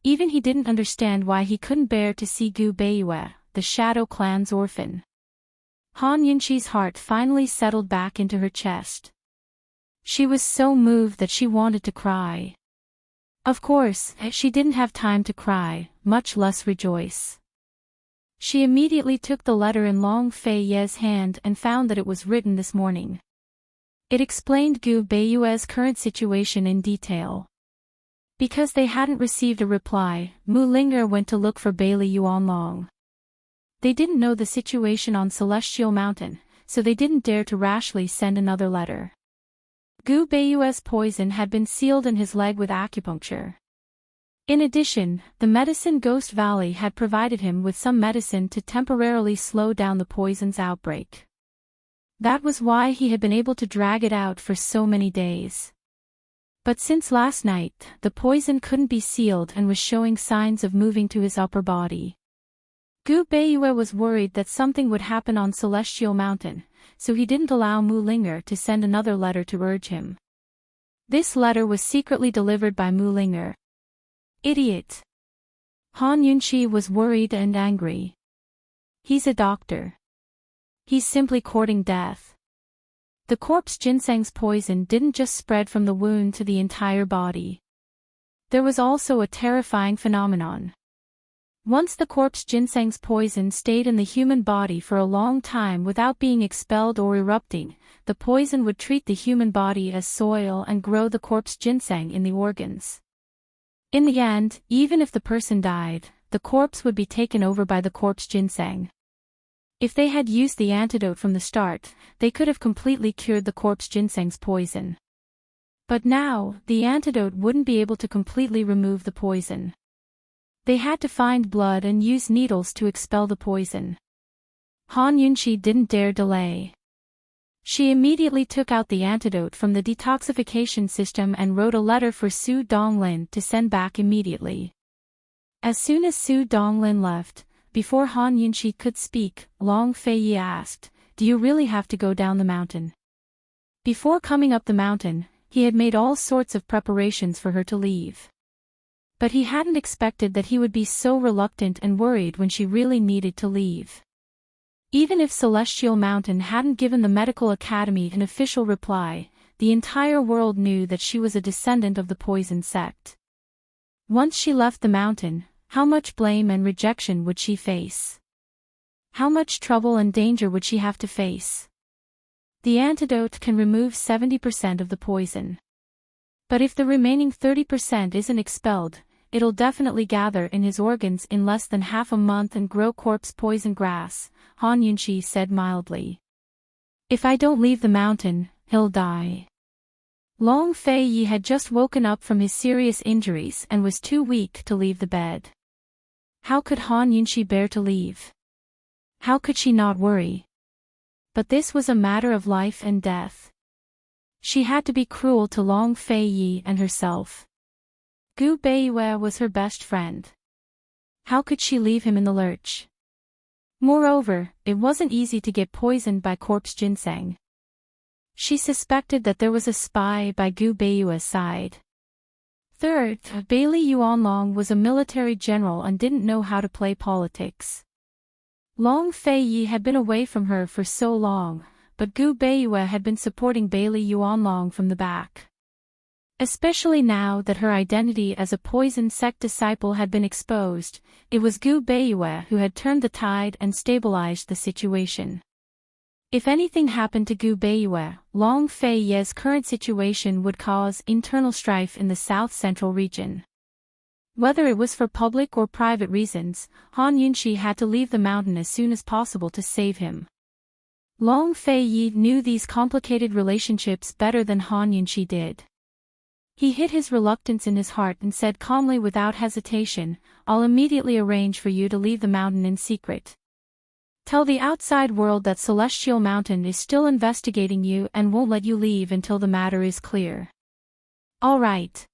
Even he didn't understand why he couldn't bear to see Gu Beiwe, the Shadow Clan's orphan. Han Yunqi's heart finally settled back into her chest. She was so moved that she wanted to cry. Of course, she didn't have time to cry, much less rejoice. She immediately took the letter in Long Fei's hand and found that it was written this morning. It explained Gu Beiwe's current situation in detail. Because they hadn't received a reply, Mu Linger went to look for Bailey Yuanlong. They didn't know the situation on Celestial Mountain, so they didn't dare to rashly send another letter. Gu Beiwe's poison had been sealed in his leg with acupuncture. In addition, the medicine Ghost Valley had provided him with some medicine to temporarily slow down the poison's outbreak. That was why he had been able to drag it out for so many days. But since last night, the poison couldn't be sealed and was showing signs of moving to his upper body. Gu Beiwe was worried that something would happen on Celestial Mountain, so he didn't allow Mu Linger to send another letter to urge him. This letter was secretly delivered by Mu Linger. Idiot! Han Yunqi was worried and angry. He's a doctor. He's simply courting death. The corpse ginseng's poison didn't just spread from the wound to the entire body. There was also a terrifying phenomenon. Once the corpse ginseng's poison stayed in the human body for a long time without being expelled or erupting, the poison would treat the human body as soil and grow the corpse ginseng in the organs. In the end, even if the person died, the corpse would be taken over by the corpse ginseng. If they had used the antidote from the start, they could have completely cured the corpse ginseng's poison. But now, the antidote wouldn't be able to completely remove the poison. They had to find blood and use needles to expel the poison. Han Yunqi didn't dare delay. She immediately took out the antidote from the detoxification system and wrote a letter for Su Donglin to send back immediately. As soon as Su Donglin left, before Han Yunqi could speak, Long Fei asked, "Do you really have to go down the mountain?" Before coming up the mountain, he had made all sorts of preparations for her to leave. But he hadn't expected that he would be so reluctant and worried when she really needed to leave. Even if Celestial Mountain hadn't given the Medical Academy an official reply, the entire world knew that she was a descendant of the poison sect. Once she left the mountain, how much blame and rejection would she face? How much trouble and danger would she have to face? The antidote can remove 70% of the poison. But if the remaining 30% isn't expelled, it'll definitely gather in his organs in less than half a month and grow corpse poison grass, Han Yunqi said mildly. If I don't leave the mountain, he'll die. Long Fei had just woken up from his serious injuries and was too weak to leave the bed. How could Han Yunqi bear to leave? How could she not worry? But this was a matter of life and death. She had to be cruel to Long Fei and herself. Gu Beiwe was her best friend. How could she leave him in the lurch? Moreover, it wasn't easy to get poisoned by corpse ginseng. She suspected that there was a spy by Gu Beiwe's side. Third, Bailey Yuanlong was a military general and didn't know how to play politics. Long Fei had been away from her for so long, but Gu Beiwe had been supporting Bailey Yuanlong from the back. Especially now that her identity as a poison sect disciple had been exposed, it was Gu Beiwe who had turned the tide and stabilized the situation. If anything happened to Gu Beiwe, Long Fei's current situation would cause internal strife in the south-central region. Whether it was for public or private reasons, Han Yunqi had to leave the mountain as soon as possible to save him. Long Fei knew these complicated relationships better than Han Yunqi did. He hid his reluctance in his heart and said calmly without hesitation, "I'll immediately arrange for you to leave the mountain in secret. Tell the outside world that Celestial Mountain is still investigating you and won't let you leave until the matter is clear." "All right."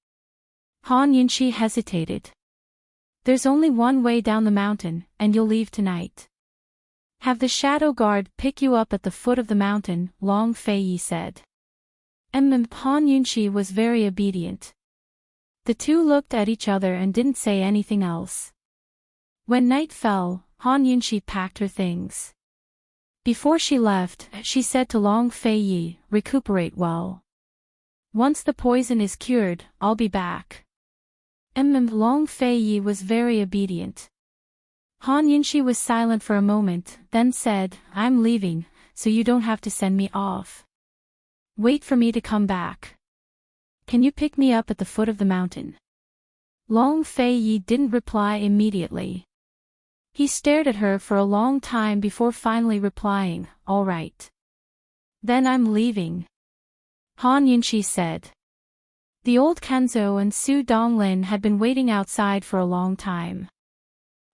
Han Yunqi hesitated. "There's only one way down the mountain, and you'll leave tonight. Have the shadow guard pick you up at the foot of the mountain," Long Feiyi said. Han Yunqi was very obedient. The two looked at each other and didn't say anything else. When night fell, Han Yunqi packed her things. Before she left, she said to Long Feiyi, "Recuperate well. Once the poison is cured, I'll be back." Long Feiyi was very obedient. Han Yunqi was silent for a moment, then said, "I'm leaving, so you don't have to send me off. Wait for me to come back. Can you pick me up at the foot of the mountain?" Long Feiyi didn't reply immediately. He stared at her for a long time before finally replying, "All right. Then I'm leaving," Han Yunqi said. The old Kenzo and Su Donglin had been waiting outside for a long time.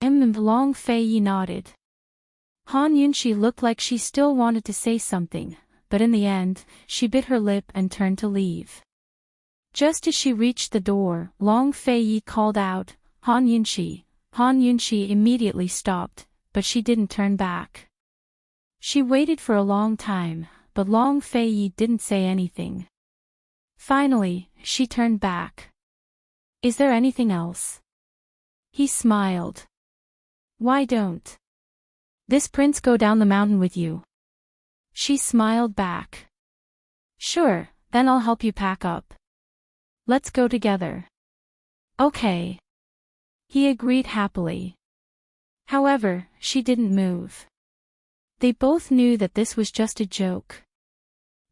Long Feiyi nodded. Han Yunqi looked like she still wanted to say something, but in the end, she bit her lip and turned to leave. Just as she reached the door, Long Feiyi called out, "Han Yunqi." Han Yunqi immediately stopped, but she didn't turn back. She waited for a long time, but Long Feiyi didn't say anything. Finally, she turned back. "Is there anything else?" He smiled. "Why don't this prince go down the mountain with you?" She smiled back. "Sure, then I'll help you pack up. Let's go together." "Okay." He agreed happily. However, she didn't move. They both knew that this was just a joke.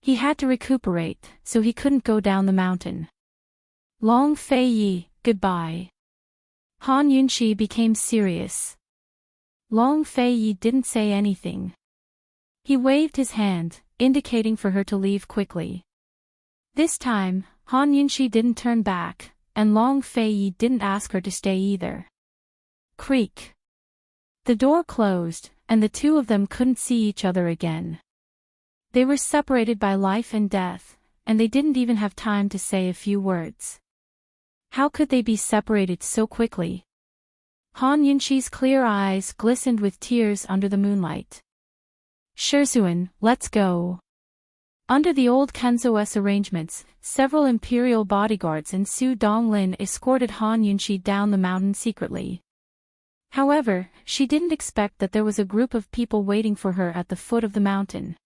He had to recuperate, so he couldn't go down the mountain. "Long Feiyi, goodbye." Han Yunqi became serious. Long Feiyi didn't say anything. He waved his hand, indicating for her to leave quickly. This time, Han Yunqi didn't turn back, and Long Feiyi didn't ask her to stay either. Creak. The door closed, and the two of them couldn't see each other again. They were separated by life and death, and they didn't even have time to say a few words. How could they be separated so quickly? Han Yunqi's clear eyes glistened with tears under the moonlight. "Shirzuan, let's go." Under the old Kenzo's arrangements, several imperial bodyguards and Su Donglin escorted Han Yunqi down the mountain secretly. However, she didn't expect that there was a group of people waiting for her at the foot of the mountain.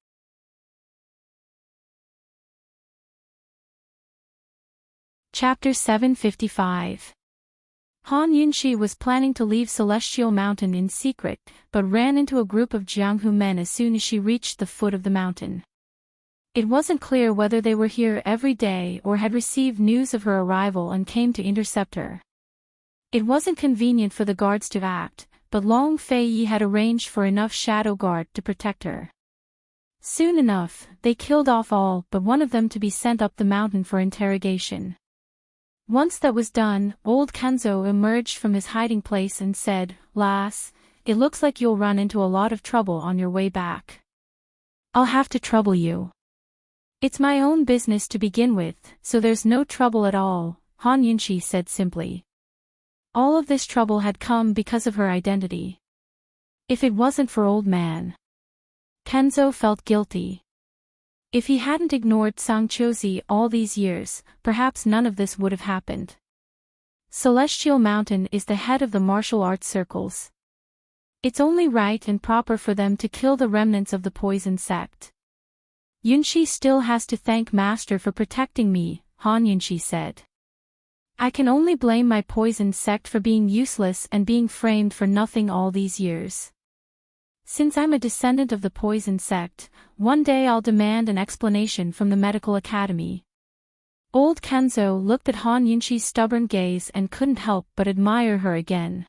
Chapter 755. Han Yunqi was planning to leave Celestial Mountain in secret, but ran into a group of Jianghu men as soon as she reached the foot of the mountain. It wasn't clear whether they were here every day or had received news of her arrival and came to intercept her. It wasn't convenient for the guards to act, but Long Feiyi had arranged for enough shadow guard to protect her. Soon enough, they killed off all but one of them to be sent up the mountain for interrogation. Once that was done, old Kenzo emerged from his hiding place and said, "Lass, it looks like you'll run into a lot of trouble on your way back." "I'll have to trouble you. It's my own business to begin with, so there's no trouble at all," Han Yunqi said simply. All of this trouble had come because of her identity. If it wasn't for old man. Kenzo felt guilty. If he hadn't ignored Sangchozi all these years, perhaps none of this would have happened. Celestial Mountain is the head of the martial arts circles. It's only right and proper for them to kill the remnants of the poison sect. "Yunqi still has to thank Master for protecting me," Han Yunqi said. "I can only blame my poison sect for being useless and being framed for nothing all these years. Since I'm a descendant of the poison sect, one day I'll demand an explanation from the medical academy." Old Kenzo looked at Han Yunqi's stubborn gaze and couldn't help but admire her again.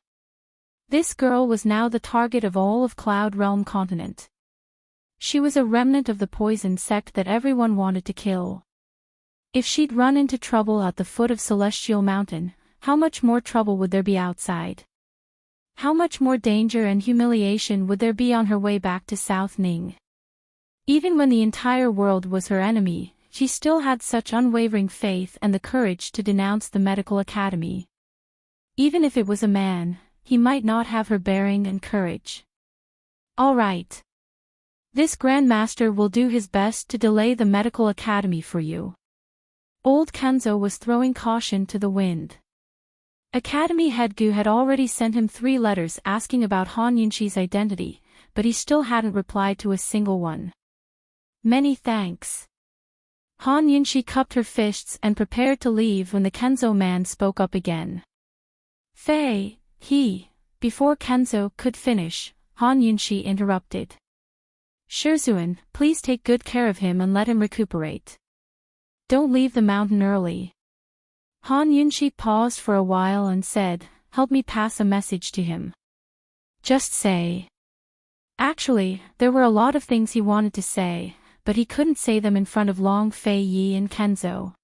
This girl was now the target of all of Cloud Realm continent. She was a remnant of the poison sect that everyone wanted to kill. If she'd run into trouble at the foot of Celestial Mountain, how much more trouble would there be outside? How much more danger and humiliation would there be on her way back to South Ning? Even when the entire world was her enemy, she still had such unwavering faith and the courage to denounce the medical academy. Even if it was a man, he might not have her bearing and courage. All right. This Grandmaster will do his best to delay the medical academy for you. Old Kenzo was throwing caution to the wind. Academy head Gu had already sent him 3 letters asking about Han Yunshi's identity, but he still hadn't replied to a single one. Many thanks. Han Yunshi cupped her fists and prepared to leave when the Kenzo man spoke up again. Before Kenzo could finish, Han Yunshi interrupted. Shizuen, please take good care of him and let him recuperate. Don't leave the mountain early. Han Yunshi paused for a while and said, help me pass a message to him. Just say. Actually, there were a lot of things he wanted to say, but he couldn't say them in front of Long Fei Yi and Kenzo.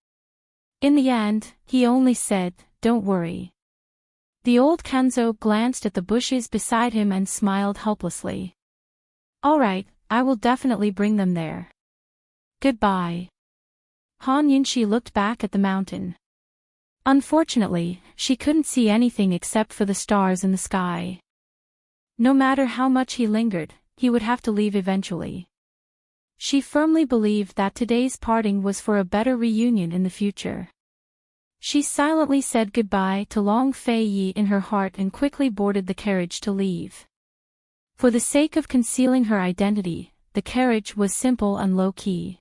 In the end, he only said, don't worry. The old Kenzo glanced at the bushes beside him and smiled helplessly. All right, I will definitely bring them there. Goodbye. Han Yunshi looked back at the mountain. Unfortunately, she couldn't see anything except for the stars in the sky. No matter how much he lingered, he would have to leave eventually. She firmly believed that today's parting was for a better reunion in the future. She silently said goodbye to Long Fei Yi in her heart and quickly boarded the carriage to leave. For the sake of concealing her identity, the carriage was simple and low-key.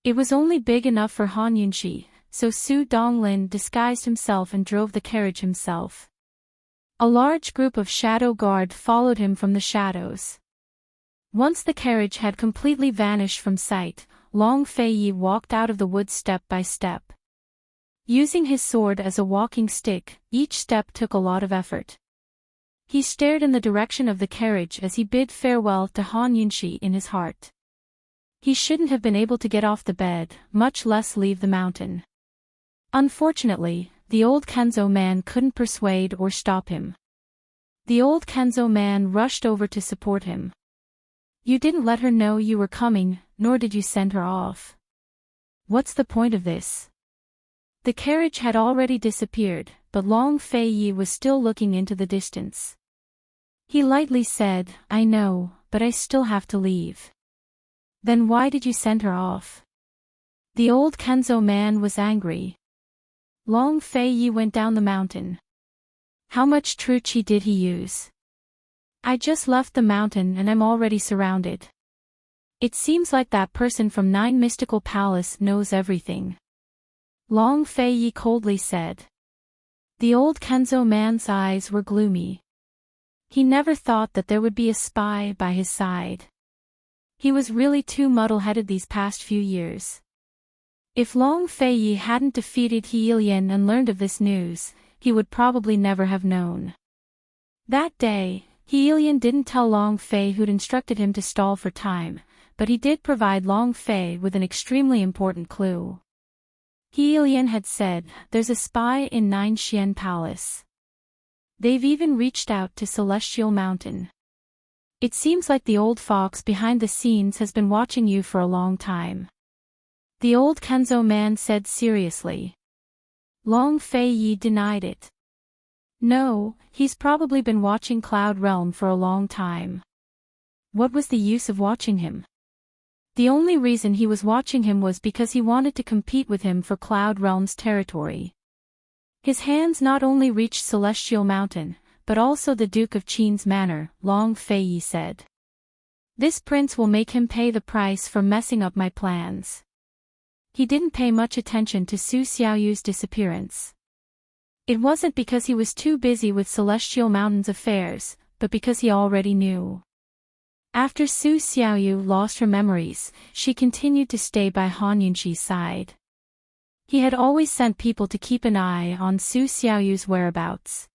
It was only big enough for Han Yunshi, so Su Donglin disguised himself and drove the carriage himself. A large group of shadow guard followed him from the shadows. Once the carriage had completely vanished from sight, Long Fei Yi walked out of the woods step by step. Using his sword as a walking stick, each step took a lot of effort. He stared in the direction of the carriage as he bid farewell to Han Yunshi in his heart. He shouldn't have been able to get off the bed, much less leave the mountain. Unfortunately, the old Kenzo man couldn't persuade or stop him. The old Kenzo man rushed over to support him. You didn't let her know you were coming, nor did you send her off. What's the point of this? The carriage had already disappeared, but Long Fei Yi was still looking into the distance. He lightly said, I know, but I still have to leave. Then why did you send her off? The old Kenzo man was angry. Long Fei Yi went down the mountain. How much true chi did he use? I just left the mountain and I'm already surrounded. It seems like that person from 9 Mystical Palace knows everything. Long Fei Yi coldly said. The old Kenzo man's eyes were gloomy. He never thought that there would be a spy by his side. He was really too muddle-headed these past few years. If Long Fei Yi hadn't defeated He Ilian and learned of this news, he would probably never have known. That day, He Ilian didn't tell Long Fei who'd instructed him to stall for time, but he did provide Long Fei with an extremely important clue. He Ilian had said, there's a spy in 9 Xian Palace. They've even reached out to Celestial Mountain. It seems like the old fox behind the scenes has been watching you for a long time. The old Kenzo man said seriously. Long Fei Yi denied it. No, he's probably been watching Cloud Realm for a long time. What was the use of watching him? The only reason he was watching him was because he wanted to compete with him for Cloud Realm's territory. His hands not only reached Celestial Mountain, but also the Duke of Qin's manor, Long Fei Yi said. This prince will make him pay the price for messing up my plans. He didn't pay much attention to Su Xiaoyu's disappearance. It wasn't because he was too busy with Celestial Mountain's affairs, but because he already knew. After Su Xiaoyu lost her memories, she continued to stay by Han Yunshi's side. He had always sent people to keep an eye on Su Xiaoyu's whereabouts.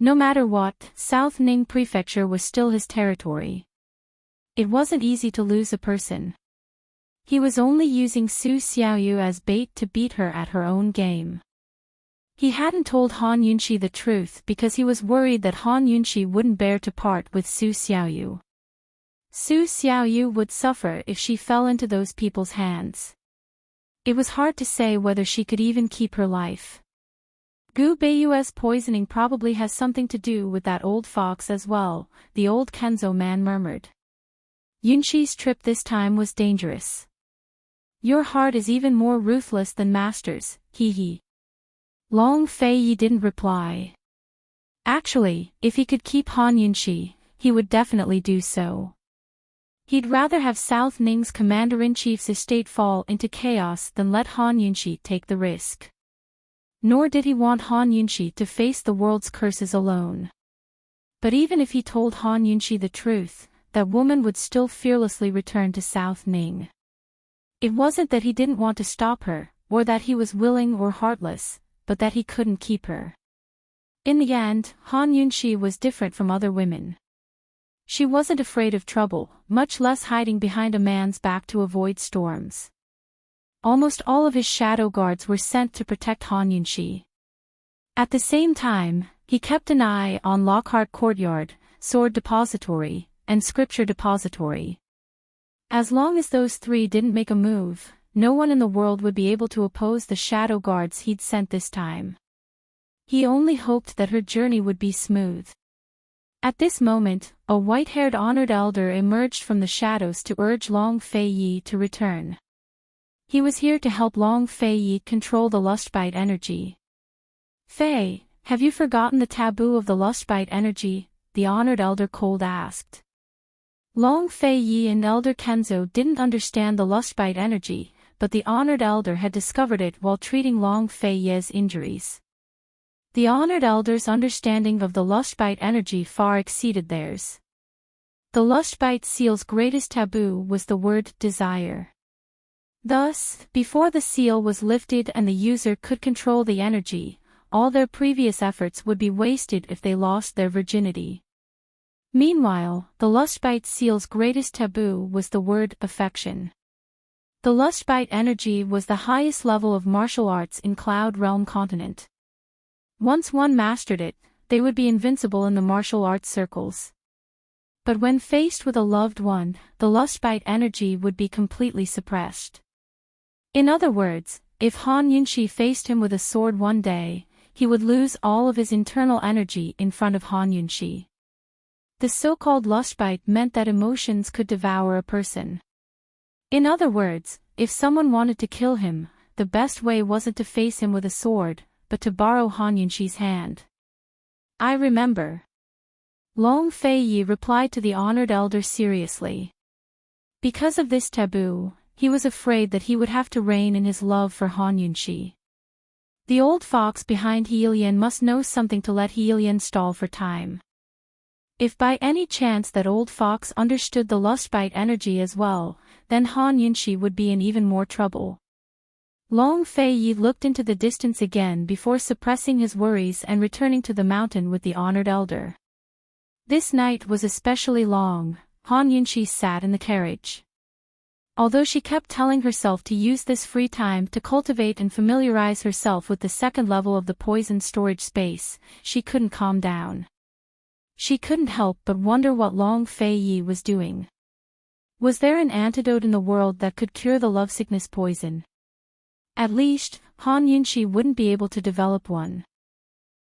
No matter what, South Ning Prefecture was still his territory. It wasn't easy to lose a person. He was only using Su Xiaoyu as bait to beat her at her own game. He hadn't told Han Yunxi the truth because he was worried that Han Yunxi wouldn't bear to part with Su Xiaoyu. Su Xiaoyu would suffer if she fell into those people's hands. It was hard to say whether she could even keep her life. Gu Beiyue's poisoning probably has something to do with that old fox as well, the old Kenzo man murmured. Yunxi's trip this time was dangerous. Your heart is even more ruthless than Master's, hee. Long Feiyi didn't reply. Actually, if he could keep Han Yunxi, he would definitely do so. He'd rather have South Ning's commander-in-chief's estate fall into chaos than let Han Yunxi take the risk. Nor did he want Han Yunxi to face the world's curses alone. But even if he told Han Yunxi the truth, that woman would still fearlessly return to South Ning. It wasn't that he didn't want to stop her, or that he was willing or heartless, but that he couldn't keep her. In the end, Han Yunxi was different from other women. She wasn't afraid of trouble, much less hiding behind a man's back to avoid storms. Almost all of his shadow guards were sent to protect Han Yunxi. At the same time, he kept an eye on Lockhart Courtyard, Sword Depository, and Scripture Depository. As long as those three didn't make a move, no one in the world would be able to oppose the shadow guards he'd sent this time. He only hoped that her journey would be smooth. At this moment, a white-haired honored elder emerged from the shadows to urge Long Feiyi to return. He was here to help Long Feiyi control the lustbite energy. Fei, have you forgotten the taboo of the lustbite energy? The honored elder cold asked. Long Feiyi and Elder Kenzo didn't understand the lustbite energy, but the honored elder had discovered it while treating Long Feiyi's injuries. The honored elder's understanding of the lustbite energy far exceeded theirs. The lustbite seal's greatest taboo was the word desire. Thus, before the seal was lifted and the user could control the energy, all their previous efforts would be wasted if they lost their virginity. Meanwhile, the lustbite seal's greatest taboo was the word affection. The lustbite energy was the highest level of martial arts in Cloud Realm continent. Once one mastered it, they would be invincible in the martial arts circles. But when faced with a loved one, the lustbite energy would be completely suppressed. In other words, if Han Yunxi faced him with a sword one day, he would lose all of his internal energy in front of Han Yunxi. The so-called lustbite meant that emotions could devour a person. In other words, if someone wanted to kill him, the best way wasn't to face him with a sword, but to borrow Han Yunxi's hand. I remember. Long Feiyi replied to the honored elder seriously. Because of this taboo, he was afraid that he would have to rein in his love for Han Yunxi. The old fox behind Heilian must know something to let Heilian stall for time. If by any chance that old fox understood the lustbite energy as well, then Han Yunxi would be in even more trouble. Long Feiyi looked into the distance again before suppressing his worries and returning to the mountain with the honored elder. This night was especially long. Han Yunxi sat in the carriage. Although she kept telling herself to use this free time to cultivate and familiarize herself with the second level of the poison storage space, she couldn't calm down. She couldn't help but wonder what Long Feiyi was doing. Was there an antidote in the world that could cure the lovesickness poison? At least, Han Yunxi wouldn't be able to develop one.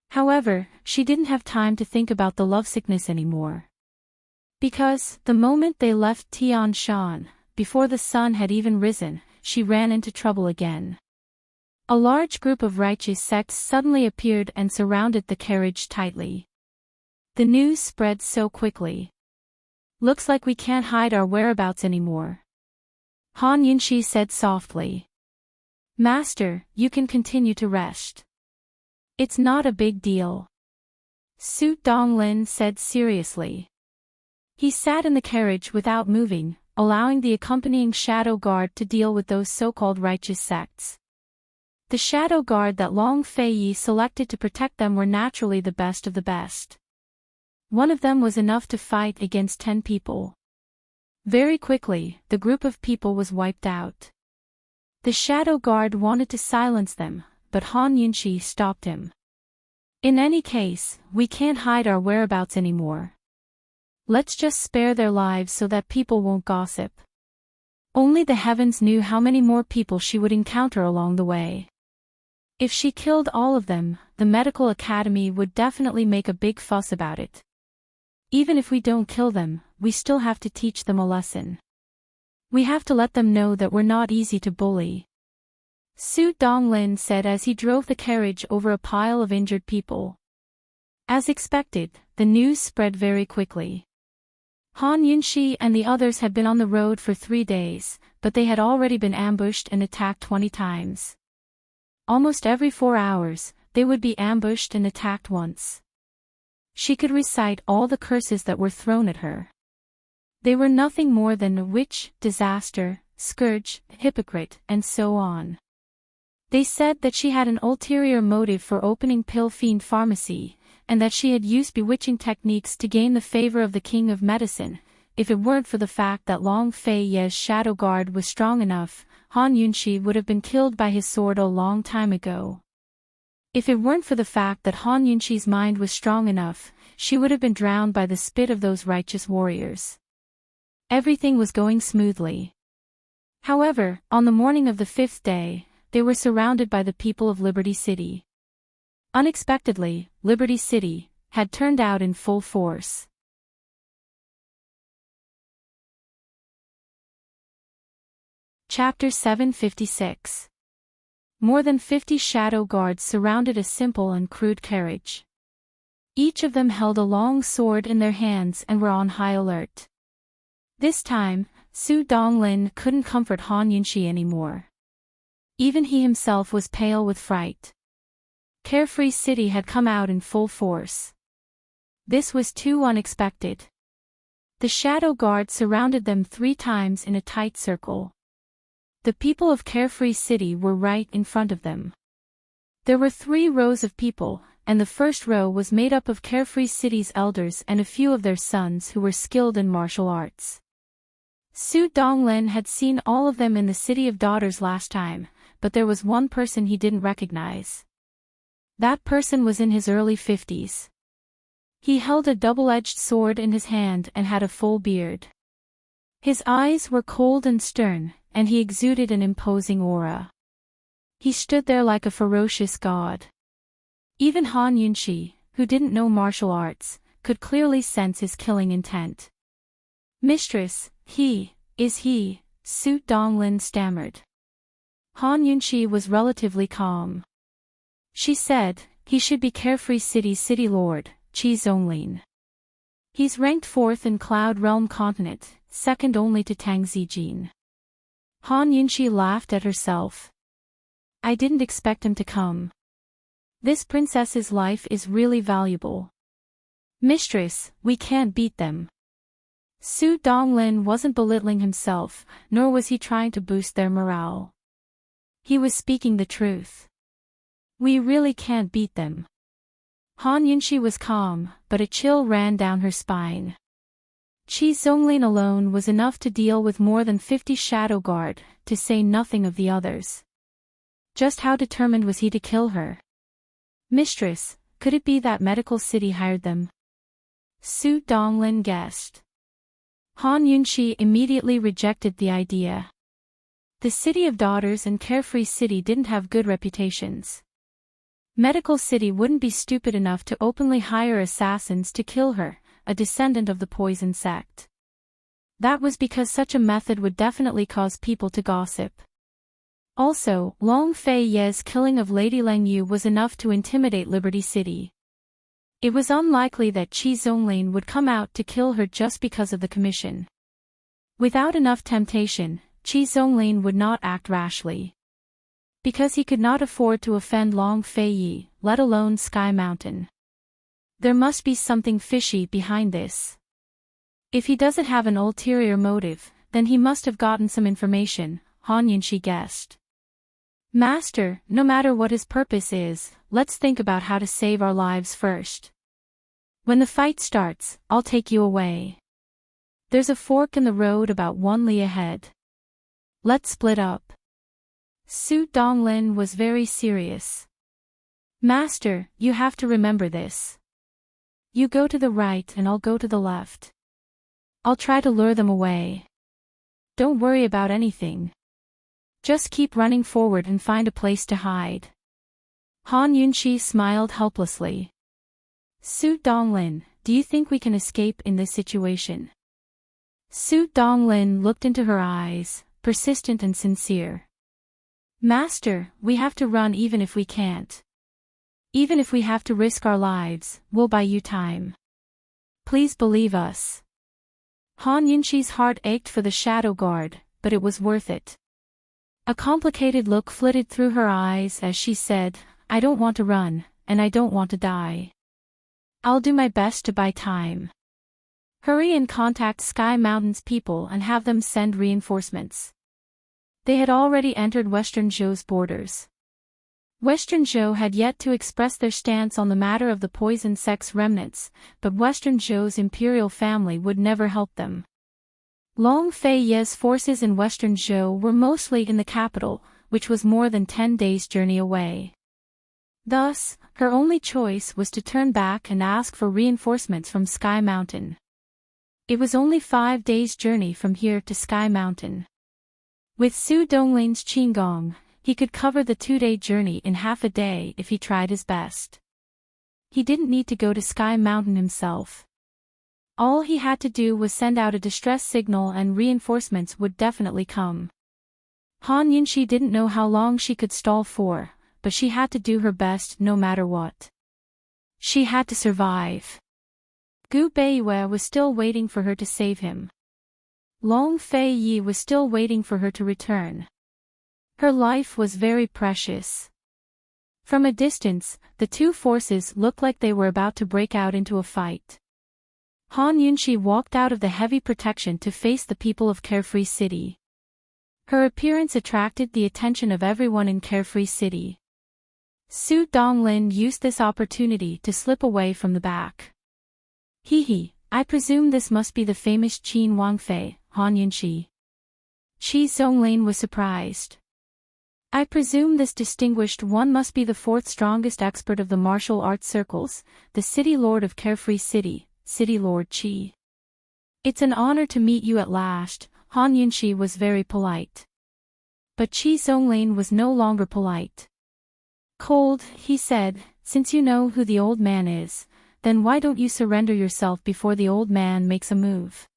However, she didn't have time to think about the lovesickness anymore. Because, the moment they left Tian Shan, before the sun had even risen, she ran into trouble again. A large group of righteous sects suddenly appeared and surrounded the carriage tightly. The news spread so quickly. Looks like we can't hide our whereabouts anymore. Han Yunxi said softly. Master, you can continue to rest. It's not a big deal. Su Donglin said seriously. He sat in the carriage without moving, allowing the accompanying shadow guard to deal with those so-called righteous sects. The shadow guard that Long Feiyi selected to protect them were naturally the best of the best. One of them was enough to fight against 10 people. Very quickly, the group of people was wiped out. The shadow guard wanted to silence them, but Han Yunxi stopped him. In any case, we can't hide our whereabouts anymore. Let's just spare their lives so that people won't gossip. Only the heavens knew how many more people she would encounter along the way. If she killed all of them, the medical academy would definitely make a big fuss about it. Even if we don't kill them, we still have to teach them a lesson. We have to let them know that we're not easy to bully. Su Donglin said as he drove the carriage over a pile of injured people. As expected, the news spread very quickly. Han Yunxi and the others had been on the road for 3 days, but they had already been ambushed and attacked 20 times. Almost every 4 hours, they would be ambushed and attacked once. She could recite all the curses that were thrown at her. They were nothing more than a witch, disaster, scourge, hypocrite, and so on. They said that she had an ulterior motive for opening Pill Fiend Pharmacy, and that she had used bewitching techniques to gain the favor of the King of Medicine. If it weren't for the fact that Long Fei Ye's shadow guard was strong enough, Han Yunxi would have been killed by his sword a long time ago. If it weren't for the fact that Han Yunxi's mind was strong enough, she would have been drowned by the spit of those righteous warriors. Everything was going smoothly. However, on the morning of the 5th day, they were surrounded by the people of Liberty City. Unexpectedly, Liberty City had turned out in full force. Chapter 756. More than 50 shadow guards surrounded a simple and crude carriage. Each of them held a long sword in their hands and were on high alert. This time, Su Donglin couldn't comfort Han Yunxi anymore. Even he himself was pale with fright. Carefree City had come out in full force. This was too unexpected. The shadow guard surrounded them 3 times in a tight circle. The people of Carefree City were right in front of them. There were 3 rows of people, and the first row was made up of Carefree City's elders and a few of their sons who were skilled in martial arts. Su Donglin had seen all of them in the City of Daughters last time, but there was one person he didn't recognize. That person was in his early 50s. He held a double-edged sword in his hand and had a full beard. His eyes were cold and stern, and he exuded an imposing aura. He stood there like a ferocious god. Even Han Yunxi, who didn't know martial arts, could clearly sense his killing intent. "Mistress, is he, Su Donglin stammered. Han Yunxi was relatively calm. She said, he should be Carefree City's city lord, Qi Zonglin. He's ranked 4th in Cloud Realm Continent, second only to Tang Zijin. Han Yunxi laughed at herself. I didn't expect him to come. This princess's life is really valuable. Mistress, we can't beat them. Su Donglin wasn't belittling himself, nor was he trying to boost their morale. He was speaking the truth. We really can't beat them. Han Yunxi was calm, but a chill ran down her spine. Qi Zonglin alone was enough to deal with more than 50 shadow guard, to say nothing of the others. Just how determined was he to kill her? Mistress, could it be that Medical City hired them? Su Donglin guessed. Han Yunxi immediately rejected the idea. The City of Daughters and Carefree City didn't have good reputations. Medical City wouldn't be stupid enough to openly hire assassins to kill her, a descendant of the poison sect. That was because such a method would definitely cause people to gossip. Also, Long Fei Ye's killing of Lady Lang Yu was enough to intimidate Liberty City. It was unlikely that Qi Zonglin would come out to kill her just because of the commission. Without enough temptation, Qi Zonglin would not act rashly. Because he could not afford to offend Long Fei Yi, let alone Sky Mountain. There must be something fishy behind this. If he doesn't have an ulterior motive, then he must have gotten some information, Han Yunxi guessed. Master, no matter what his purpose is, let's think about how to save our lives first. When the fight starts, I'll take you away. There's a fork in the road about 1 li ahead. Let's split up. Su Donglin was very serious. Master, you have to remember this. You go to the right and I'll go to the left. I'll try to lure them away. Don't worry about anything. Just keep running forward and find a place to hide. Han Yunqi smiled helplessly. Su Donglin, do you think we can escape in this situation? Su Donglin looked into her eyes, persistent and sincere. Master, we have to run even if we can't. Even if we have to risk our lives, we'll buy you time. Please believe us. Han Yunqi's heart ached for the shadow guard, but it was worth it. A complicated look flitted through her eyes as she said, I don't want to run, and I don't want to die. I'll do my best to buy time. Hurry and contact Sky Mountain's people and have them send reinforcements. They had already entered Western Zhou's borders. Western Zhou had yet to express their stance on the matter of the poison sect's remnants, but Western Zhou's imperial family would never help them. Long Fei Ye's forces in Western Zhou were mostly in the capital, which was more than 10 days' journey away. Thus, her only choice was to turn back and ask for reinforcements from Sky Mountain. It was only 5 days' journey from here to Sky Mountain. With Su Donglin's Qinggong, he could cover the 2-day journey in half a day if he tried his best. He didn't need to go to Sky Mountain himself. All he had to do was send out a distress signal and reinforcements would definitely come. Han Yunqi didn't know how long she could stall for, but she had to do her best no matter what. She had to survive. Gu Beiyue was still waiting for her to save him. Long Fei Yi was still waiting for her to return. Her life was very precious. From a distance, the two forces looked like they were about to break out into a fight. Han Yunqi walked out of the heavy protection to face the people of Carefree City. Her appearance attracted the attention of everyone in Carefree City. Su Donglin used this opportunity to slip away from the back. He, I presume this must be the famous Qin Wangfei, Han Yunqi. Qi Zonglin was surprised. I presume this distinguished one must be the 4th strongest expert of the martial arts circles, the City Lord of Carefree City, City Lord Qi. It's an honor to meet you at last, Han Yunqi was very polite. But Qi Zonglin was no longer polite. Cold, he said, since you know who the old man is, then why don't you surrender yourself before the old man makes a move?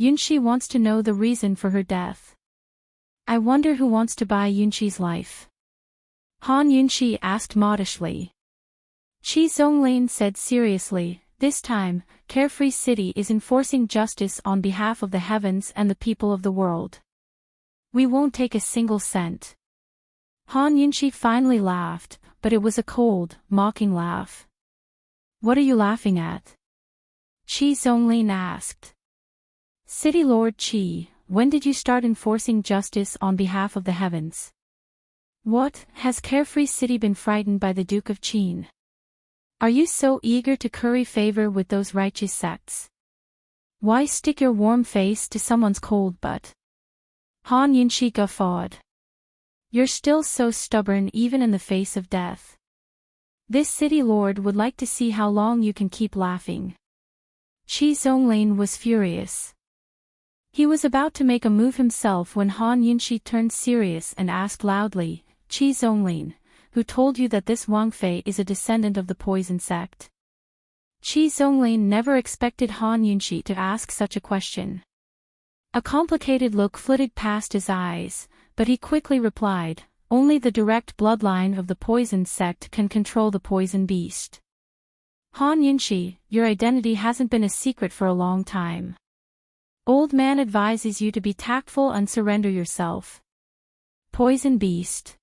Yunqi wants to know the reason for her death. I wonder who wants to buy Yunqi's life? Han Yunqi asked modestly. Qi Zonglin said seriously, this time, Carefree City is enforcing justice on behalf of the heavens and the people of the world. We won't take a single cent. Han Yunqi finally laughed, but it was a cold, mocking laugh. What are you laughing at? Qi Zonglin asked. City Lord Qi, when did you start enforcing justice on behalf of the heavens? What, has Carefree City been frightened by the Duke of Qin? Are you so eager to curry favor with those righteous sects? Why stick your warm face to someone's cold butt? Han Yunqi guffawed. You're still so stubborn even in the face of death. This city lord would like to see how long you can keep laughing. Qi Zonglin was furious. He was about to make a move himself when Han Yunqi turned serious and asked loudly, Qi Zonglin, who told you that this Wangfei is a descendant of the poison sect? Qi Zonglin never expected Han Yunqi to ask such a question. A complicated look flitted past his eyes, but he quickly replied, only the direct bloodline of the poison sect can control the poison beast. Han Yunqi, your identity hasn't been a secret for a long time. Old man advises you to be tactful and surrender yourself. Poison beast.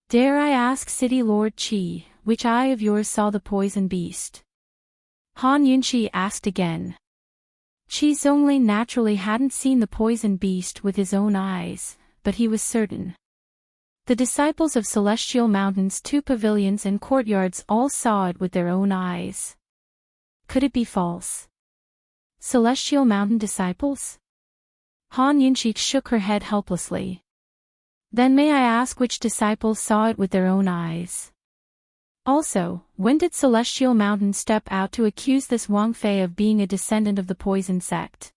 Dare I ask City Lord Qi, which eye of yours saw the poison beast? Han Yunqi asked again. Qi Zonglin naturally hadn't seen the poison beast with his own eyes, but he was certain. The disciples of Celestial Mountain's 2 pavilions and courtyards all saw it with their own eyes. Could it be false? Celestial Mountain disciples? Han Yunshi shook her head helplessly. Then may I ask which disciples saw it with their own eyes? Also, when did Celestial Mountain step out to accuse this Wang Fei of being a descendant of the poison sect?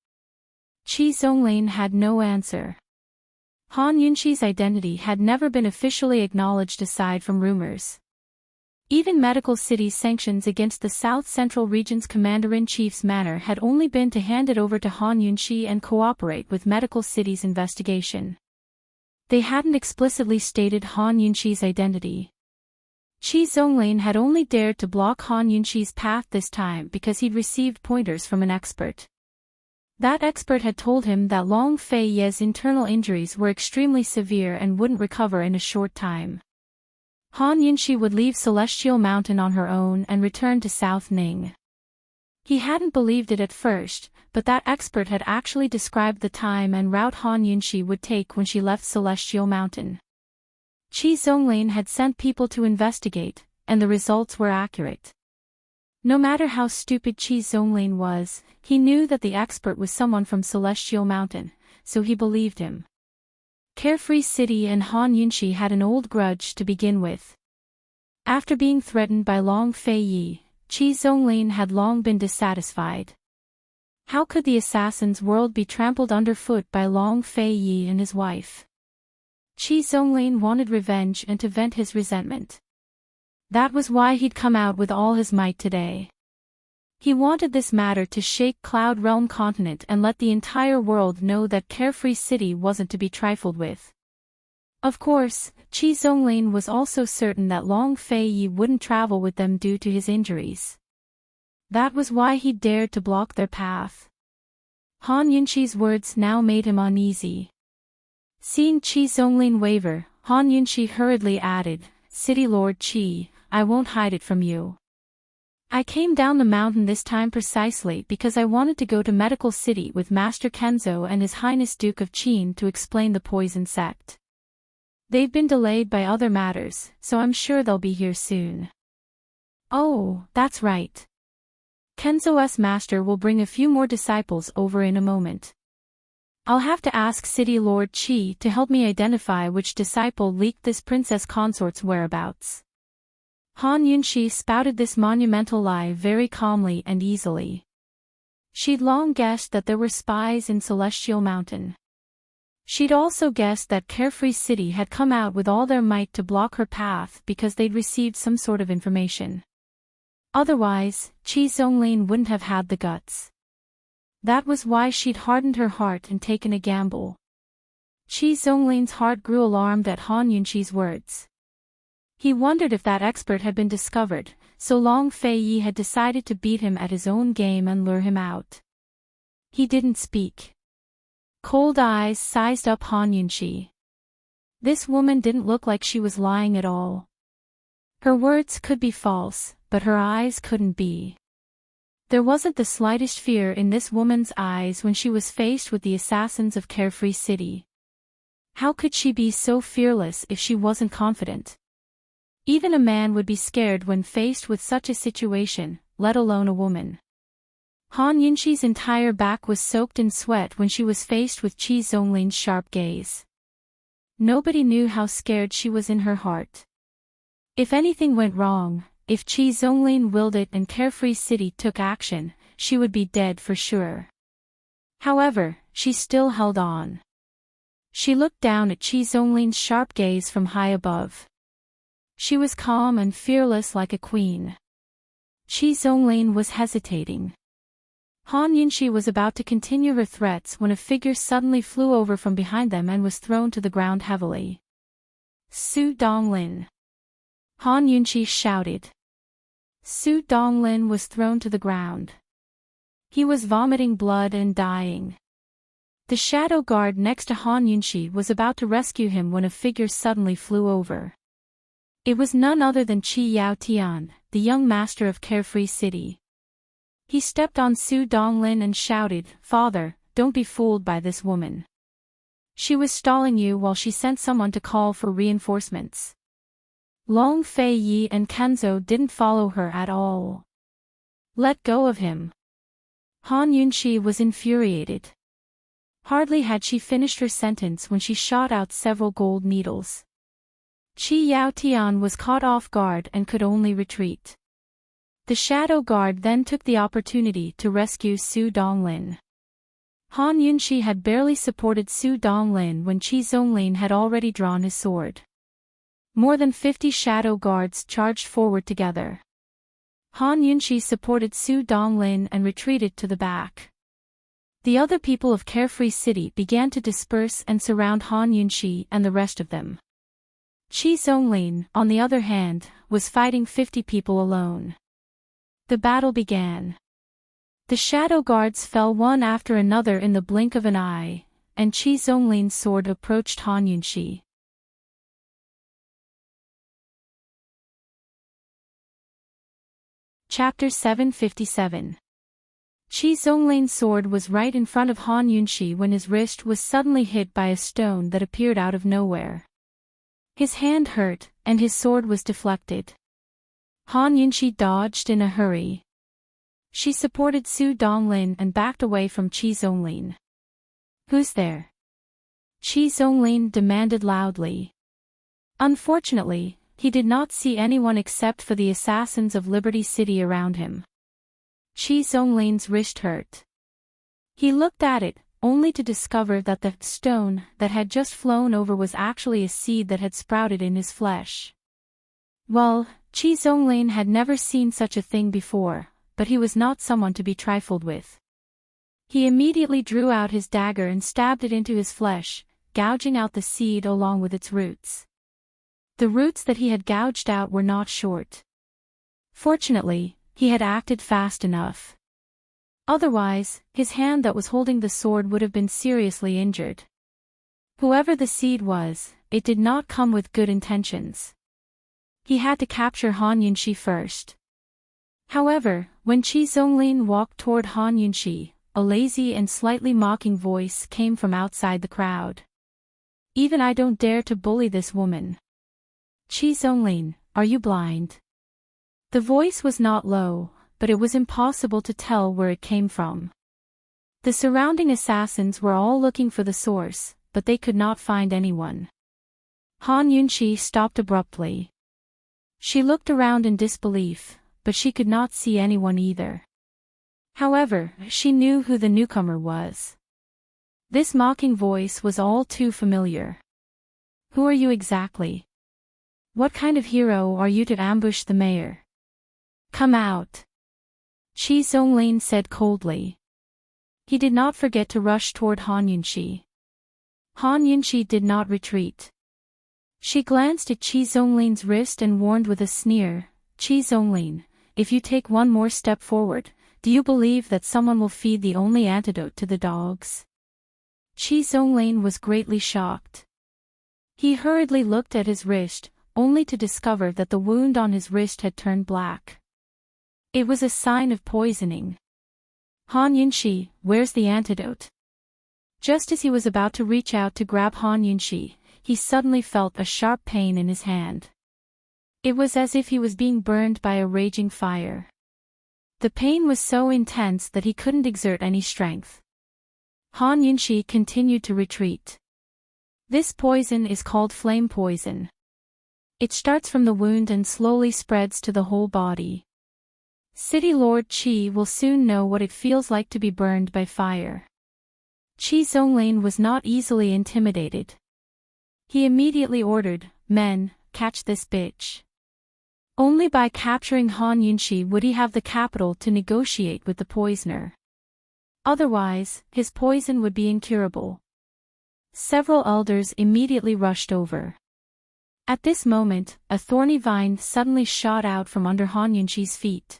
Qi Zonglin had no answer. Han Yunshi's identity had never been officially acknowledged aside from rumors. Even Medical City's sanctions against the South Central Region's Commander-in-Chief's manner had only been to hand it over to Han Yunshi and cooperate with Medical City's investigation. They hadn't explicitly stated Han Yunshi's identity. Qi Zonglin had only dared to block Han Yunshi's path this time because he'd received pointers from an expert. That expert had told him that Long Fei Ye's internal injuries were extremely severe and wouldn't recover in a short time. Han Yunshi would leave Celestial Mountain on her own and return to South Ning. He hadn't believed it at first, but that expert had actually described the time and route Han Yunshi would take when she left Celestial Mountain. Qi Zonglin had sent people to investigate, and the results were accurate. No matter how stupid Qi Zonglin was, he knew that the expert was someone from Celestial Mountain, so he believed him. Carefree City and Han Yunshi had an old grudge to begin with. After being threatened by Long Fei Yi, Qi Zonglin had long been dissatisfied. How could the assassin's world be trampled underfoot by Long Fei Yi and his wife? Qi Zonglin wanted revenge and to vent his resentment. That was why he'd come out with all his might today. He wanted this matter to shake Cloud Realm Continent and let the entire world know that Carefree City wasn't to be trifled with. Of course, Qi Zonglin was also certain that Long Fei Yi wouldn't travel with them due to his injuries. That was why he dared to block their path. Han Yunshi's words now made him uneasy. Seeing Qi Zonglin waver, Han Yunshi hurriedly added, "City Lord Qi, I won't hide it from you. I came down the mountain this time precisely because I wanted to go to Medical City with Master Kenzo and His Highness Duke of Qin to explain the poison sect. They've been delayed by other matters, so I'm sure they'll be here soon." "Oh, that's right. Kenzo's master will bring a few more disciples over in a moment. I'll have to ask City Lord Qi to help me identify which disciple leaked this Princess Consort's whereabouts." Han Yunshi spouted this monumental lie very calmly and easily. She'd long guessed that there were spies in Celestial Mountain. She'd also guessed that Carefree City had come out with all their might to block her path because they'd received some sort of information. Otherwise, Qi Zonglin wouldn't have had the guts. That was why she'd hardened her heart and taken a gamble. Qi Zonglin's heart grew alarmed at Han Yunshi's words. He wondered if that expert had been discovered, so Long Fei Yi had decided to beat him at his own game and lure him out. He didn't speak. Cold eyes sized up Han Yunshi. This woman didn't look like she was lying at all. Her words could be false, but her eyes couldn't be. There wasn't the slightest fear in this woman's eyes when she was faced with the assassins of Carefree City. How could she be so fearless if she wasn't confident? Even a man would be scared when faced with such a situation, let alone a woman. Han Yunshi's entire back was soaked in sweat when she was faced with Qi Zonglin's sharp gaze. Nobody knew how scared she was in her heart. If anything went wrong, if Qi Zonglin willed it and Carefree City took action, she would be dead for sure. However, she still held on. She looked down at Qi Zonglin's sharp gaze from high above. She was calm and fearless like a queen. Qi Zonglin was hesitating. Han Yunshi was about to continue her threats when a figure suddenly flew over from behind them and was thrown to the ground heavily. "Su Donglin!" Han Yunshi shouted. Su Donglin was thrown to the ground. He was vomiting blood and dying. The shadow guard next to Han Yunshi was about to rescue him when a figure suddenly flew over. It was none other than Qi Yao Tian, the young master of Carefree City. He stepped on Su Donglin and shouted, "Father, don't be fooled by this woman. She was stalling you while she sent someone to call for reinforcements. Long Fei Yi and Kenzo didn't follow her at all. Let go of him." Han Yunxi was infuriated. Hardly had she finished her sentence when she shot out several gold needles. Qi Yaotian was caught off guard and could only retreat. The shadow guard then took the opportunity to rescue Su Donglin. Han Yunxi had barely supported Su Donglin when Qi Zonglin had already drawn his sword. More than 50 shadow guards charged forward together. Han Yunxi supported Su Donglin and retreated to the back. The other people of Carefree City began to disperse and surround Han Yunxi and the rest of them. Qi Zonglin, on the other hand, was fighting 50 people alone. The battle began. The shadow guards fell one after another in the blink of an eye, and Qi Zonglin's sword approached Han Yunxi. Chapter 757. Qi Zonglin's sword was right in front of Han Yunxi when his wrist was suddenly hit by a stone that appeared out of nowhere. His hand hurt, and his sword was deflected. Han Yunxi dodged in a hurry. She supported Su Donglin and backed away from Qi Zonglin. "Who's there?" Qi Zonglin demanded loudly. Unfortunately, he did not see anyone except for the assassins of Liberty City around him. Qi Zonglin's wrist hurt. He looked at it, only to discover that the stone that had just flown over was actually a seed that had sprouted in his flesh. Well, Qi Zonglin had never seen such a thing before, but he was not someone to be trifled with. He immediately drew out his dagger and stabbed it into his flesh, gouging out the seed along with its roots. The roots that he had gouged out were not short. Fortunately, he had acted fast enough. Otherwise, his hand that was holding the sword would have been seriously injured. Whoever the seed was, it did not come with good intentions. He had to capture Han Yunxi first. However, when Qi Zonglin walked toward Han Yunxi, a lazy and slightly mocking voice came from outside the crowd. "Even I don't dare to bully this woman. Qi Zonglin, are you blind?" The voice was not low, but it was impossible to tell where it came from. The surrounding assassins were all looking for the source, but they could not find anyone. Han Yunxi stopped abruptly. She looked around in disbelief, but she could not see anyone either. However, she knew who the newcomer was. This mocking voice was all too familiar. "Who are you exactly? What kind of hero are you to ambush the mayor? Come out," Qi Zonglin said coldly. He did not forget to rush toward Han Yunxi. Han Yunxi did not retreat. She glanced at Qi Zonglin's wrist and warned with a sneer, "Qi Zonglin, if you take one more step forward, do you believe that someone will feed the only antidote to the dogs?" Qi Zonglin was greatly shocked. He hurriedly looked at his wrist, only to discover that the wound on his wrist had turned black. It was a sign of poisoning. "Han Yunxi, where's the antidote?" Just as he was about to reach out to grab Han Yunxi, he suddenly felt a sharp pain in his hand. It was as if he was being burned by a raging fire. The pain was so intense that he couldn't exert any strength. Han Yunxi continued to retreat. This poison is called flame poison. It starts from the wound and slowly spreads to the whole body. City Lord Qi will soon know what it feels like to be burned by fire. Qi Zonglin was not easily intimidated. He immediately ordered, "Men, catch this bitch." Only by capturing Han Yunxi would he have the capital to negotiate with the poisoner. Otherwise, his poison would be incurable. Several elders immediately rushed over. At this moment, a thorny vine suddenly shot out from under Han Yunxi's feet.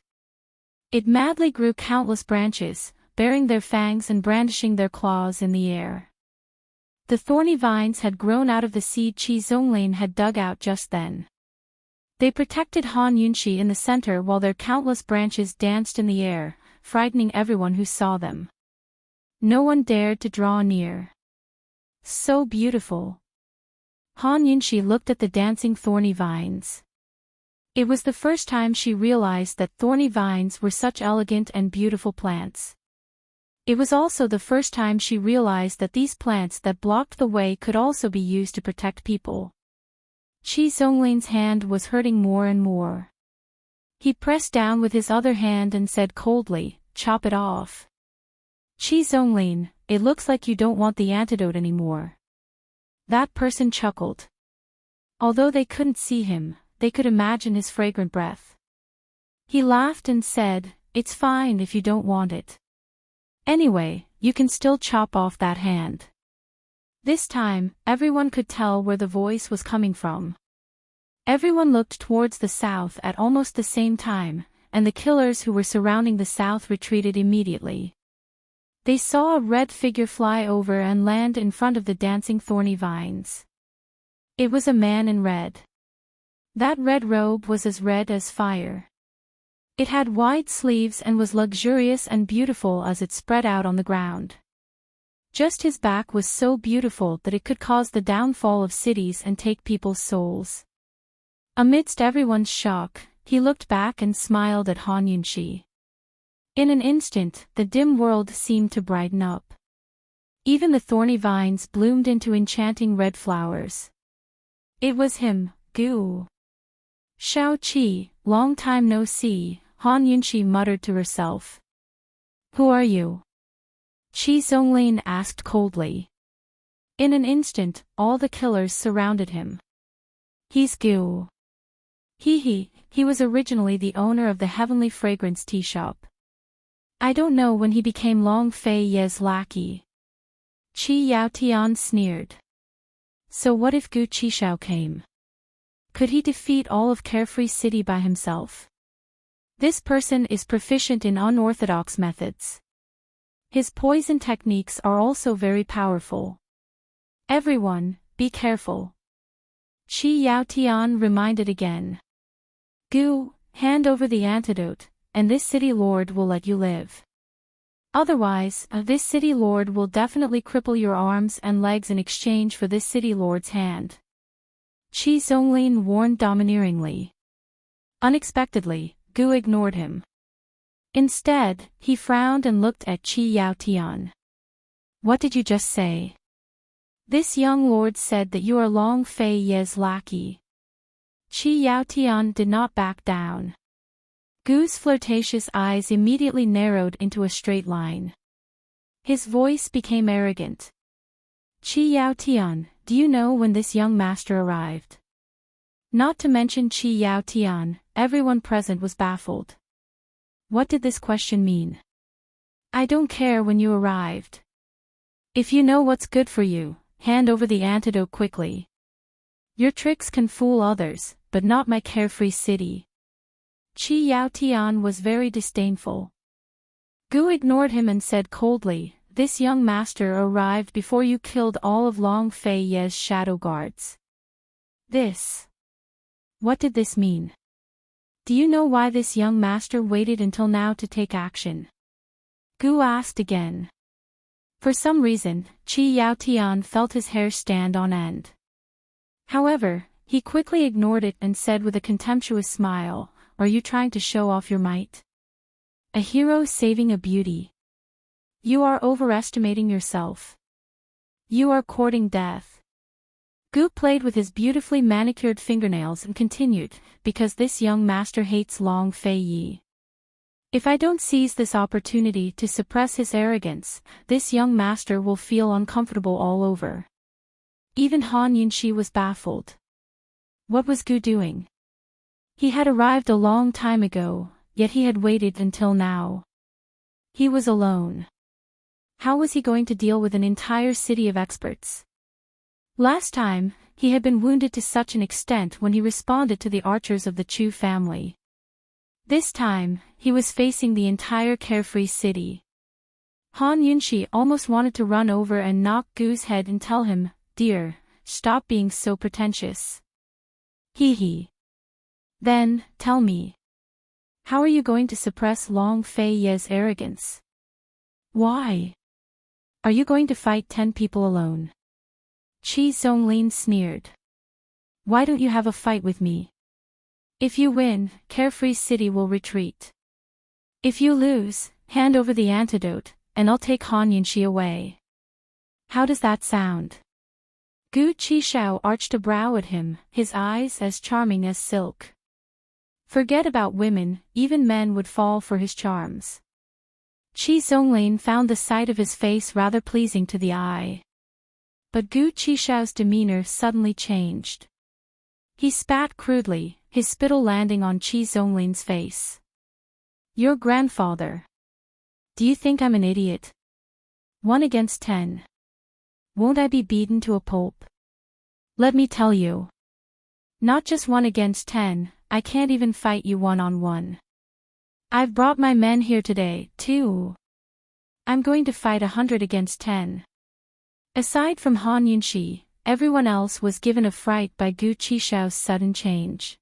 It madly grew countless branches, bearing their fangs and brandishing their claws in the air. The thorny vines had grown out of the seed Qi Zonglin had dug out just then. They protected Han Yunxi in the center while their countless branches danced in the air, frightening everyone who saw them. No one dared to draw near. So beautiful. Han Yunxi looked at the dancing thorny vines. It was the first time she realized that thorny vines were such elegant and beautiful plants. It was also the first time she realized that these plants that blocked the way could also be used to protect people. Qi Zhonglin's hand was hurting more and more. He pressed down with his other hand and said coldly, "Chop it off." "Qi Zhonglin, it looks like you don't want the antidote anymore." That person chuckled. Although they couldn't see him, they could imagine his fragrant breath. He laughed and said, "It's fine if you don't want it. Anyway, you can still chop off that hand." This time, everyone could tell where the voice was coming from. Everyone looked towards the south at almost the same time, and the killers who were surrounding the south retreated immediately. They saw a red figure fly over and land in front of the dancing thorny vines. It was a man in red. That red robe was as red as fire. It had wide sleeves and was luxurious and beautiful as it spread out on the ground. Just his back was so beautiful that it could cause the downfall of cities and take people's souls. Amidst everyone's shock, he looked back and smiled at Han Yunxi. In an instant, the dim world seemed to brighten up. Even the thorny vines bloomed into enchanting red flowers. It was him, Gu. "Shao Qi, long time no see," Han Yunxi muttered to herself. "Who are you?" Qi Zhonglin asked coldly. In an instant, all the killers surrounded him. "He's Gu. He was originally the owner of the Heavenly Fragrance tea shop. I don't know when he became Long Fei Ye's lackey." Qi Yaotian sneered. So what if Gu Qishao came? Could he defeat all of Carefree City by himself? This person is proficient in unorthodox methods. His poison techniques are also very powerful. Everyone, be careful. Qi Yaotian reminded again. "Gu, hand over the antidote, and this city lord will let you live. Otherwise, this city lord will definitely cripple your arms and legs in exchange for this city lord's hand." Qi Zhonglin warned domineeringly. Unexpectedly, Gu ignored him. Instead, he frowned and looked at Qi Yaotian. "What did you just say?" "This young lord said that you are Long Fei Ye's lackey." Qi Yaotian did not back down. Gu's flirtatious eyes immediately narrowed into a straight line. His voice became arrogant. "Qi Yaotian, do you know when this young master arrived?" Not to mention Qi Yaotian, everyone present was baffled. What did this question mean? "I don't care when you arrived. If you know what's good for you, hand over the antidote quickly. Your tricks can fool others, but not my Carefree City." Qi Yaotian was very disdainful. Gu ignored him and said coldly, "This young master arrived before you killed all of Long Fei Ye's shadow guards." What did this mean? Do you know why this young master waited until now to take action? Gu asked again. For some reason, Qi Yaotian felt his hair stand on end. However, he quickly ignored it and said with a contemptuous smile, "Are you trying to show off your might? A hero saving a beauty? You are overestimating yourself. You are courting death." Gu played with his beautifully manicured fingernails and continued, "Because this young master hates Long Fei Yi. If I don't seize this opportunity to suppress his arrogance, this young master will feel uncomfortable all over." Even Han Yunxi was baffled. What was Gu doing? He had arrived a long time ago, yet he had waited until now. He was alone. How was he going to deal with an entire city of experts? Last time, he had been wounded to such an extent when he responded to the archers of the Chu family. This time, he was facing the entire Carefree City. Han Yunxi almost wanted to run over and knock Gu's head and tell him, "Dear, stop being so pretentious." Then, tell me. How are you going to suppress Long Fei Ye's arrogance? Why? Are you going to fight 10 people alone? Qi Zhonglin sneered. Why don't you have a fight with me? If you win, Carefree City will retreat. If you lose, hand over the antidote, and I'll take Han Yunxi away. How does that sound? Gu Qishao arched a brow at him, his eyes as charming as silk. Forget about women, even men would fall for his charms. Qi Zonglin found the sight of his face rather pleasing to the eye. But Gu Qishao's demeanor suddenly changed. He spat crudely, his spittle landing on Qi Zonglin's face. Your grandfather. Do you think I'm an idiot? 1 against 10. Won't I be beaten to a pulp? Let me tell you. Not just 1 against 10, I can't even fight you one-on-one. I've brought my men here today, too. I'm going to fight 100 against 10. Aside from Han Yunxi, everyone else was given a fright by Gu Qishao's sudden change.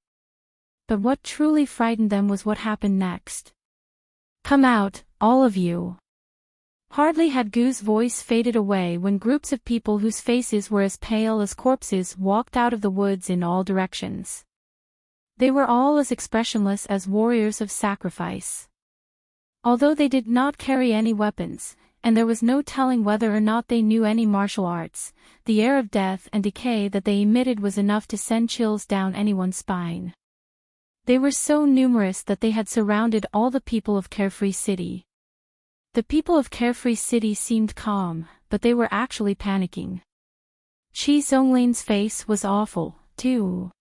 But what truly frightened them was what happened next. Come out, all of you. Hardly had Gu's voice faded away when groups of people whose faces were as pale as corpses walked out of the woods in all directions. They were all as expressionless as warriors of sacrifice. Although they did not carry any weapons, and there was no telling whether or not they knew any martial arts, the air of death and decay that they emitted was enough to send chills down anyone's spine. They were so numerous that they had surrounded all the people of Carefree City. The people of Carefree City seemed calm, but they were actually panicking. Qi Zonglin's face was awful, too.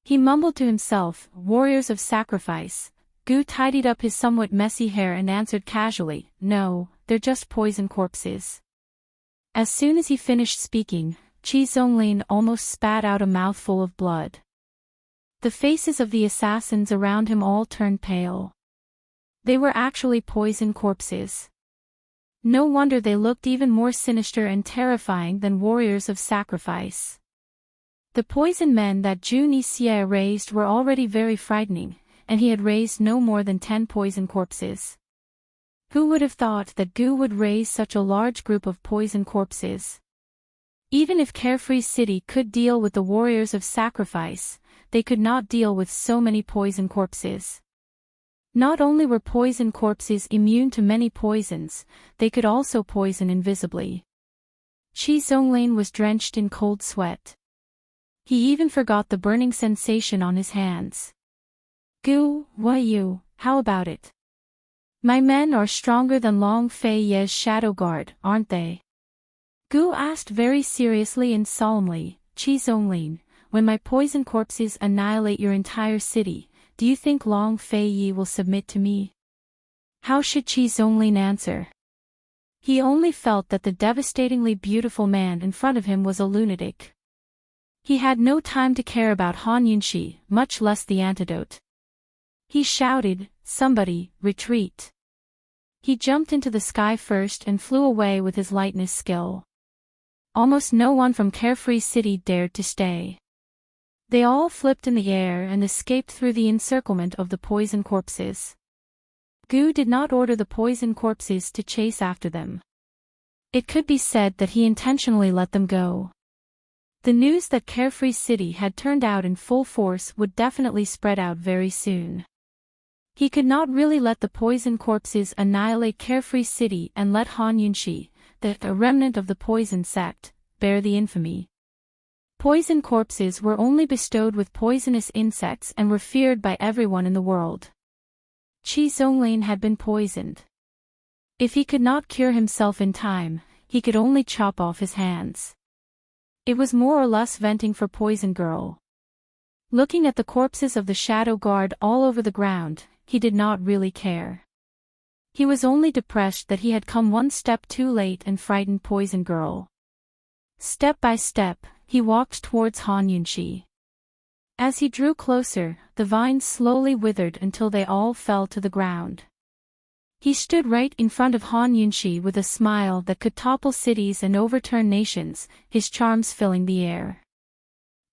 He mumbled to himself, warriors of sacrifice. Gu tidied up his somewhat messy hair and answered casually, no, they're just poison corpses. As soon as he finished speaking, Qi Zonglin almost spat out a mouthful of blood. The faces of the assassins around him all turned pale. They were actually poison corpses. No wonder they looked even more sinister and terrifying than warriors of sacrifice. The poison men that Jun Yixie raised were already very frightening, and he had raised no more than 10 poison corpses. Who would have thought that Gu would raise such a large group of poison corpses? Even if Carefree City could deal with the warriors of sacrifice, they could not deal with so many poison corpses. Not only were poison corpses immune to many poisons, they could also poison invisibly. Qi Zonglin was drenched in cold sweat. He even forgot the burning sensation on his hands. Gu, Yu, how about it? My men are stronger than Long Fei Ye's shadow guard, aren't they? Gu asked very seriously and solemnly, Qi Zonglin, when my poison corpses annihilate your entire city, do you think Long Fei Ye will submit to me? How should Qi Zonglin answer? He only felt that the devastatingly beautiful man in front of him was a lunatic. He had no time to care about Han Yunxi, much less the antidote. He shouted, somebody, retreat. He jumped into the sky first and flew away with his lightness skill. Almost no one from Carefree City dared to stay. They all flipped in the air and escaped through the encirclement of the poison corpses. Gu did not order the poison corpses to chase after them. It could be said that he intentionally let them go. The news that Carefree City had turned out in full force would definitely spread out very soon. He could not really let the poison corpses annihilate Carefree City and let Han Yunxi, the remnant of the poison sect, bear the infamy. Poison corpses were only bestowed with poisonous insects and were feared by everyone in the world. Qi Zonglin had been poisoned. If he could not cure himself in time, he could only chop off his hands. It was more or less venting for Poison Girl. Looking at the corpses of the Shadow Guard all over the ground, he did not really care. He was only depressed that he had come one step too late and frightened Poison Girl. Step by step, he walked towards Han Yunxi. As he drew closer, the vines slowly withered until they all fell to the ground. He stood right in front of Han Yunxi with a smile that could topple cities and overturn nations, his charms filling the air.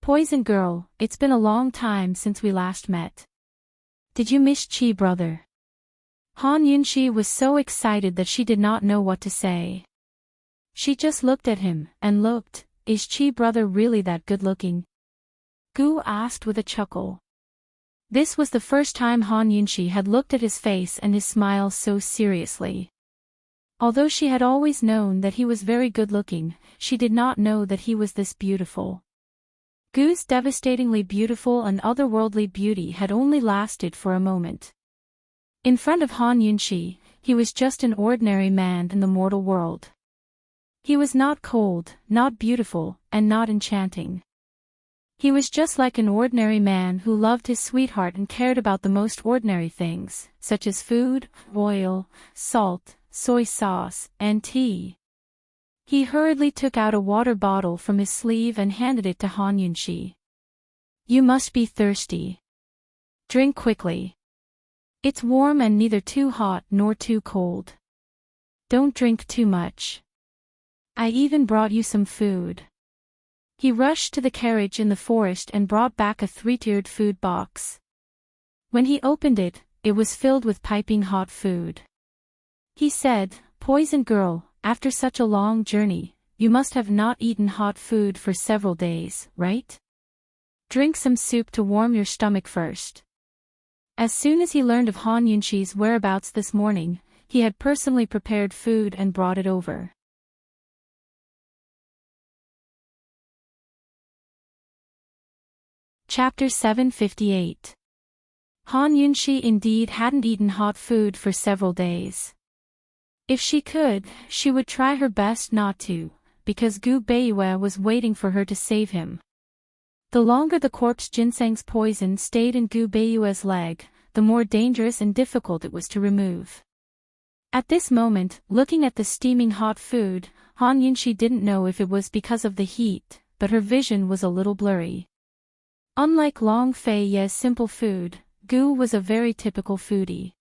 Poison Girl, it's been a long time since we last met. Did you miss Qi brother? Han Yunxi was so excited that she did not know what to say. She just looked at him, and looked, is Qi brother really that good looking? Gu asked with a chuckle. This was the first time Han Yunxi had looked at his face and his smile so seriously. Although she had always known that he was very good-looking, she did not know that he was this beautiful. Gu's devastatingly beautiful and otherworldly beauty had only lasted for a moment. In front of Han Yunxi, he was just an ordinary man in the mortal world. He was not cold, not beautiful, and not enchanting. He was just like an ordinary man who loved his sweetheart and cared about the most ordinary things, such as food, oil, salt, soy sauce, and tea. He hurriedly took out a water bottle from his sleeve and handed it to Han Yunxi. "You must be thirsty. Drink quickly. It's warm and neither too hot nor too cold. Don't drink too much. I even brought you some food." He rushed to the carriage in the forest and brought back a three-tiered food box. When he opened it, it was filled with piping hot food. He said, "Poison girl, after such a long journey, you must have not eaten hot food for several days, right? Drink some soup to warm your stomach first." As soon as he learned of Han Yunxi's whereabouts this morning, he had personally prepared food and brought it over. Chapter 758. Han Yunxi indeed hadn't eaten hot food for several days. If she could, she would try her best not to, because Gu Beiyue was waiting for her to save him. The longer the corpse ginseng's poison stayed in Gu Beiyue's leg, the more dangerous and difficult it was to remove. At this moment, looking at the steaming hot food, Han Yunxi didn't know if it was because of the heat, but her vision was a little blurry. Unlike Long Fei Ye's simple food, Gu was a very typical foodie.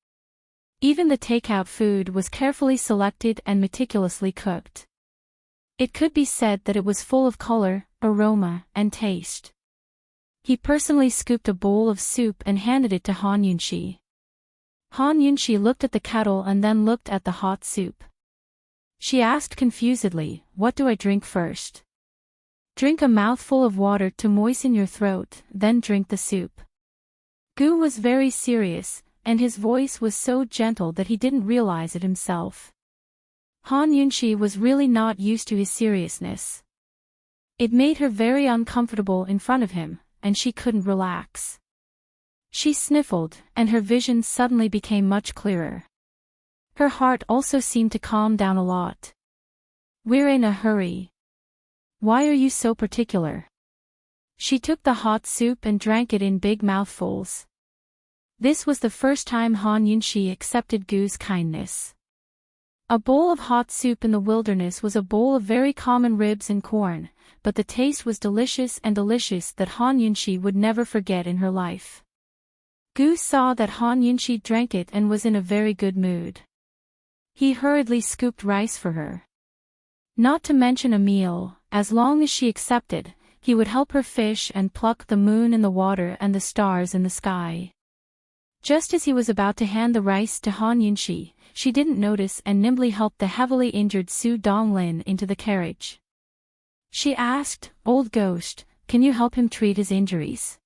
Even the takeout food was carefully selected and meticulously cooked. It could be said that it was full of color, aroma, and taste. He personally scooped a bowl of soup and handed it to Han Yunxi. Han Yunxi looked at the kettle and then looked at the hot soup. She asked confusedly, "What do I drink first?" "Drink a mouthful of water to moisten your throat, then drink the soup." Gu was very serious, and his voice was so gentle that he didn't realize it himself. Han Yunxi was really not used to his seriousness. It made her very uncomfortable in front of him, and she couldn't relax. She sniffled, and her vision suddenly became much clearer. Her heart also seemed to calm down a lot. "We're in a hurry. Why are you so particular?" She took the hot soup and drank it in big mouthfuls. This was the first time Han Yunxi accepted Gu's kindness. A bowl of hot soup in the wilderness was a bowl of very common ribs and corn, but the taste was delicious that Han Yunxi would never forget in her life. Gu saw that Han Yunxi drank it and was in a very good mood. He hurriedly scooped rice for her. Not to mention a meal, as long as she accepted, he would help her fish and pluck the moon in the water and the stars in the sky. Just as he was about to hand the rice to Han Yunxi, she didn't notice and nimbly helped the heavily injured Su Donglin into the carriage. She asked, "Old ghost, can you help him treat his injuries?"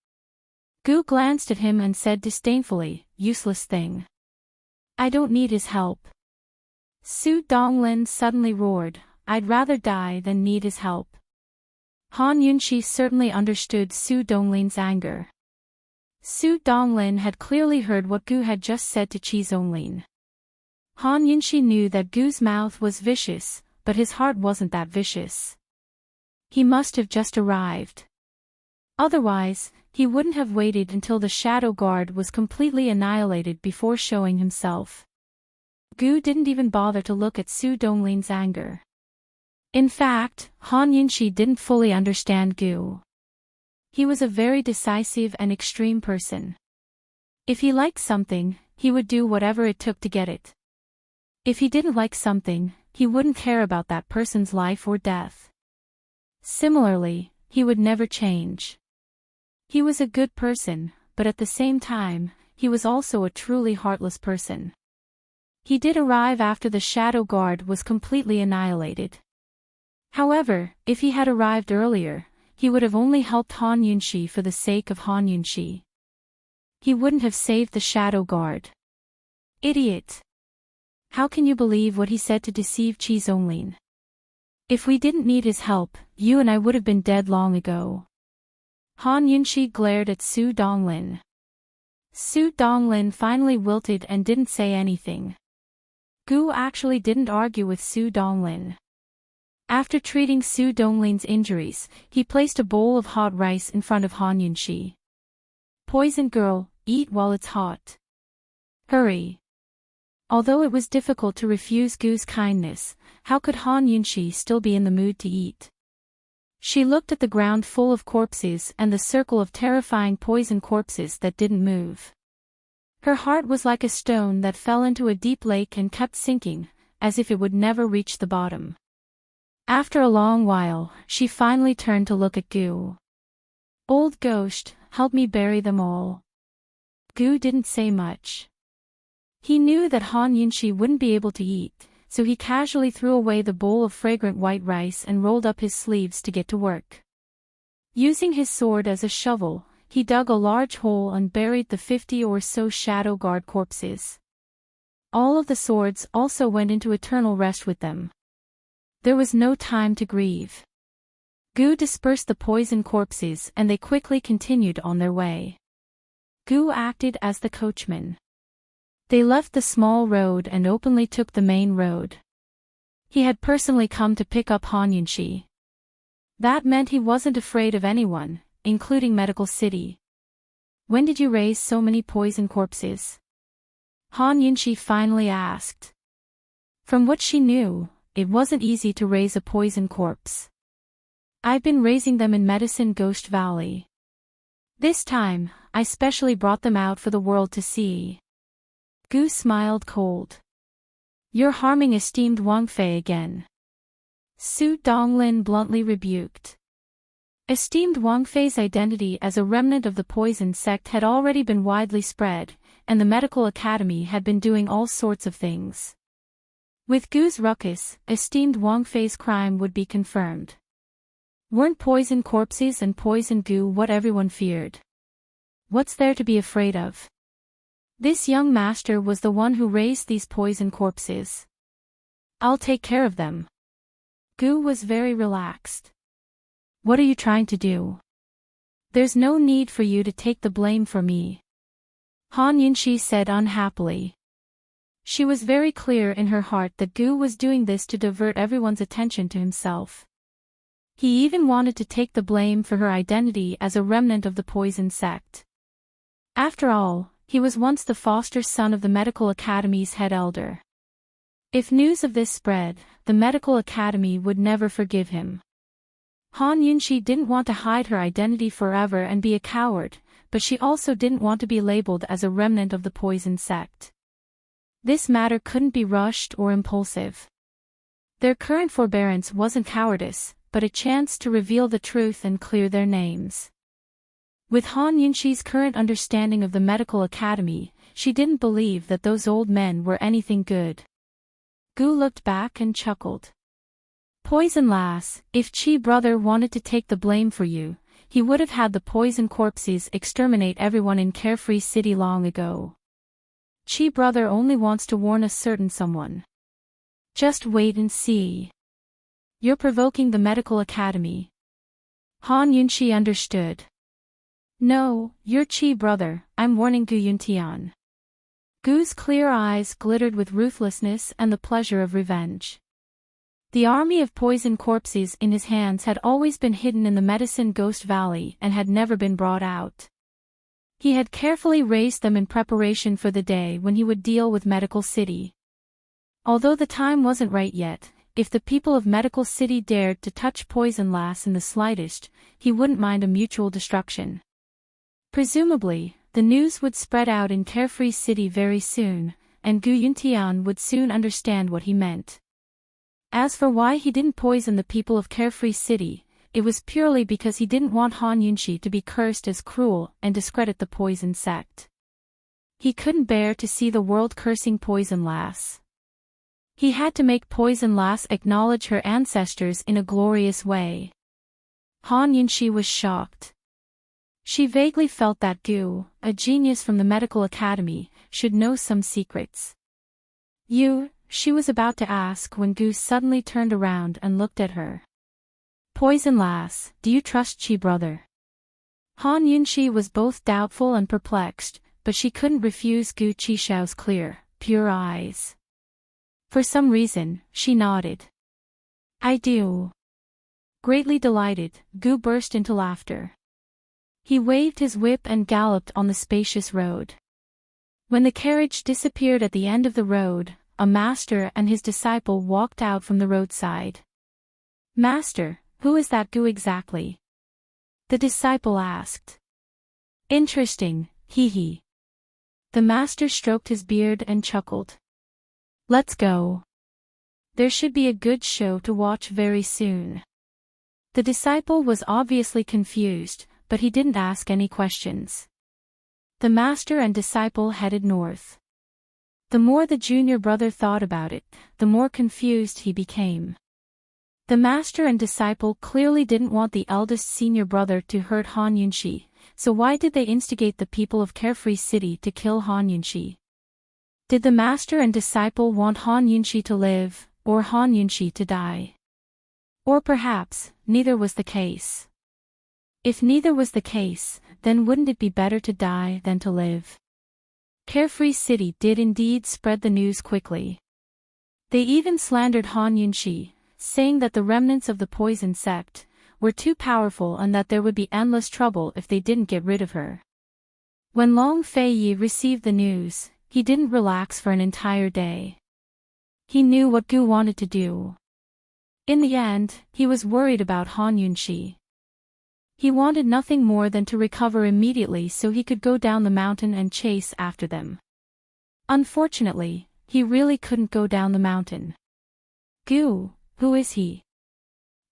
Gu glanced at him and said disdainfully, "Useless thing. I don't need his help." Su Donglin suddenly roared, "I'd rather die than need his help." Han Yunxi certainly understood Su Donglin's anger. Su Donglin had clearly heard what Gu had just said to Qi Zonglin. Han Yunxi knew that Gu's mouth was vicious, but his heart wasn't that vicious. He must have just arrived. Otherwise, he wouldn't have waited until the shadow guard was completely annihilated before showing himself. Gu didn't even bother to look at Su Donglin's anger. In fact, Han Yunxi didn't fully understand Gu. He was a very decisive and extreme person. If he liked something, he would do whatever it took to get it. If he didn't like something, he wouldn't care about that person's life or death. Similarly, he would never change. He was a good person, but at the same time, he was also a truly heartless person. He did arrive after the shadow guard was completely annihilated. However, if he had arrived earlier, he would have only helped Han Yunxi for the sake of Han Yunxi. He wouldn't have saved the shadow guard. Idiot! How can you believe what he said to deceive Chi Zonglin? If we didn't need his help, you and I would have been dead long ago. Han Yunxi glared at Su Donglin. Su Donglin finally wilted and didn't say anything. Gu actually didn't argue with Su Donglin. After treating Su Donglin's injuries, he placed a bowl of hot rice in front of Han Yunxi. Poison girl, eat while it's hot. Hurry. Although it was difficult to refuse Gu's kindness, how could Han Yunxi still be in the mood to eat? She looked at the ground full of corpses and the circle of terrifying poison corpses that didn't move. Her heart was like a stone that fell into a deep lake and kept sinking, as if it would never reach the bottom. After a long while, she finally turned to look at Gu. Old ghost, help me bury them all. Gu didn't say much. He knew that Han Yunxi wouldn't be able to eat, so he casually threw away the bowl of fragrant white rice and rolled up his sleeves to get to work. Using his sword as a shovel, he dug a large hole and buried the 50 or so shadow guard corpses. All of the swords also went into eternal rest with them. There was no time to grieve. Gu dispersed the poison corpses and they quickly continued on their way. Gu acted as the coachman. They left the small road and openly took the main road. He had personally come to pick up Han Yunxi. That meant he wasn't afraid of anyone, including Medical City. When did you raise so many poison corpses? Han Yunxi finally asked. From what she knew, it wasn't easy to raise a poison corpse. I've been raising them in Medicine Ghost Valley. This time, I specially brought them out for the world to see. Gu smiled cold. You're harming esteemed Wang Fei again. Su Donglin bluntly rebuked. Esteemed Wang Fei's identity as a remnant of the poison sect had already been widely spread, and the medical academy had been doing all sorts of things. With Gu's ruckus, esteemed Wang Fei's crime would be confirmed. Weren't poison corpses and poison Gu what everyone feared? What's there to be afraid of? This young master was the one who raised these poison corpses. I'll take care of them. Gu was very relaxed. What are you trying to do? There's no need for you to take the blame for me. Han Yunxi said unhappily. She was very clear in her heart that Gu was doing this to divert everyone's attention to himself. He even wanted to take the blame for her identity as a remnant of the poison sect. After all, he was once the foster son of the medical academy's head elder. If news of this spread, the medical academy would never forgive him. Han Yunxi didn't want to hide her identity forever and be a coward, but she also didn't want to be labeled as a remnant of the poison sect. This matter couldn't be rushed or impulsive. Their current forbearance wasn't cowardice, but a chance to reveal the truth and clear their names. With Han Yunxi's current understanding of the medical academy, she didn't believe that those old men were anything good. Gu looked back and chuckled. Poison lass, if Chi brother wanted to take the blame for you, he would have had the poison corpses exterminate everyone in Carefree City long ago. Chi brother only wants to warn a certain someone. Just wait and see. You're provoking the medical academy. Han Yunxi understood. No, you're Chi brother, I'm warning Gu Yuntian. Gu's clear eyes glittered with ruthlessness and the pleasure of revenge. The army of poison corpses in his hands had always been hidden in the Medicine Ghost Valley and had never been brought out. He had carefully raised them in preparation for the day when he would deal with Medical City. Although the time wasn't right yet, if the people of Medical City dared to touch Poison Lass in the slightest, he wouldn't mind a mutual destruction. Presumably, the news would spread out in Carefree City very soon, and Gu Yuntian would soon understand what he meant. As for why he didn't poison the people of Carefree City, it was purely because he didn't want Han Yunxi to be cursed as cruel and discredit the poison sect. He couldn't bear to see the world cursing Poison Lass. He had to make Poison Lass acknowledge her ancestors in a glorious way. Han Yunxi was shocked. She vaguely felt that Gu, a genius from the medical academy, should know some secrets. she was about to ask when Gu suddenly turned around and looked at her. Poison lass, do you trust Chi brother? Han Yunxi was both doubtful and perplexed, but she couldn't refuse Gu Qixiao's clear, pure eyes. For some reason, she nodded. I do. Greatly delighted, Gu burst into laughter. He waved his whip and galloped on the spacious road. When the carriage disappeared at the end of the road, a master and his disciple walked out from the roadside. Master, who is that Gu exactly? The disciple asked. Interesting, hee. The master stroked his beard and chuckled. Let's go. There should be a good show to watch very soon. The disciple was obviously confused, but he didn't ask any questions. The master and disciple headed north. The more the junior brother thought about it, the more confused he became. The master and disciple clearly didn't want the eldest senior brother to hurt Han Yunxi, so why did they instigate the people of Carefree City to kill Han Yunxi? Did the master and disciple want Han Yunxi to live, or Han Yunxi to die? Or perhaps, neither was the case. If neither was the case, then wouldn't it be better to die than to live? Carefree City did indeed spread the news quickly. They even slandered Han Yunxi, saying that the remnants of the poison sect were too powerful and that there would be endless trouble if they didn't get rid of her. When Long Feiyi received the news, he didn't relax for an entire day. He knew what Gu wanted to do. In the end, he was worried about Han Yunxi. He wanted nothing more than to recover immediately so he could go down the mountain and chase after them. Unfortunately, he really couldn't go down the mountain. Gu, who is he?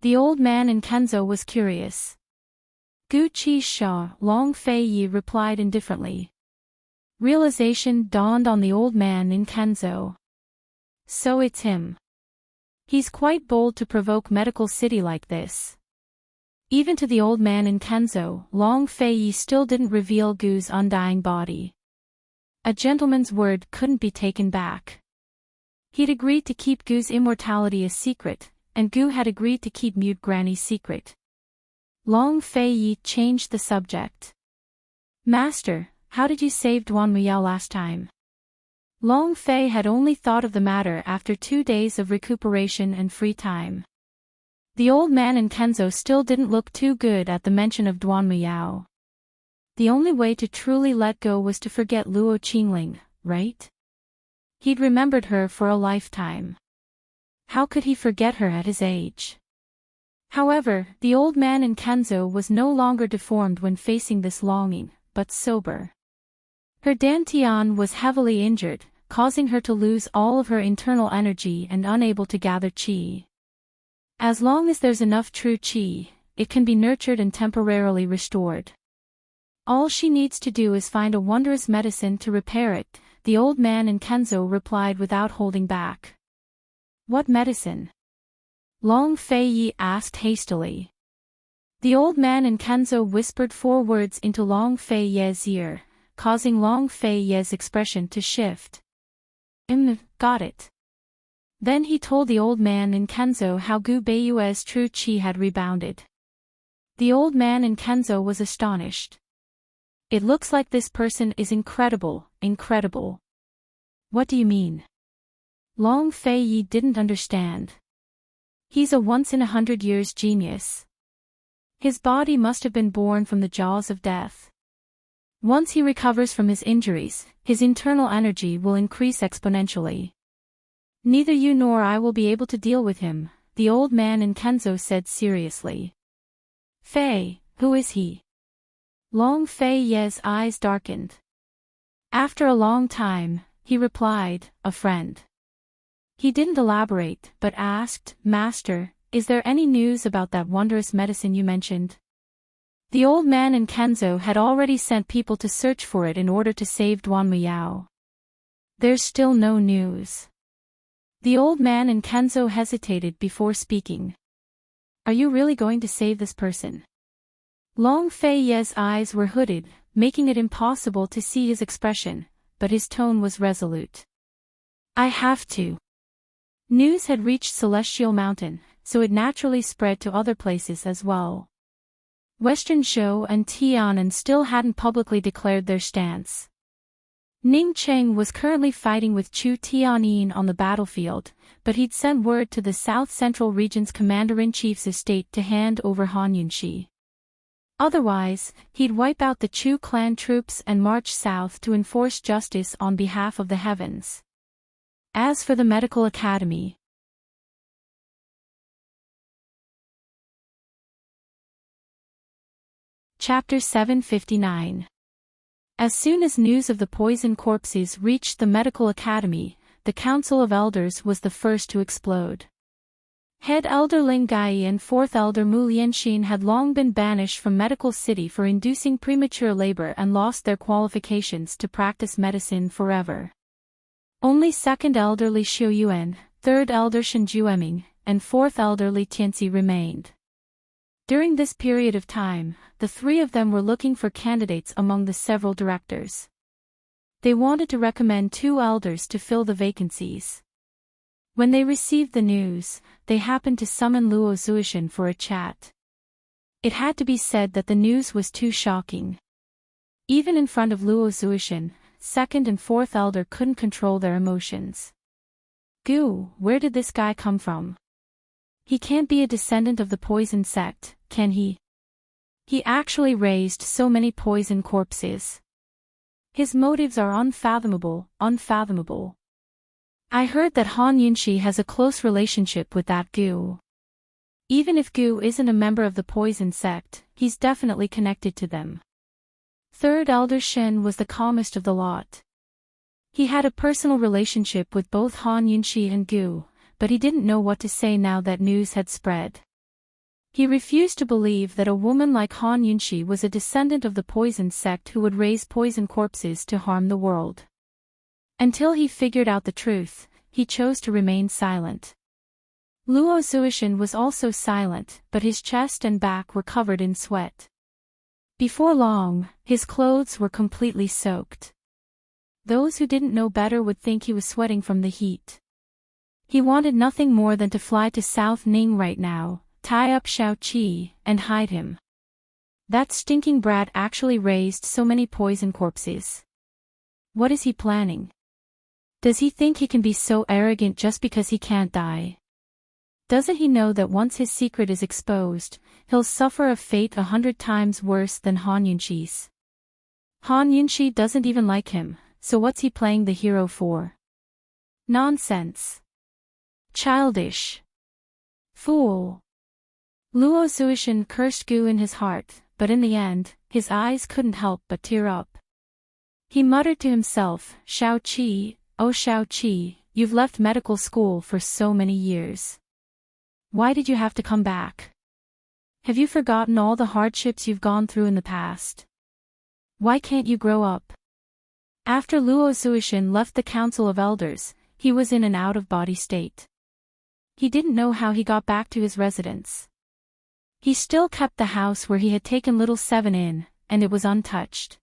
The old man in Kenzo was curious. Gu Qixia, Long Feiyi replied indifferently. Realization dawned on the old man in Kenzo. So it's him. He's quite bold to provoke Medical City like this. Even to the old man in Kenzo, Long Feiyi still didn't reveal Gu's undying body. A gentleman's word couldn't be taken back. He'd agreed to keep Gu's immortality a secret, and Gu had agreed to keep Mute Granny's secret. Long Feiyi changed the subject. Master, how did you save Duan Muyao last time? Long Fei had only thought of the matter after 2 days of recuperation and free time. The old man in Kenzo still didn't look too good at the mention of Duan Muyao. The only way to truly let go was to forget Luo Qingling, right? He'd remembered her for a lifetime. How could he forget her at his age? However, the old man in Kenzo was no longer deformed when facing this longing, but sober. Her dantian was heavily injured, causing her to lose all of her internal energy and unable to gather qi. As long as there's enough true qi, it can be nurtured and temporarily restored. All she needs to do is find a wondrous medicine to repair it, the old man in Kenzo replied without holding back. What medicine? Long Feiyi asked hastily. The old man in Kenzo whispered 4 words into Long Feiyi's ear, causing Long Feiyi's expression to shift. Got it. Then he told the old man in Kenzo how Gu Beiyue's true qi had rebounded. The old man in Kenzo was astonished. It looks like this person is incredible. What do you mean? Long Feiyi didn't understand. He's a once-in-100 years genius. His body must have been born from the jaws of death. Once he recovers from his injuries, his internal energy will increase exponentially. Neither you nor I will be able to deal with him, the old man in Kenzo said seriously. Fei, who is he? Long Feiyi's eyes darkened. After a long time, he replied, a friend. He didn't elaborate, but asked, Master, is there any news about that wondrous medicine you mentioned? The old man in Kenzo had already sent people to search for it in order to save Duan Muyao. There's still no news. The old man in Kenzo hesitated before speaking. Are you really going to save this person? Long Feiyi's eyes were hooded, making it impossible to see his expression, but his tone was resolute. I have to. News had reached Celestial Mountain, so it naturally spread to other places as well. Western Zhou and Tianan still hadn't publicly declared their stance. Ning Cheng was currently fighting with Chu Tianyin on the battlefield, but he'd sent word to the South Central Region's Commander-in-Chief's estate to hand over Han Yunxi. Otherwise, he'd wipe out the Chu clan troops and march south to enforce justice on behalf of the heavens. As for the medical academy, Chapter 759. As soon as news of the poison corpses reached the medical academy, the Council of Elders was the first to explode. Head Elder Ling Gai and Fourth Elder Mu Lianxin had long been banished from Medical City for inducing premature labor and lost their qualifications to practice medicine forever. Only Second Elder Li Xiuyuan, Third Elder Shen Jueming, and Fourth Elder Li Tianxi remained. During this period of time, the three of them were looking for candidates among the several directors. They wanted to recommend 2 elders to fill the vacancies. When they received the news, they happened to summon Luo Zuishan for a chat. It had to be said that the news was too shocking. Even in front of Luo Zuishan, second and fourth elder couldn't control their emotions. Goo, where did this guy come from? He can't be a descendant of the poison sect, can he? He actually raised so many poison corpses. His motives are unfathomable. I heard that Han Yunxi has a close relationship with that Gu. Even if Gu isn't a member of the poison sect, he's definitely connected to them. Third Elder Shen was the calmest of the lot. He had a personal relationship with both Han Yunxi and Gu, but he didn't know what to say now that news had spread. He refused to believe that a woman like Han Yunxi was a descendant of the poison sect who would raise poison corpses to harm the world. Until he figured out the truth, he chose to remain silent. Luo Zuishan was also silent, but his chest and back were covered in sweat. Before long, his clothes were completely soaked. Those who didn't know better would think he was sweating from the heat. He wanted nothing more than to fly to South Ning right now, tie up Shao Qi, and hide him. That stinking brat actually raised so many poison corpses. What is he planning? Does he think he can be so arrogant just because he can't die? Doesn't he know that once his secret is exposed, he'll suffer a fate 100 times worse than Han Yunxi's? Han Yunxi doesn't even like him, so what's he playing the hero for? Nonsense. Childish. Fool. Luo Zuishan cursed Gu in his heart, but in the end, his eyes couldn't help but tear up. He muttered to himself, Shao Qi, oh Shao Qi, you've left medical school for so many years. Why did you have to come back? Have you forgotten all the hardships you've gone through in the past? Why can't you grow up? After Luo Zuishan left the Council of Elders, he was in an out-of-body state. He didn't know how he got back to his residence. He still kept the house where he had taken little Seven in, and it was untouched.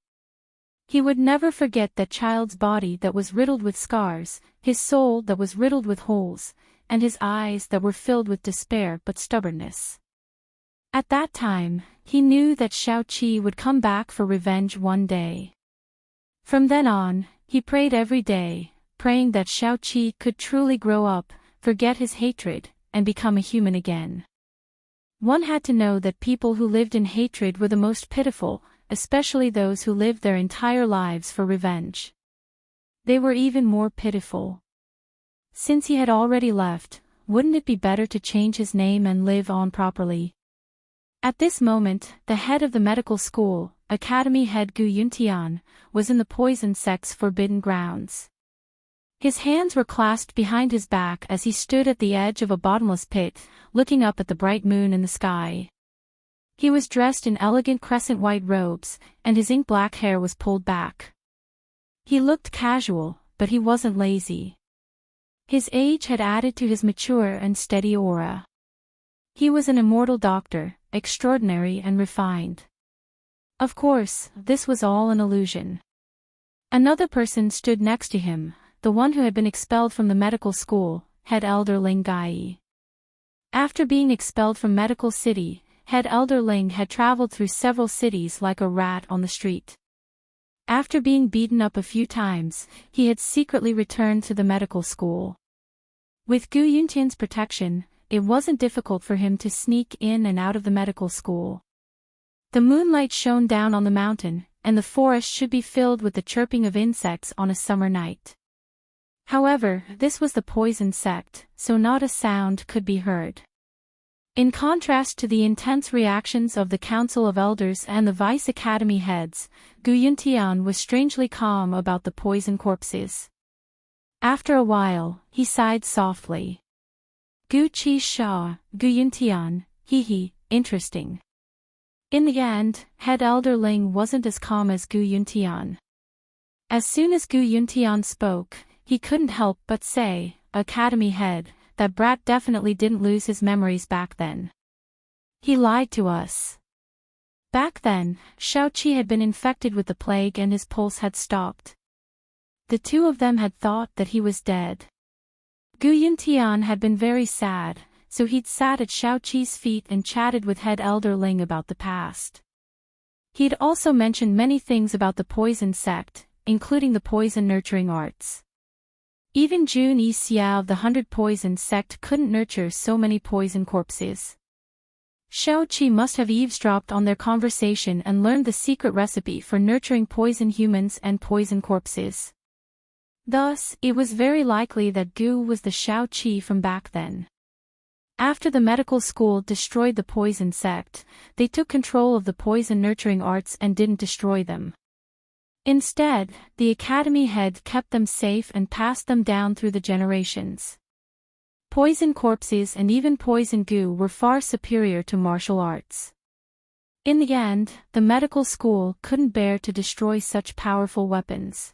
He would never forget that child's body that was riddled with scars, his soul that was riddled with holes, and his eyes that were filled with despair but stubbornness. At that time, he knew that Shao Qi would come back for revenge one day. From then on, he prayed every day, praying that Shao Qi could truly grow up, forget his hatred, and become a human again. One had to know that people who lived in hatred were the most pitiful, especially those who lived their entire lives for revenge. They were even more pitiful. Since he had already left, wouldn't it be better to change his name and live on properly? At this moment, the head of the medical school, Academy head Gu Yuntian, was in the poison sect's forbidden grounds. His hands were clasped behind his back as he stood at the edge of a bottomless pit, looking up at the bright moon in the sky. He was dressed in elegant crescent-white robes, and his ink-black hair was pulled back. He looked casual, but he wasn't lazy. His age had added to his mature and steady aura. He was an immortal doctor, extraordinary and refined. Of course, this was all an illusion. Another person stood next to him, the one who had been expelled from the medical school, Head Elder Ling Gai. After being expelled from Medical City, Head Elder Ling had traveled through several cities like a rat on the street. After being beaten up a few times, he had secretly returned to the medical school. With Gu Yuntian's protection, it wasn't difficult for him to sneak in and out of the medical school. The moonlight shone down on the mountain, and the forest should be filled with the chirping of insects on a summer night. However, this was the poison sect, so not a sound could be heard. In contrast to the intense reactions of the Council of Elders and the Vice Academy heads, Gu Yuntian was strangely calm about the poison corpses. After a while, he sighed softly. Gu Qi Sha, Gu Yuntian, hee, interesting. In the end, Head Elder Ling wasn't as calm as Gu Yuntian. As soon as Gu Yuntian spoke, he couldn't help but say, Academy head, that brat definitely didn't lose his memories back then. He lied to us. Back then, Xiaoqi had been infected with the plague and his pulse had stopped. The two of them had thought that he was dead. Gu Yuntian had been very sad, so he'd sat at Xiaoqi's feet and chatted with Head Elder Ling about the past. He'd also mentioned many things about the poison sect, including the poison nurturing arts. Even Jun Yi Xia of the 100 Poison sect couldn't nurture so many poison corpses. Xiaoqi must have eavesdropped on their conversation and learned the secret recipe for nurturing poison humans and poison corpses. Thus, it was very likely that Gu was the Xiaoqi from back then. After the medical school destroyed the poison sect, they took control of the poison nurturing arts and didn't destroy them. Instead, the academy head kept them safe and passed them down through the generations. Poison corpses and even poison goo were far superior to martial arts. In the end, the medical school couldn't bear to destroy such powerful weapons.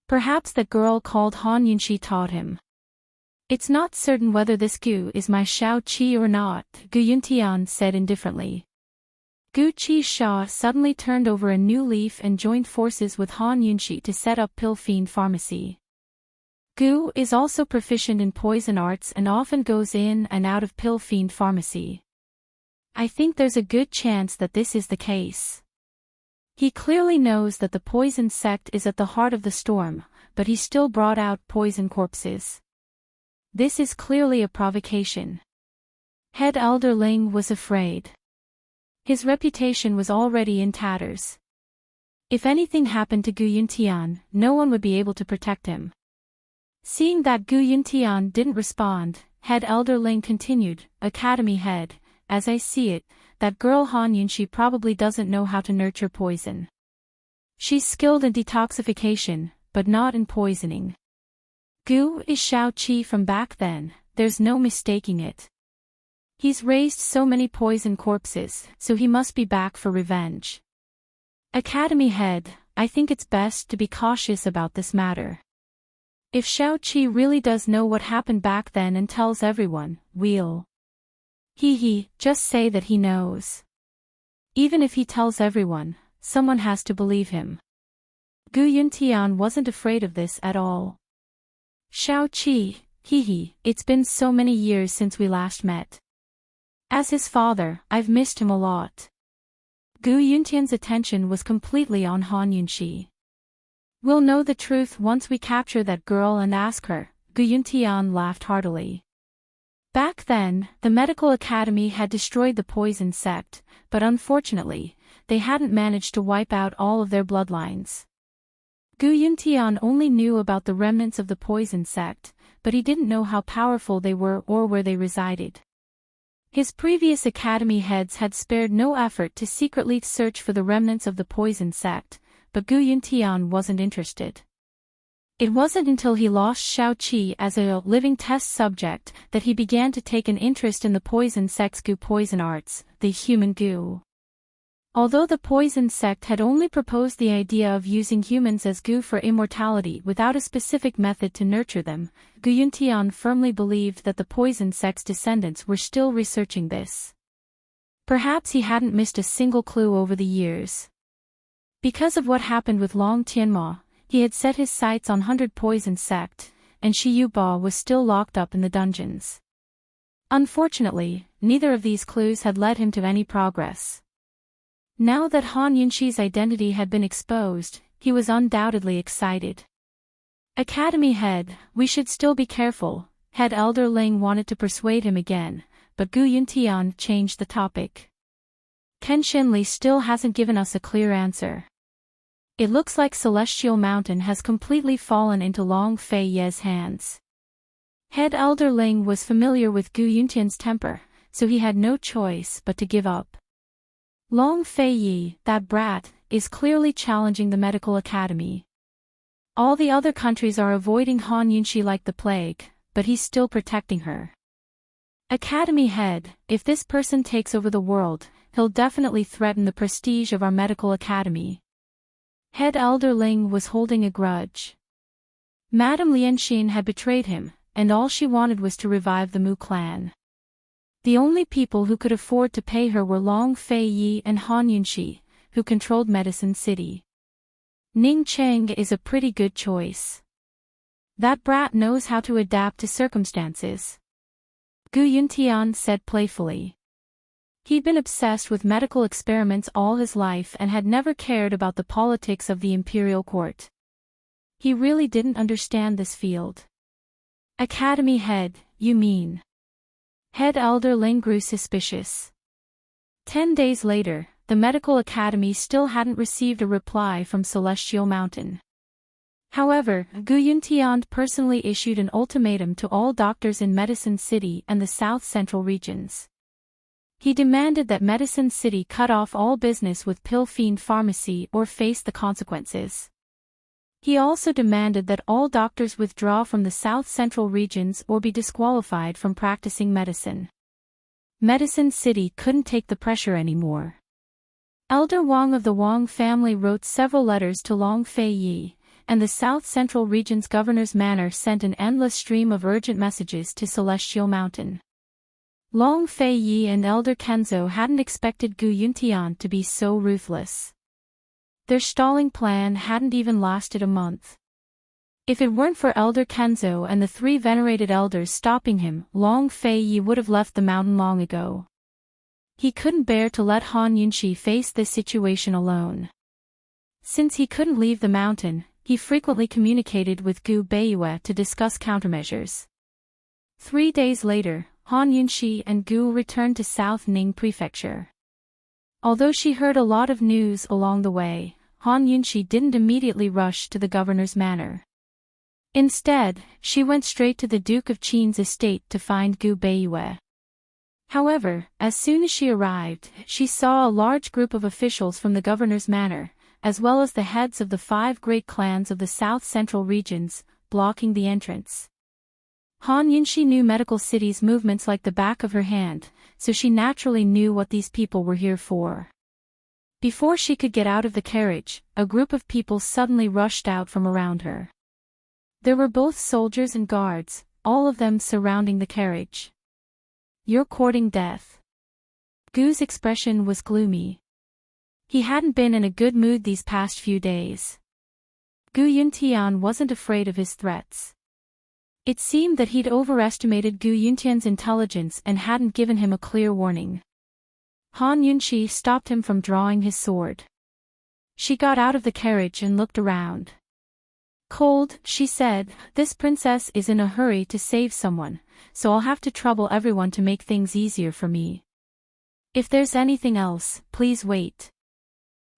Perhaps that girl called Han Yunxi taught him. It's not certain whether this Gu is my Xiaoqi or not, Gu Yuntian said indifferently. Gu Qi Sha suddenly turned over a new leaf and joined forces with Han Yunxi to set up Pill Fiend Pharmacy. Gu is also proficient in poison arts and often goes in and out of Pill Fiend Pharmacy. I think there's a good chance that this is the case. He clearly knows that the poison sect is at the heart of the storm, but he still brought out poison corpses. This is clearly a provocation. Head Elder Ling was afraid. His reputation was already in tatters. If anything happened to Gu Yuntian, no one would be able to protect him. Seeing that Gu Yuntian didn't respond, Head Elder Ling continued, Academy head, as I see it, that girl Han Yunxi probably doesn't know how to nurture poison. She's skilled in detoxification, but not in poisoning. Gu is Xiaoqi from back then, there's no mistaking it. He's raised so many poison corpses, so he must be back for revenge. Academy head, I think it's best to be cautious about this matter. If Xiaoqi really does know what happened back then and tells everyone, we'll... just say that he knows. Even if he tells everyone, someone has to believe him. Gu Yuntian wasn't afraid of this at all. Xiaoqi, it's been so many years since we last met. As his father, I've missed him a lot. Gu Yuntian's attention was completely on Han Yunxi. We'll know the truth once we capture that girl and ask her, Gu Yuntian laughed heartily. Back then, the medical academy had destroyed the poison sect, but unfortunately, they hadn't managed to wipe out all of their bloodlines. Gu Yuntian only knew about the remnants of the poison sect, but he didn't know how powerful they were or where they resided. His previous academy heads had spared no effort to secretly search for the remnants of the poison sect, but Gu Yuntian wasn't interested. It wasn't until he lost Xiaoqi as a living test subject that he began to take an interest in the poison sect's Gu poison arts, the human Gu. Although the poison sect had only proposed the idea of using humans as Gu for immortality without a specific method to nurture them, Gu Yuntian firmly believed that the poison sect's descendants were still researching this. Perhaps he hadn't missed a single clue over the years. Because of what happened with Long Tianma, he had set his sights on 100 Poison sect, and Shi Yuba was still locked up in the dungeons. Unfortunately, neither of these clues had led him to any progress. Now that Han Yunxi's identity had been exposed, he was undoubtedly excited. Academy head, we should still be careful, Head Elder Ling wanted to persuade him again, but Gu Yuntian changed the topic. Kenshin Li still hasn't given us a clear answer. It looks like Celestial Mountain has completely fallen into Long Fei Ye's hands. Head Elder Ling was familiar with Gu Yuntian's temper, so he had no choice but to give up. Long Fei Yi, that brat, is clearly challenging the medical academy. All the other countries are avoiding Han Yunxi like the plague, but he's still protecting her. Academy head, if this person takes over the world, he'll definitely threaten the prestige of our medical academy. Head Elder Ling was holding a grudge. Madame Lianxin had betrayed him, and all she wanted was to revive the Mu clan. The only people who could afford to pay her were Long Fei Yi and Han Yunxi, who controlled Medicine City. Ning Cheng is a pretty good choice. That brat knows how to adapt to circumstances. Gu Yuntian said playfully. He'd been obsessed with medical experiments all his life and had never cared about the politics of the imperial court. He really didn't understand this field. Academy head, you mean? Head Elder Ling grew suspicious. 10 days later, the medical academy still hadn't received a reply from Celestial Mountain. However, Gu Yuntian personally issued an ultimatum to all doctors in Medicine City and the South Central regions. He demanded that Medicine City cut off all business with Pill Fiend Pharmacy or face the consequences. He also demanded that all doctors withdraw from the South Central regions or be disqualified from practicing medicine. Medicine City couldn't take the pressure anymore. Elder Wang of the Wang family wrote several letters to Long Fei Yi, and the South Central region's governor's manor sent an endless stream of urgent messages to Celestial Mountain. Long Fei Yi and Elder Kenzo hadn't expected Gu Yuntian to be so ruthless. Their stalling plan hadn't even lasted a month. If it weren't for Elder Kenzo and the 3 venerated elders stopping him, Long Fei Yi would have left the mountain long ago. He couldn't bear to let Han Yunxi face this situation alone. Since he couldn't leave the mountain, he frequently communicated with Gu Beiyue to discuss countermeasures. 3 days later, Han Yunxi and Gu returned to South Ning Prefecture. Although she heard a lot of news along the way, Han Yunxi didn't immediately rush to the governor's manor. Instead, she went straight to the Duke of Qin's estate to find Gu Beiyue. However, as soon as she arrived, she saw a large group of officials from the governor's manor, as well as the heads of the 5 great clans of the South Central regions, blocking the entrance. Han Yunxi knew Medical City's movements like the back of her hand, so she naturally knew what these people were here for. Before she could get out of the carriage, a group of people suddenly rushed out from around her. There were both soldiers and guards, all of them surrounding the carriage. "You're courting death." Gu's expression was gloomy. He hadn't been in a good mood these past few days. Gu Yuntian wasn't afraid of his threats. It seemed that he'd overestimated Gu Yuntian's intelligence and hadn't given him a clear warning. Han Yunxi stopped him from drawing his sword. She got out of the carriage and looked around. "Cold," she said, "this princess is in a hurry to save someone, so I'll have to trouble everyone to make things easier for me. If there's anything else, please wait."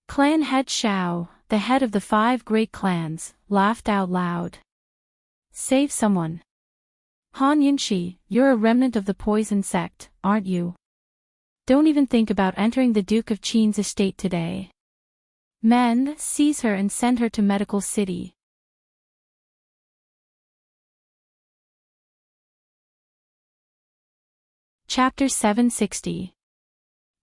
Clan head Xiao, the head of the 5 great clans, laughed out loud. "Save someone. Han Yunxi, you're a remnant of the poison sect, aren't you? Don't even think about entering the Duke of Qin's estate today. Men, seize her and send her to Medical City." Chapter 760.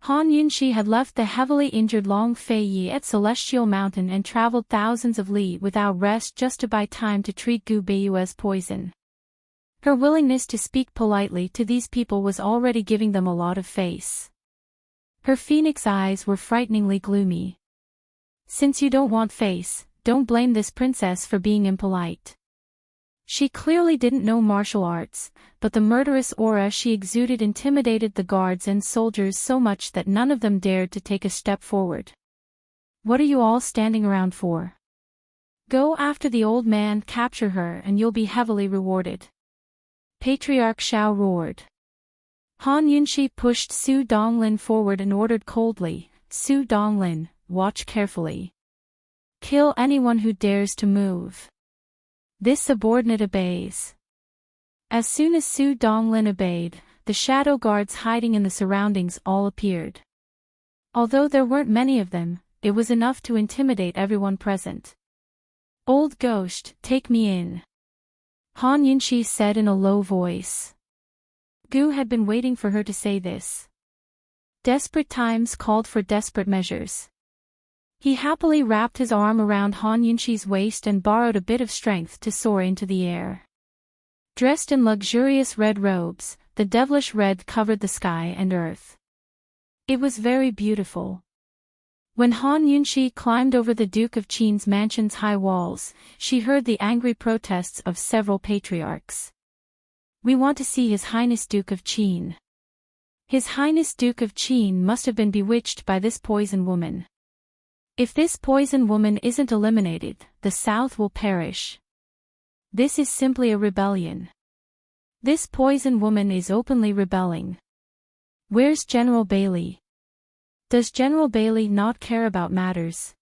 Han Yunxi had left the heavily injured Long Fei Yi at Celestial Mountain and traveled thousands of li without rest just to buy time to treat Gu Beiyue's poison. Her willingness to speak politely to these people was already giving them a lot of face. Her phoenix eyes were frighteningly gloomy. "Since you don't want face, don't blame this princess for being impolite." She clearly didn't know martial arts, but the murderous aura she exuded intimidated the guards and soldiers so much that none of them dared to take a step forward. "What are you all standing around for? Go after the old man, capture her, and you'll be heavily rewarded," Patriarch Xiao roared. Han Yunxi pushed Su Donglin forward and ordered coldly, "Su Donglin, watch carefully. Kill anyone who dares to move." This subordinate obeys. As soon as Su Donglin obeyed, the shadow guards hiding in the surroundings all appeared. Although there weren't many of them, it was enough to intimidate everyone present. "Old ghost, take me in," Han Yunxi said in a low voice. Gu had been waiting for her to say this. Desperate times called for desperate measures. He happily wrapped his arm around Han Yunxi's waist and borrowed a bit of strength to soar into the air. Dressed in luxurious red robes, the devilish red covered the sky and earth. It was very beautiful. When Han Yunxi climbed over the Duke of Qin's mansion's high walls, she heard the angry protests of several patriarchs. "We want to see His Highness Duke of Qin." His Highness Duke of Qin must have been bewitched by this poison woman. If this poison woman isn't eliminated, the South will perish. This is simply a rebellion. This poison woman is openly rebelling. Where's General Bailey? Does General Bailey not care about matters?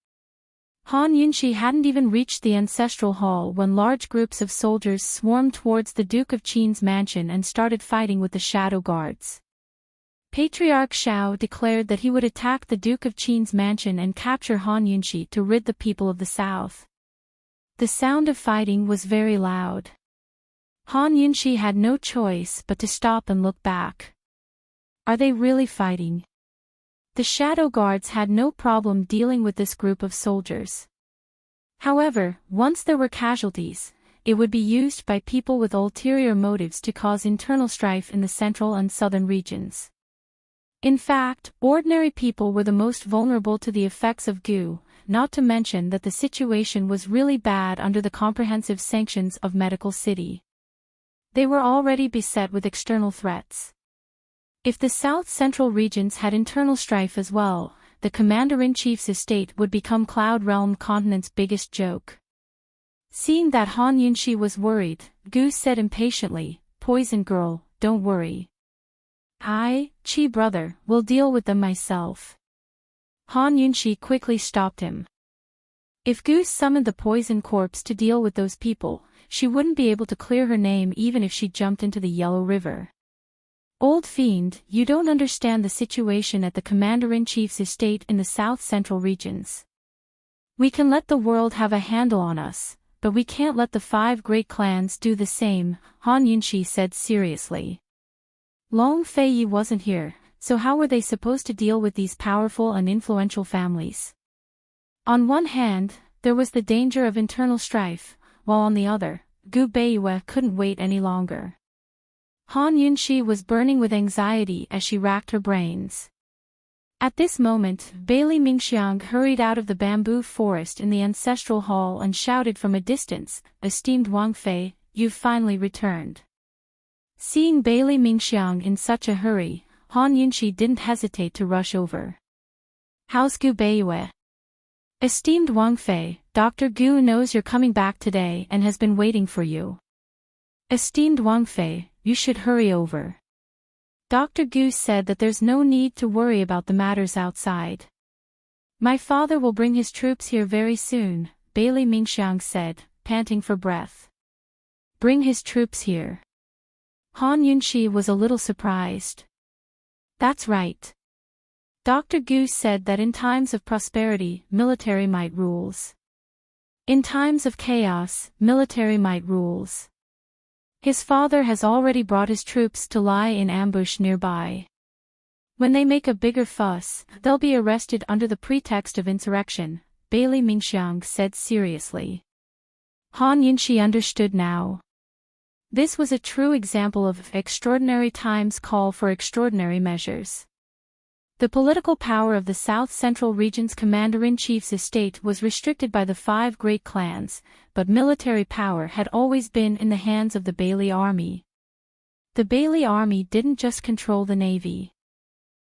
Han Yunxi hadn't even reached the ancestral hall when large groups of soldiers swarmed towards the Duke of Qin's mansion and started fighting with the shadow guards. Patriarch Xiao declared that he would attack the Duke of Qin's mansion and capture Han Yunxi to rid the people of the south. The sound of fighting was very loud. Han Yunxi had no choice but to stop and look back. Are they really fighting? The shadow guards had no problem dealing with this group of soldiers. However, once there were casualties, it would be used by people with ulterior motives to cause internal strife in the central and southern regions. In fact, ordinary people were the most vulnerable to the effects of Gu, not to mention that the situation was really bad under the comprehensive sanctions of Medical City. They were already beset with external threats. If the South Central regions had internal strife as well, the Commander-in-Chief's estate would become Cloud Realm Continent's biggest joke. Seeing that Han Yunxi was worried, Gu said impatiently, "Poison girl, don't worry. Qi brother, will deal with them myself." Han Yunxi quickly stopped him. If Gu summoned the poison corpse to deal with those people, she wouldn't be able to clear her name even if she jumped into the Yellow River. "Old fiend, you don't understand the situation at the Commander-in-Chief's estate in the South Central regions. We can let the world have a handle on us, but we can't let the 5 great clans do the same," Han Yunxi said seriously. Long Fei Yi wasn't here, so how were they supposed to deal with these powerful and influential families? On one hand, there was the danger of internal strife, while on the other, Gu Beiwe couldn't wait any longer. Han Yunxi was burning with anxiety as she racked her brains. At this moment, Bailey Mingxiang hurried out of the bamboo forest in the ancestral hall and shouted from a distance, "Esteemed Wang Fei, you've finally returned." Seeing Bailey Mingxiang in such a hurry, Han Yunxi didn't hesitate to rush over. "How's Gu Beiwe?" "Esteemed Wang Fei, Dr. Gu knows you're coming back today and has been waiting for you. Esteemed Wang Fei, you should hurry over. Dr. Gu said that there's no need to worry about the matters outside. My father will bring his troops here very soon," Bailey Mingxiang said, panting for breath. "Bring his troops here?" Han Yunxi was a little surprised. "That's right. Dr. Gu said that in times of prosperity, military might rules. In times of chaos, military might rules. His father has already brought his troops to lie in ambush nearby. When they make a bigger fuss, they'll be arrested under the pretext of insurrection," Bailey Mingxiang said seriously. Han Yunxi understood now. This was a true example of extraordinary times call for extraordinary measures. The political power of the South Central Region's Commander-in-Chief's estate was restricted by the 5 great clans, but military power had always been in the hands of the Bailey Army. The Bailey Army didn't just control the navy.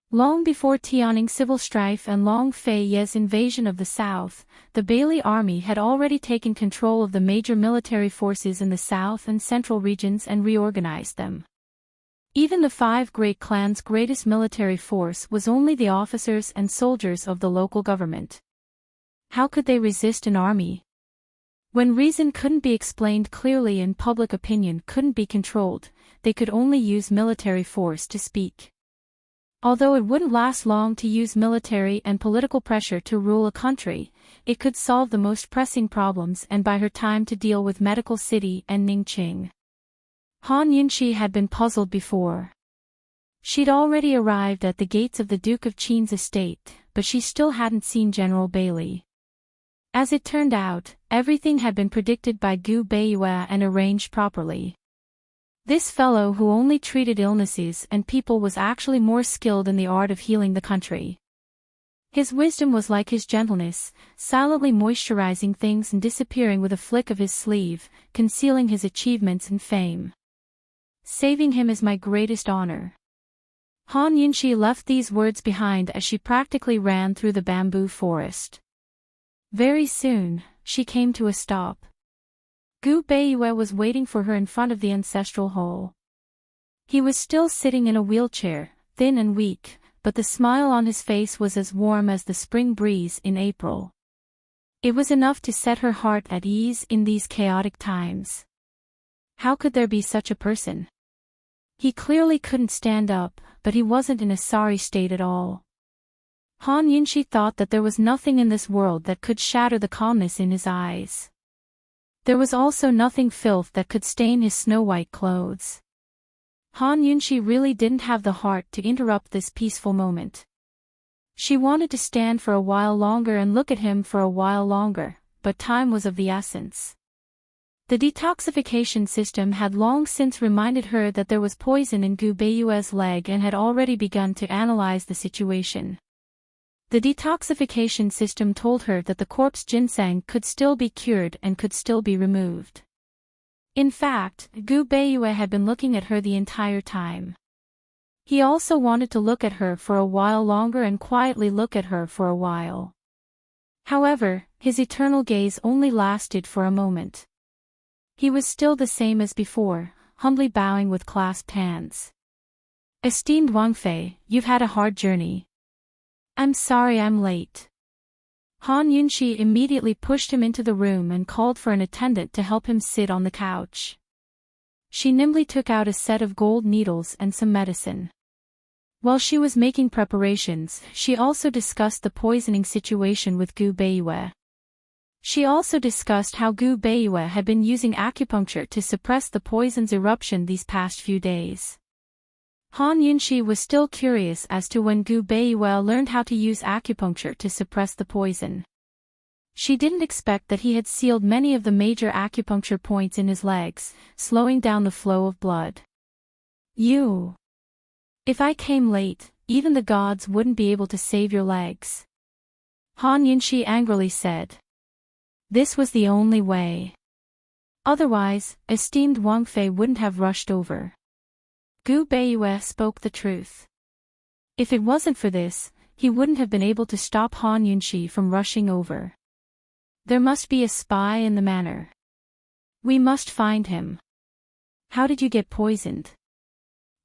Long before Tianning civil strife and Long Fei Ye's invasion of the South, the Bailey Army had already taken control of the major military forces in the South and Central regions and reorganized them. Even the 5 great clans' greatest military force was only the officers and soldiers of the local government. How could they resist an army? When reason couldn't be explained clearly and public opinion couldn't be controlled, they could only use military force to speak. Although it wouldn't last long to use military and political pressure to rule a country, it could solve the most pressing problems and buy her time to deal with Medical City and Ningqing. Han Yunxi had been puzzled before. She'd already arrived at the gates of the Duke of Qin's estate, but she still hadn't seen General Bailey. As it turned out, everything had been predicted by Gu Beiyue and arranged properly. This fellow who only treated illnesses and people was actually more skilled in the art of healing the country. His wisdom was like his gentleness, silently moisturizing things and disappearing with a flick of his sleeve, concealing his achievements and fame. Saving him is my greatest honor. Han Yunxi left these words behind as she practically ran through the bamboo forest. Very soon, she came to a stop. Gu Beiyue was waiting for her in front of the ancestral hall. He was still sitting in a wheelchair, thin and weak, but the smile on his face was as warm as the spring breeze in April. It was enough to set her heart at ease in these chaotic times. How could there be such a person? He clearly couldn't stand up, but he wasn't in a sorry state at all. Han Yunxi thought that there was nothing in this world that could shatter the calmness in his eyes. There was also nothing filth that could stain his snow-white clothes. Han Yunxi really didn't have the heart to interrupt this peaceful moment. She wanted to stand for a while longer and look at him for a while longer, but time was of the essence. The detoxification system had long since reminded her that there was poison in Gu Beiyue's leg and had already begun to analyze the situation. The detoxification system told her that the corpse ginseng could still be cured and could still be removed. In fact, Gu Beiyue had been looking at her the entire time. He also wanted to look at her for a while longer and quietly look at her for a while. However, his eternal gaze only lasted for a moment. He was still the same as before, humbly bowing with clasped hands. Esteemed Wang Fei, you've had a hard journey. I'm sorry I'm late. Han Yunxi immediately pushed him into the room and called for an attendant to help him sit on the couch. She nimbly took out a set of gold needles and some medicine. While she was making preparations, she also discussed the poisoning situation with Gu Beiyue. She also discussed how Gu Beiyue had been using acupuncture to suppress the poison's eruption these past few days. Han Yunxi was still curious as to when Gu Beiyue learned how to use acupuncture to suppress the poison. She didn't expect that he had sealed many of the major acupuncture points in his legs, slowing down the flow of blood. If I came late, even the gods wouldn't be able to save your legs. Han Yunxi angrily said. This was the only way. Otherwise, esteemed Wang Fei wouldn't have rushed over. Gu Beiyue spoke the truth. If it wasn't for this, he wouldn't have been able to stop Han Yunxi from rushing over. There must be a spy in the manor. We must find him. How did you get poisoned?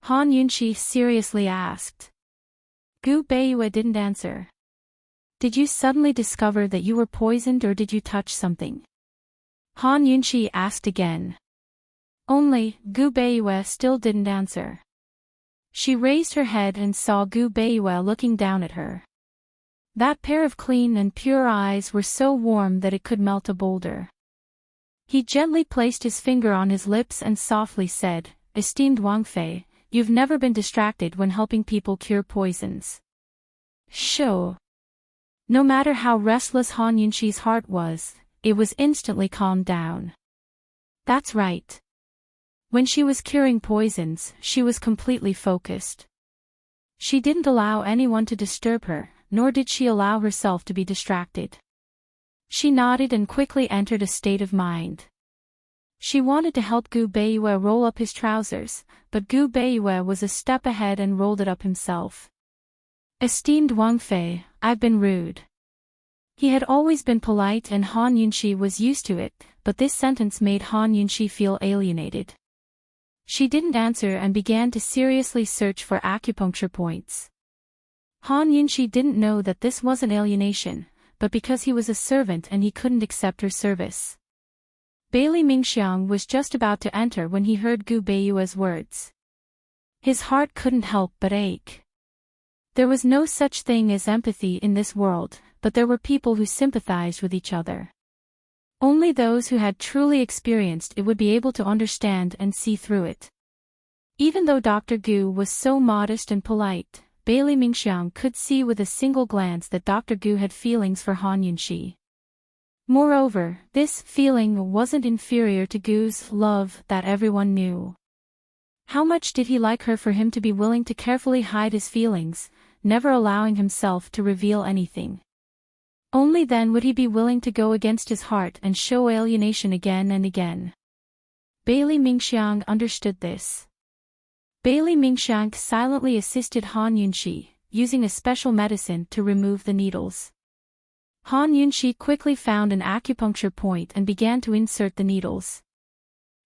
Han Yunxi seriously asked. Gu Beiyue didn't answer. Did you suddenly discover that you were poisoned or did you touch something? Han Yunxi asked again. Only, Gu Beiyue still didn't answer. She raised her head and saw Gu Beiyue looking down at her. That pair of clean and pure eyes were so warm that it could melt a boulder. He gently placed his finger on his lips and softly said, Esteemed Wang Fei, you've never been distracted when helping people cure poisons. Sure. No matter how restless Han Yunxi's heart was, it was instantly calmed down. That's right. When she was curing poisons, she was completely focused. She didn't allow anyone to disturb her, nor did she allow herself to be distracted. She nodded and quickly entered a state of mind. She wanted to help Gu Beiyue roll up his trousers, but Gu Beiyue was a step ahead and rolled it up himself. Esteemed Wang Fei, I've been rude. He had always been polite and Han Yunxi was used to it, but this sentence made Han Yunxi feel alienated. She didn't answer and began to seriously search for acupuncture points. Han Yunxi didn't know that this wasn't alienation, but because he was a servant and he couldn't accept her service. Bailey Mingxiang was just about to enter when he heard Gu Beiyue's words. His heart couldn't help but ache. There was no such thing as empathy in this world, but there were people who sympathized with each other. Only those who had truly experienced it would be able to understand and see through it. Even though Dr. Gu was so modest and polite, Bailey Mingxiang could see with a single glance that Dr. Gu had feelings for Han Yunxi. Moreover, this feeling wasn't inferior to Gu's love that everyone knew. How much did he like her for him to be willing to carefully hide his feelings, never allowing himself to reveal anything? Only then would he be willing to go against his heart and show alienation again and again. Bailey Mingxiang understood this. Bailey Mingxiang silently assisted Han Yunxi, using a special medicine to remove the needles. Han Yunxi quickly found an acupuncture point and began to insert the needles.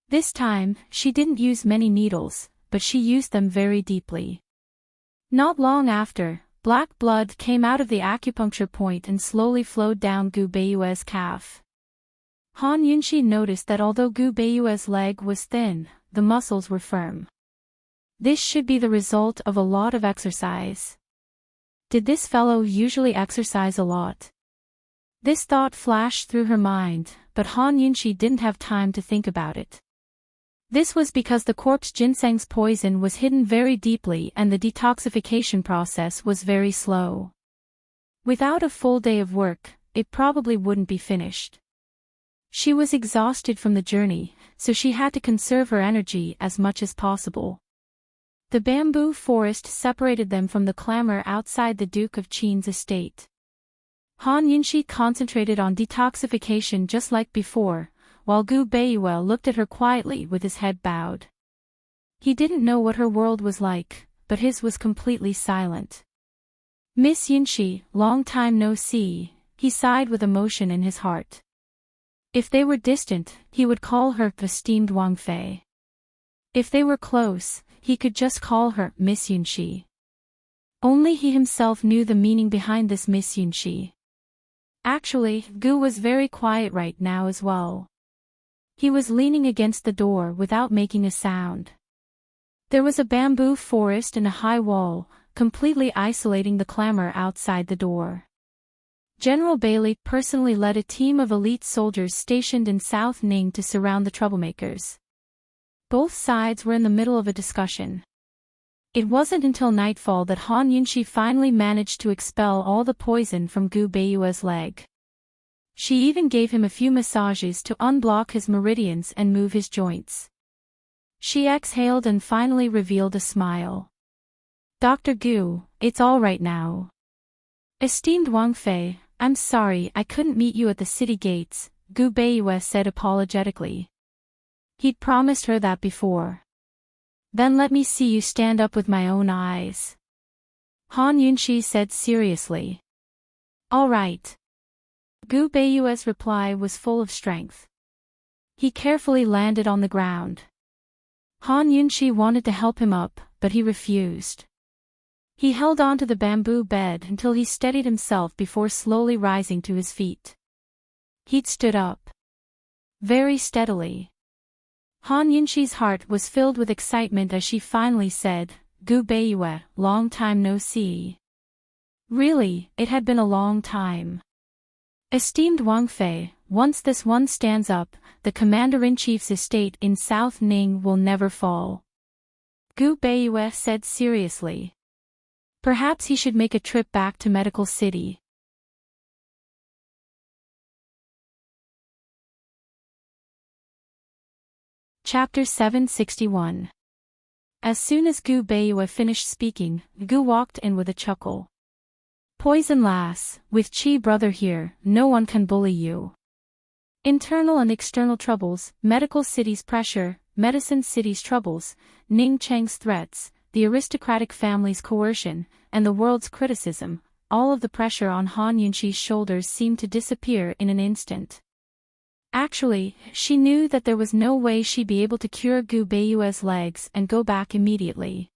This time, she didn't use many needles, but she used them very deeply. Not long after, black blood came out of the acupuncture point and slowly flowed down Gu Beiyue's calf. Han Yunxi noticed that although Gu Beiyue's leg was thin, the muscles were firm. This should be the result of a lot of exercise. Did this fellow usually exercise a lot? This thought flashed through her mind, but Han Yunxi didn't have time to think about it. This was because the corpse ginseng's poison was hidden very deeply and the detoxification process was very slow. Without a full day of work, it probably wouldn't be finished. She was exhausted from the journey, so she had to conserve her energy as much as possible. The bamboo forest separated them from the clamor outside the Duke of Qin's estate. Han Yunxi concentrated on detoxification just like before, while Gu Beiyue looked at her quietly with his head bowed. He didn't know what her world was like, but his was completely silent. Miss Yunxi, long time no see, he sighed with emotion in his heart. If they were distant, he would call her esteemed Wang Fei. If they were close, he could just call her Miss Yunxi. Only he himself knew the meaning behind this Miss Yunxi. Actually, Gu was very quiet right now as well. He was leaning against the door without making a sound. There was a bamboo forest and a high wall, completely isolating the clamor outside the door. General Bailey personally led a team of elite soldiers stationed in South Ning to surround the troublemakers. Both sides were in the middle of a discussion. It wasn't until nightfall that Han Yunxi finally managed to expel all the poison from Gu Beiyue's leg. She even gave him a few massages to unblock his meridians and move his joints. She exhaled and finally revealed a smile. Dr. Gu, it's all right now. Esteemed Wang Fei, I'm sorry I couldn't meet you at the city gates, Gu Beiyue said apologetically. He'd promised her that before. Then let me see you stand up with my own eyes. Han Yunxi said seriously. All right. Gu Beiyue's reply was full of strength. He carefully landed on the ground. Han Yunxi wanted to help him up, but he refused. He held on to the bamboo bed until he steadied himself before slowly rising to his feet. He'd stood up. Very steadily. Han Yunxi's heart was filled with excitement as she finally said, Gu Beiyue, long time no see. Really, it had been a long time. Esteemed Wang Fei, once this one stands up, the Commander-in-Chief's estate in South Ning will never fall. Gu Beiyue said seriously. Perhaps he should make a trip back to Medical City. Chapter 761. As soon as Gu Beiyue finished speaking, Gu walked in with a chuckle. Poison lass, with Chi brother here, no one can bully you. Internal and external troubles, medical city's pressure, medicine city's troubles, Ning Cheng's threats, the aristocratic family's coercion, and the world's criticism, all of the pressure on Han Yunxi's shoulders seemed to disappear in an instant. Actually, she knew that there was no way she'd be able to cure Gu Beiyue's legs and go back immediately.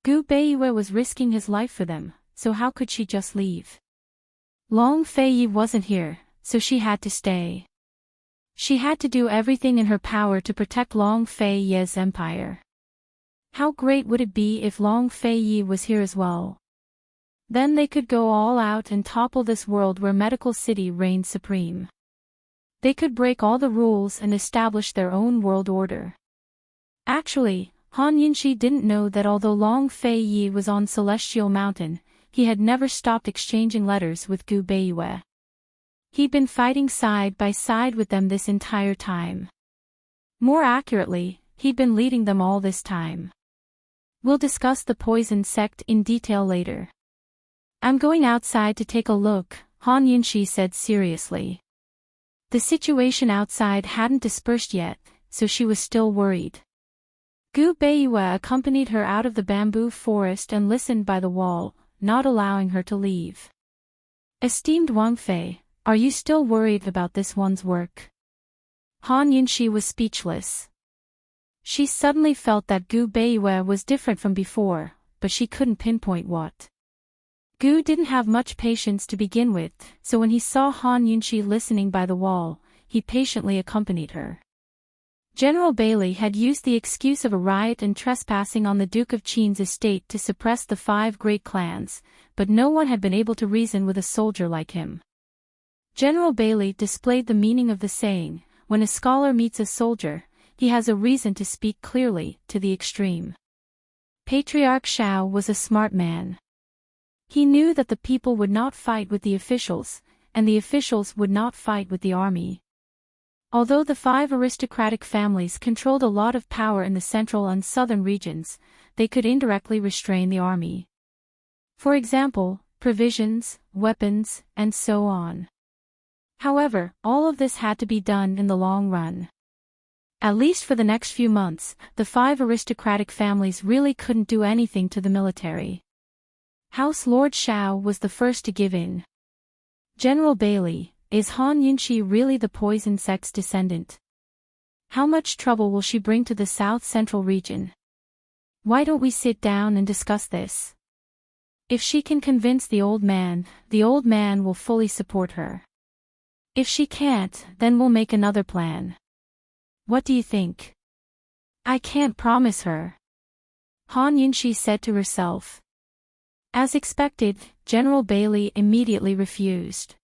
Gu Beiyue was risking his life for them, so how could she just leave? Long Feiyi wasn't here, so she had to stay. She had to do everything in her power to protect Long Feiyi's empire. How great would it be if Long Feiyi was here as well? Then they could go all out and topple this world where Medical City reigned supreme. They could break all the rules and establish their own world order. Actually, Han Yunxi didn't know that although Long Feiyi was on Celestial Mountain, he had never stopped exchanging letters with Gu Beiyue. He'd been fighting side by side with them this entire time. More accurately, he'd been leading them all this time. We'll discuss the poison sect in detail later. I'm going outside to take a look, Han Yunxi said seriously. The situation outside hadn't dispersed yet, so she was still worried. Gu Beiyue accompanied her out of the bamboo forest and listened by the wall, not allowing her to leave. Esteemed Wang Fei, are you still worried about this one's work? Han Yunxi was speechless. She suddenly felt that Gu Beiyue was different from before, but she couldn't pinpoint what. Gu didn't have much patience to begin with, so when he saw Han Yunxi listening by the wall, he patiently accompanied her. General Bailey had used the excuse of a riot and trespassing on the Duke of Qin's estate to suppress the 5 great clans, but no one had been able to reason with a soldier like him. General Bailey displayed the meaning of the saying, when a scholar meets a soldier, he has a reason to speak clearly, to the extreme. Patriarch Shao was a smart man. He knew that the people would not fight with the officials, and the officials would not fight with the army. Although the 5 aristocratic families controlled a lot of power in the central and southern regions, they could indirectly restrain the army. For example, provisions, weapons, and so on. However, all of this had to be done in the long run. At least for the next few months, the 5 aristocratic families really couldn't do anything to the military. House Lord Shao was the first to give in. General Bailey, is Han Yunxi really the poison sect's descendant? How much trouble will she bring to the South Central region? Why don't we sit down and discuss this? If she can convince the old man will fully support her. If she can't, then we'll make another plan. What do you think? I can't promise her. Han Yunxi said to herself. As expected, General Bailey immediately refused.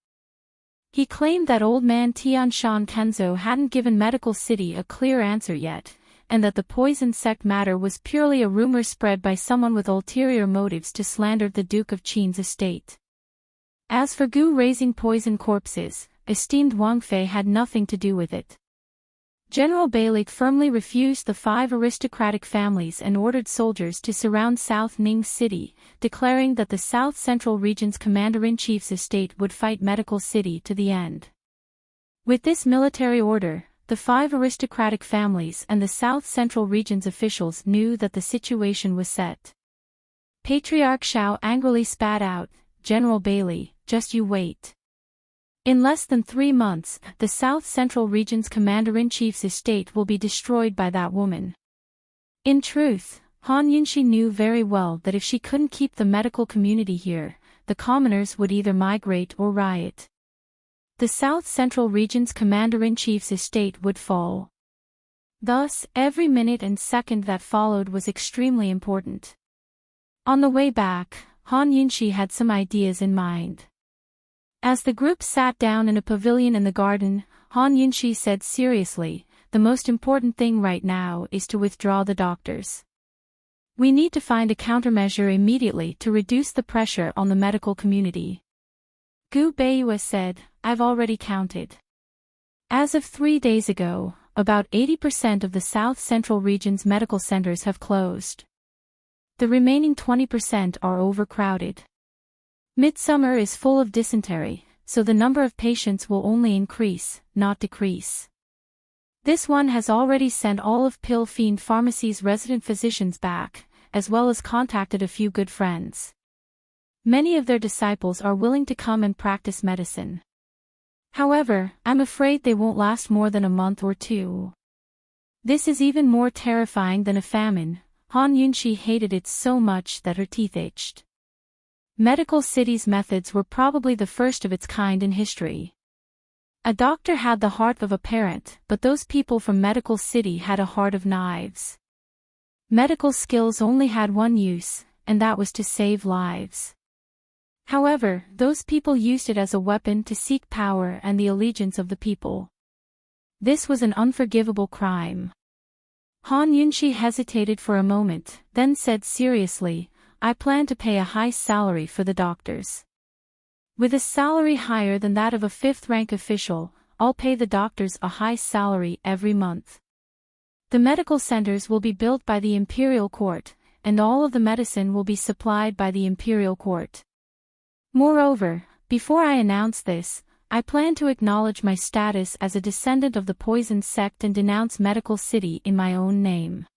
He claimed that old man Tianshan Kenzo hadn't given Medical City a clear answer yet, and that the poison sect matter was purely a rumor spread by someone with ulterior motives to slander the Duke of Qin's estate. As for Gu raising poison corpses, esteemed Wang Fei had nothing to do with it. General Bailey firmly refused the 5 aristocratic families and ordered soldiers to surround South Ning City, declaring that the South Central Region's Commander-in-Chief's estate would fight Medical City to the end. With this military order, the 5 aristocratic families and the South Central Region's officials knew that the situation was set. Patriarch Shao angrily spat out, "General Bailey, just you wait. In less than 3 months, the South Central Region's Commander-in-Chief's estate will be destroyed by that woman." In truth, Han Yunxi knew very well that if she couldn't keep the medical community here, the commoners would either migrate or riot. The South Central Region's Commander-in-Chief's estate would fall. Thus, every minute and second that followed was extremely important. On the way back, Han Yunxi had some ideas in mind. As the group sat down in a pavilion in the garden, Han Yunxi said seriously, "The most important thing right now is to withdraw the doctors. We need to find a countermeasure immediately to reduce the pressure on the medical community." Gu Beiyue said, "I've already counted. As of 3 days ago, about 80% of the South Central region's medical centers have closed. The remaining 20% are overcrowded. Midsummer is full of dysentery, so the number of patients will only increase, not decrease. This one has already sent all of Pill Fiend Pharmacy's resident physicians back, as well as contacted a few good friends. Many of their disciples are willing to come and practice medicine. However, I'm afraid they won't last more than a month or two. This is even more terrifying than a famine. Han Yunxi hated it so much that her teeth ached. Medical City's methods were probably the first of its kind in history. A doctor had the heart of a parent, but those people from Medical City had a heart of knives. Medical skills only had one use, and that was to save lives. However, those people used it as a weapon to seek power and the allegiance of the people. This was an unforgivable crime. Han Yunxi hesitated for a moment, then said seriously, I plan to pay a high salary for the doctors. With a salary higher than that of a fifth-rank official, I'll pay the doctors a high salary every month. The medical centers will be built by the imperial court, and all of the medicine will be supplied by the imperial court. Moreover, before I announce this, I plan to acknowledge my status as a descendant of the poison sect and denounce Medical City in my own name.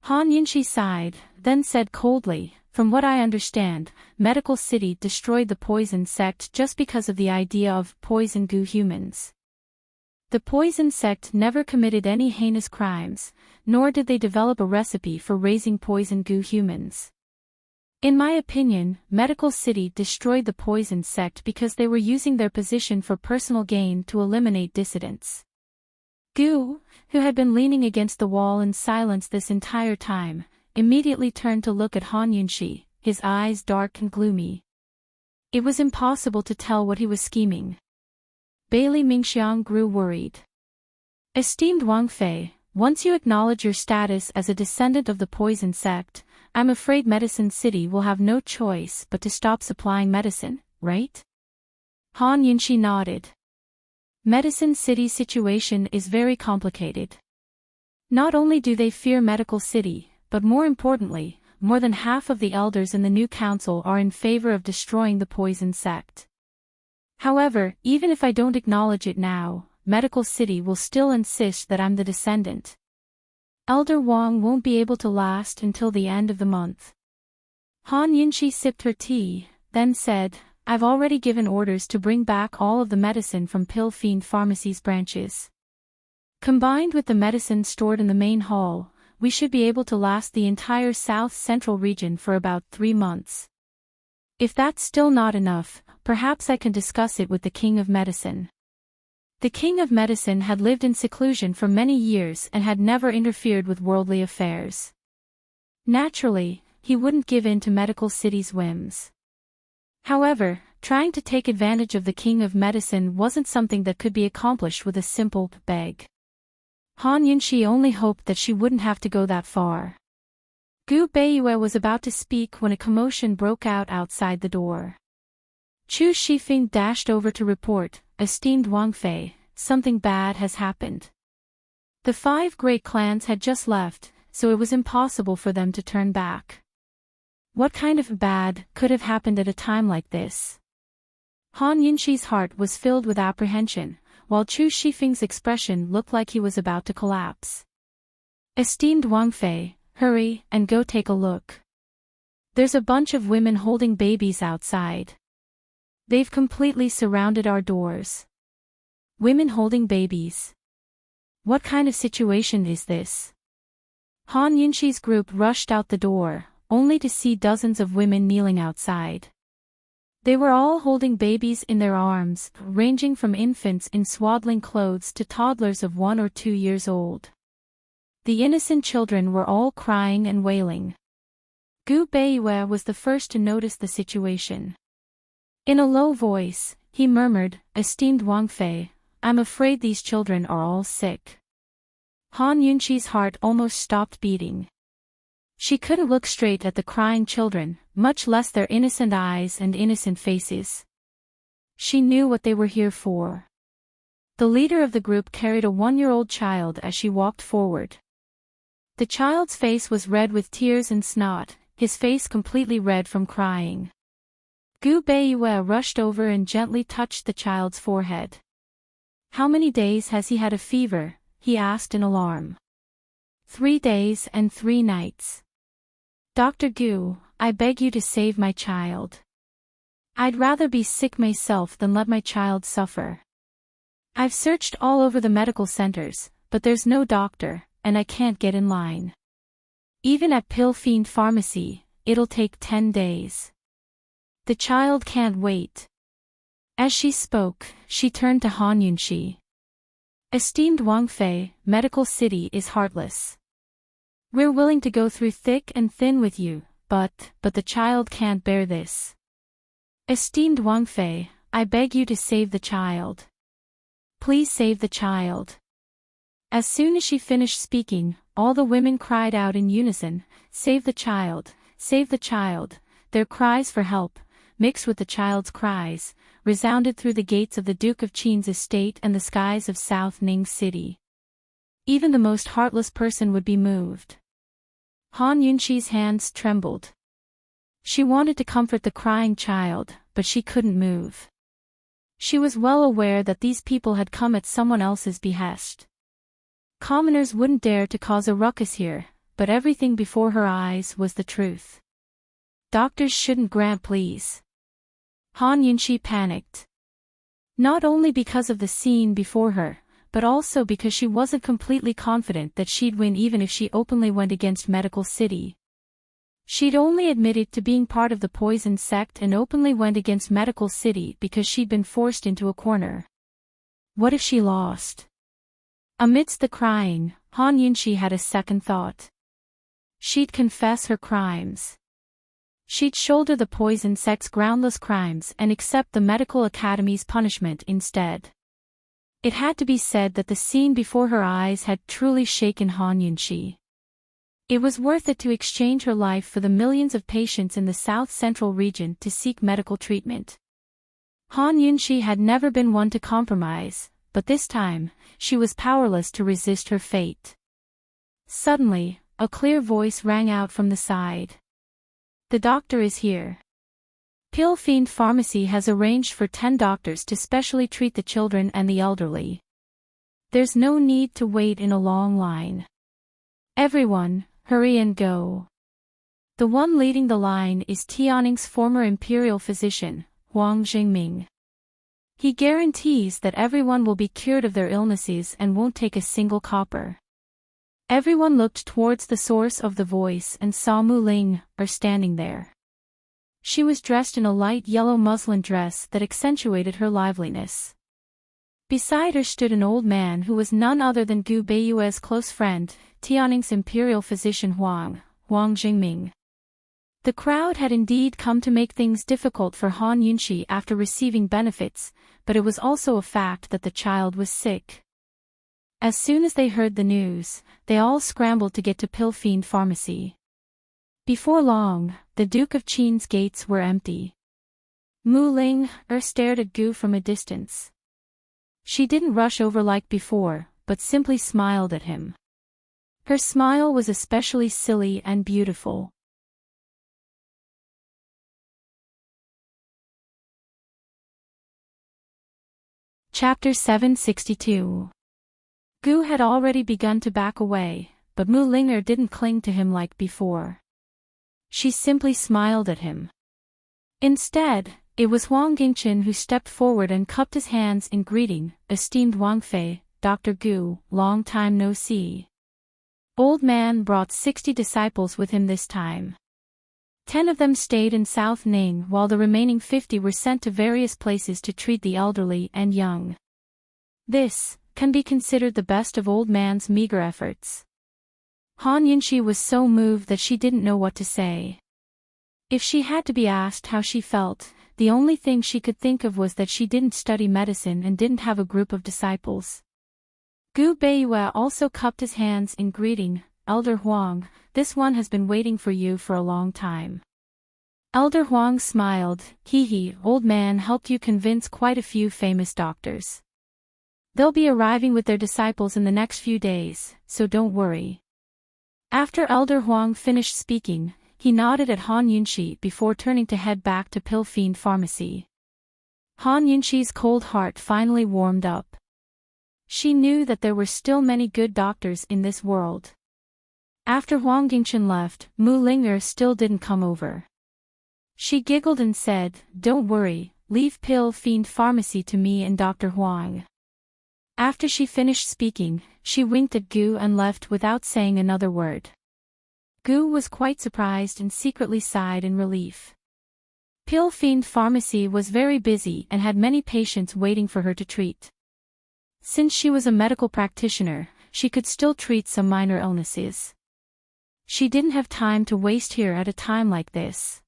Han Yunxi sighed, then said coldly, from what I understand, Medical City destroyed the poison sect just because of the idea of poison goo humans. The poison sect never committed any heinous crimes, nor did they develop a recipe for raising poison goo humans. In my opinion, Medical City destroyed the poison sect because they were using their position for personal gain to eliminate dissidents. Gu, who had been leaning against the wall in silence this entire time, immediately turned to look at Han Yunxi, his eyes dark and gloomy. It was impossible to tell what he was scheming. Bailey Mingxiang grew worried. Esteemed Wang Fei, once you acknowledge your status as a descendant of the poison sect, I'm afraid Medicine City will have no choice but to stop supplying medicine, right? Han Yunxi nodded. Medicine City's situation is very complicated. Not only do they fear Medical City, but more importantly, more than half of the elders in the new council are in favor of destroying the poison sect. However, even if I don't acknowledge it now, Medical City will still insist that I'm the descendant. Elder Wang won't be able to last until the end of the month. Han Yunxi sipped her tea, then said, I've already given orders to bring back all of the medicine from Pill Fiend Pharmacy's branches. Combined with the medicine stored in the main hall, we should be able to last the entire South Central region for about 3 months. If that's still not enough, perhaps I can discuss it with the King of Medicine. The King of Medicine had lived in seclusion for many years and had never interfered with worldly affairs. Naturally, he wouldn't give in to Medical City's whims. However, trying to take advantage of the King of Medicine wasn't something that could be accomplished with a simple beg. Han Yunxi only hoped that she wouldn't have to go that far. Gu Beiyue was about to speak when a commotion broke out outside the door. Chu Shifeng dashed over to report, Esteemed Wang Fei, something bad has happened. The 5 great clans had just left, so it was impossible for them to turn back. What kind of bad could have happened at a time like this? Han Yunxi's heart was filled with apprehension, while Chu Shifeng's expression looked like he was about to collapse. Esteemed Wang Fei, hurry and go take a look. There's a bunch of women holding babies outside. They've completely surrounded our doors. Women holding babies. What kind of situation is this? Han Yunxi's group rushed out the door, only to see dozens of women kneeling outside. They were all holding babies in their arms, ranging from infants in swaddling clothes to toddlers of 1 or 2 years old. The innocent children were all crying and wailing. Gu Beiyue was the first to notice the situation. In a low voice, he murmured, Esteemed Wang Fei, I'm afraid these children are all sick. Han Yunxi's heart almost stopped beating. She couldn't look straight at the crying children, much less their innocent eyes and innocent faces. She knew what they were here for. The leader of the group carried a 1-year-old child as she walked forward. The child's face was red with tears and snot, his face completely red from crying. Gu Beiyue rushed over and gently touched the child's forehead. "How many days has he had a fever?" he asked in alarm. 3 days and 3 nights. "Dr. Gu, I beg you to save my child. I'd rather be sick myself than let my child suffer. I've searched all over the medical centers, but there's no doctor, and I can't get in line. Even at Pill Fiend Pharmacy, it'll take 10 days. The child can't wait." As she spoke, she turned to Han Yunxi. "Esteemed Wang Fei, Medical City is heartless. We're willing to go through thick and thin with you, but the child can't bear this. Esteemed Wang Fei, I beg you to save the child. Please save the child." As soon as she finished speaking, all the women cried out in unison, "Save the child, save the child." Their cries for help, mixed with the child's cries, resounded through the gates of the Duke of Qin's estate and the skies of South Ning City. Even the most heartless person would be moved. Han Yunxi's hands trembled. She wanted to comfort the crying child, but she couldn't move. She was well aware that these people had come at someone else's behest. Commoners wouldn't dare to cause a ruckus here, but everything before her eyes was the truth. Doctors shouldn't grant pleas. Han Yunxi panicked. Not only because of the scene before her, but also because she wasn't completely confident that she'd win even if she openly went against Medical City. She'd only admitted to being part of the poison sect and openly went against Medical City because she'd been forced into a corner. What if she lost? Amidst the crying, Han Yunxi had a second thought. She'd confess her crimes. She'd shoulder the poison sect's groundless crimes and accept the Medical Academy's punishment instead. It had to be said that the scene before her eyes had truly shaken Han Yunxi. It was worth it to exchange her life for the millions of patients in the South Central region to seek medical treatment. Han Yunxi had never been one to compromise, but this time, she was powerless to resist her fate. Suddenly, a clear voice rang out from the side. "The doctor is here. Pill Fiend Pharmacy has arranged for 10 doctors to specially treat the children and the elderly. There's no need to wait in a long line. Everyone, hurry and go." The one leading the line is Tianning's former imperial physician, Huang Jingming. He guarantees that everyone will be cured of their illnesses and won't take a single copper. Everyone looked towards the source of the voice and saw Mu Ling standing there. She was dressed in a light yellow muslin dress that accentuated her liveliness. Beside her stood an old man who was none other than Gu Beiyue's close friend, Tianning's imperial physician Huang Jingming. The crowd had indeed come to make things difficult for Han Yunxi after receiving benefits, but it was also a fact that the child was sick. As soon as they heard the news, they all scrambled to get to Pill Fiend Pharmacy. Before long, the Duke of Qin's gates were empty. Mu Ling stared at Gu from a distance. She didn't rush over like before, but simply smiled at him. Her smile was especially silly and beautiful. Chapter 762. Gu had already begun to back away, but Mu Linger didn't cling to him like before. She simply smiled at him. Instead, it was Huang Gingchen who stepped forward and cupped his hands in greeting. "Esteemed Wang Fei, Dr. Gu, long time no see." Old man brought 60 disciples with him this time. 10 of them stayed in South Ning while the remaining 50 were sent to various places to treat the elderly and young. This can be considered the best of old man's meager efforts. Han Yunxi was so moved that she didn't know what to say. If she had to be asked how she felt, the only thing she could think of was that she didn't study medicine and didn't have a group of disciples. Gu Beiyue also cupped his hands in greeting. "Elder Huang, this one has been waiting for you for a long time." Elder Huang smiled. Old man helped you convince quite a few famous doctors. They'll be arriving with their disciples in the next few days, so don't worry. After Elder Huang finished speaking, he nodded at Han Yunxi before turning to head back to Pill Fiend Pharmacy. Han Yunxi's cold heart finally warmed up. She knew that there were still many good doctors in this world. After Huang Gingchen left, Mu Ling'er still didn't come over. She giggled and said, "Don't worry, leave Pill Fiend Pharmacy to me and Dr. Huang." After she finished speaking, she winked at Gu and left without saying another word. Gu was quite surprised and secretly sighed in relief. Pill Fiend Pharmacy was very busy and had many patients waiting for her to treat. Since she was a medical practitioner, she could still treat some minor illnesses. She didn't have time to waste here at a time like this.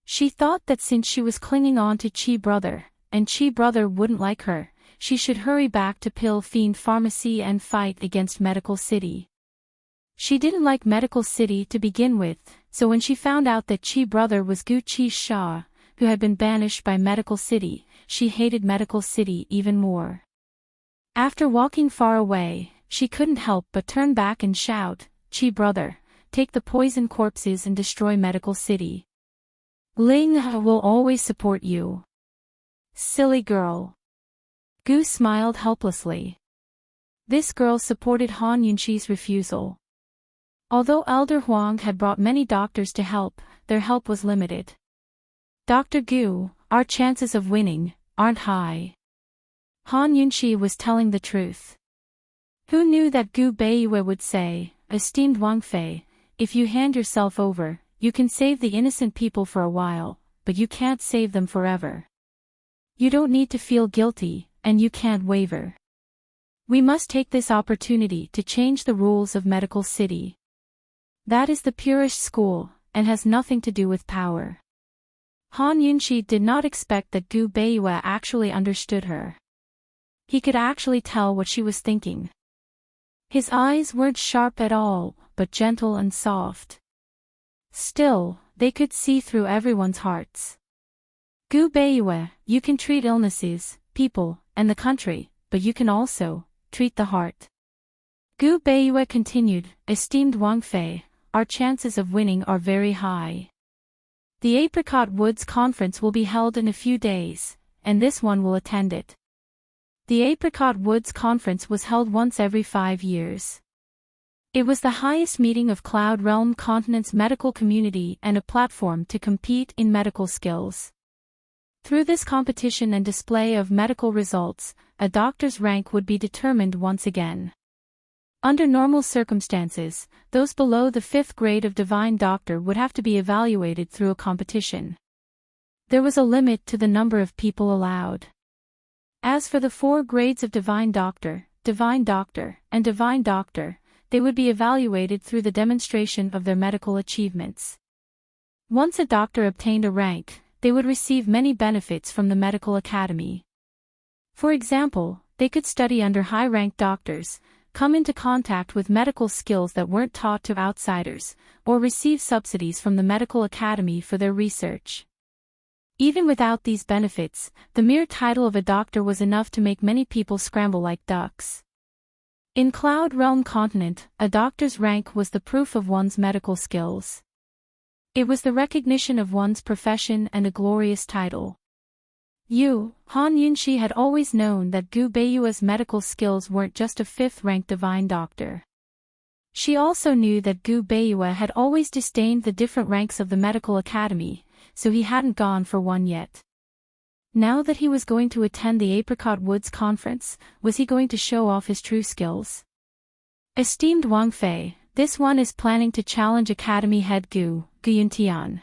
She thought that since she was clinging on to Chi Brother, and Chi Brother wouldn't like her, she should hurry back to Pill Fiend Pharmacy and fight against Medical City. She didn't like Medical City to begin with, so when she found out that Chi Brother was Gu Chi Sha, who had been banished by Medical City, she hated Medical City even more. After walking far away, she couldn't help but turn back and shout, "Chi Brother, take the poison corpses and destroy Medical City. Ling will always support you." Silly girl. Gu smiled helplessly. This girl supported Han Yunxi's refusal. Although Elder Huang had brought many doctors to help, their help was limited. "Dr. Gu, our chances of winning aren't high." Han Yunxi was telling the truth. Who knew that Gu Beiyue would say, "Esteemed Wang Fei, if you hand yourself over, you can save the innocent people for a while, but you can't save them forever. You don't need to feel guilty, and you can't waver. We must take this opportunity to change the rules of Medical City. That is the purest school, and has nothing to do with power." Han Yunxi did not expect that Gu Beiyue actually understood her. He could actually tell what she was thinking. His eyes weren't sharp at all, but gentle and soft. Still, they could see through everyone's hearts. "Gu Beiyue, you can treat illnesses, people, and the country, but you can also treat the heart." Gu Beiyue continued, "Esteemed Wang Fei, our chances of winning are very high. The Apricot Woods Conference will be held in a few days, and this one will attend it." The Apricot Woods Conference was held once every 5 years. It was the highest meeting of Cloud Realm Continent's medical community and a platform to compete in medical skills. Through this competition and display of medical results, a doctor's rank would be determined once again. Under normal circumstances, those below the 5th grade of Divine Doctor would have to be evaluated through a competition. There was a limit to the number of people allowed. As for the 4 grades of Divine Doctor, and Divine Doctor, they would be evaluated through the demonstration of their medical achievements. Once a doctor obtained a rank, they would receive many benefits from the medical academy. For example, they could study under high-ranked doctors, come into contact with medical skills that weren't taught to outsiders, or receive subsidies from the medical academy for their research. Even without these benefits, the mere title of a doctor was enough to make many people scramble like ducks. In Cloud Realm Continent, a doctor's rank was the proof of one's medical skills. It was the recognition of one's profession and a glorious title. Han Yunxi had always known that Gu Beiyue's medical skills weren't just a 5th-ranked Divine Doctor. She also knew that Gu Beiyue had always disdained the different ranks of the medical academy, so he hadn't gone for one yet. Now that he was going to attend the Apricot Woods Conference, was he going to show off his true skills? "Esteemed Wang Fei, this one is planning to challenge Academy head Gu Yuntian.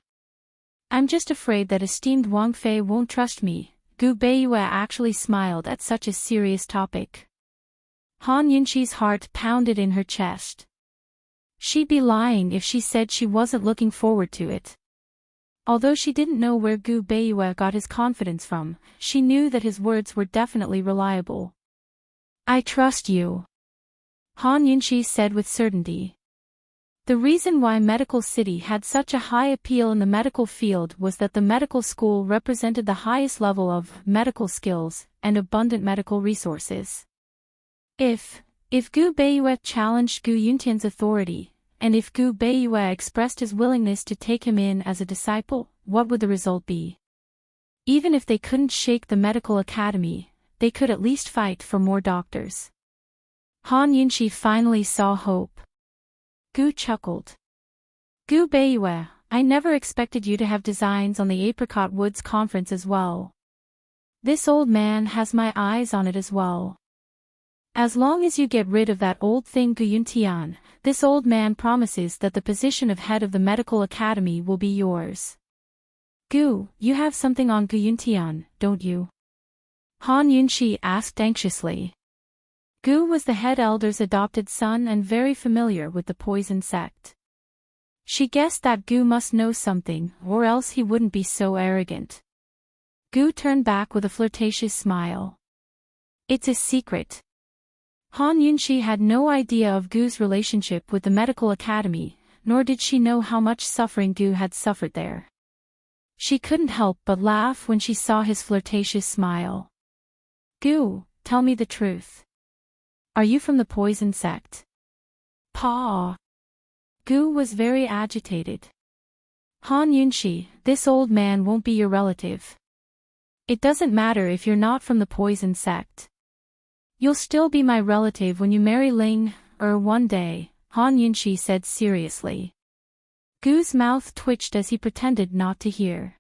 I'm just afraid that esteemed Wang Fei won't trust me." Gu Beiyue actually smiled at such a serious topic. Han Yunxi's heart pounded in her chest. She'd be lying if she said she wasn't looking forward to it. Although she didn't know where Gu Beiyue got his confidence from, she knew that his words were definitely reliable. "I trust you," Han Yunxi said with certainty. The reason why Medical City had such a high appeal in the medical field was that the medical school represented the highest level of medical skills and abundant medical resources. If Gu Beiyue challenged Gu Yuntian's authority, and if Gu Beiyue expressed his willingness to take him in as a disciple, what would the result be? Even if they couldn't shake the medical academy, they could at least fight for more doctors. Han Yunxi finally saw hope. Gu chuckled. Gu Beiyue, I never expected you to have designs on the Apricot Woods conference as well. This old man has my eyes on it as well. As long as you get rid of that old thing Gu Yuntian, this old man promises that the position of head of the medical academy will be yours. Gu, you have something on Gu Yuntian, don't you? Han Yunxi asked anxiously. Gu was the head elder's adopted son and very familiar with the poison sect. She guessed that Gu must know something, or else he wouldn't be so arrogant. Gu turned back with a flirtatious smile. It's a secret. Han Yunxi had no idea of Gu's relationship with the medical academy, nor did she know how much suffering Gu had suffered there. She couldn't help but laugh when she saw his flirtatious smile. Gu, tell me the truth. Are you from the poison sect? Pa. Gu was very agitated. Han Yunxi, this old man won't be your relative. It doesn't matter if you're not from the poison sect. You'll still be my relative when you marry Ling, one day, Han Yunxi said seriously. Gu's mouth twitched as he pretended not to hear.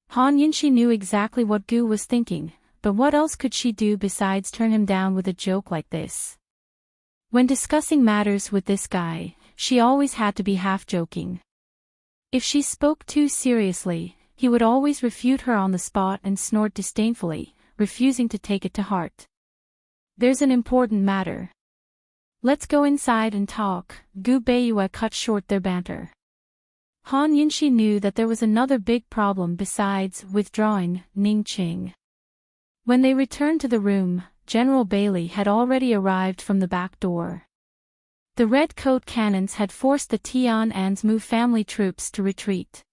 Han Yunxi knew exactly what Gu was thinking, but what else could she do besides turn him down with a joke like this? When discussing matters with this guy, she always had to be half joking. If she spoke too seriously, he would always refute her on the spot and snort disdainfully, refusing to take it to heart. There's an important matter. Let's go inside and talk, Gu Beiyue cut short their banter. Han Yunxi knew that there was another big problem besides withdrawing Ning Qing. When they returned to the room, General Bailey had already arrived from the back door. The red coat cannons had forced the Tian Ansmu family troops to retreat.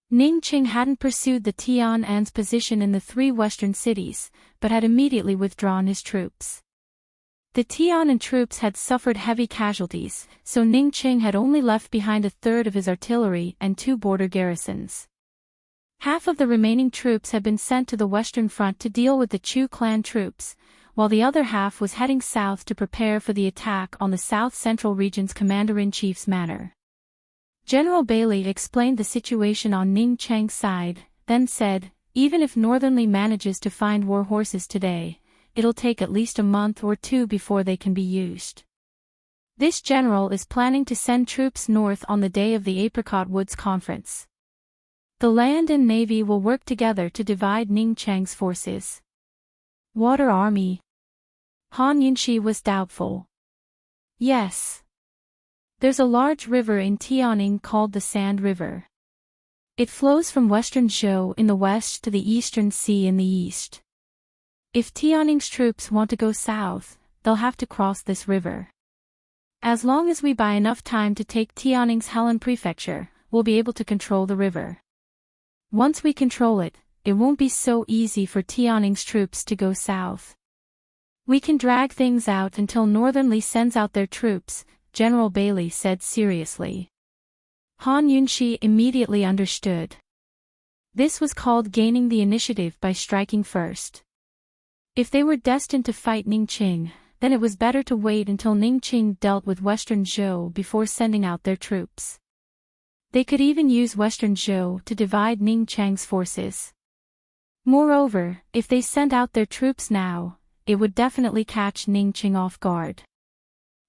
Ning Qing hadn't pursued the Tian An's position in the three western cities, but had immediately withdrawn his troops. The Tianan troops had suffered heavy casualties, so Ning Qing had only left behind a third of his artillery and 2 border garrisons. Half of the remaining troops had been sent to the western front to deal with the Chu clan troops, while the other half was heading south to prepare for the attack on the south-central region's commander-in-chief's manor. General Bailey explained the situation on Ning Cheng's side, then said, even if Northernly manages to find war horses today, it'll take at least a month or 2 before they can be used. This general is planning to send troops north on the day of the Apricot Woods Conference. The land and navy will work together to divide Ning Cheng's forces. Water Army. Han Yunxi was doubtful. Yes. There's a large river in Tianning called the Sand River. It flows from western Zhou in the west to the eastern sea in the east. If Tianning's troops want to go south, they'll have to cross this river. As long as we buy enough time to take Tianning's Helen Prefecture, we'll be able to control the river. Once we control it, it won't be so easy for Tianning's troops to go south. We can drag things out until Northernly sends out their troops, General Bailey said seriously. Han Yunxi immediately understood. This was called gaining the initiative by striking first. If they were destined to fight Ning Qing, then it was better to wait until Ning Qing dealt with Western Zhou before sending out their troops. They could even use Western Zhou to divide Ning Cheng's forces. Moreover, if they sent out their troops now, it would definitely catch Ning Qing off guard.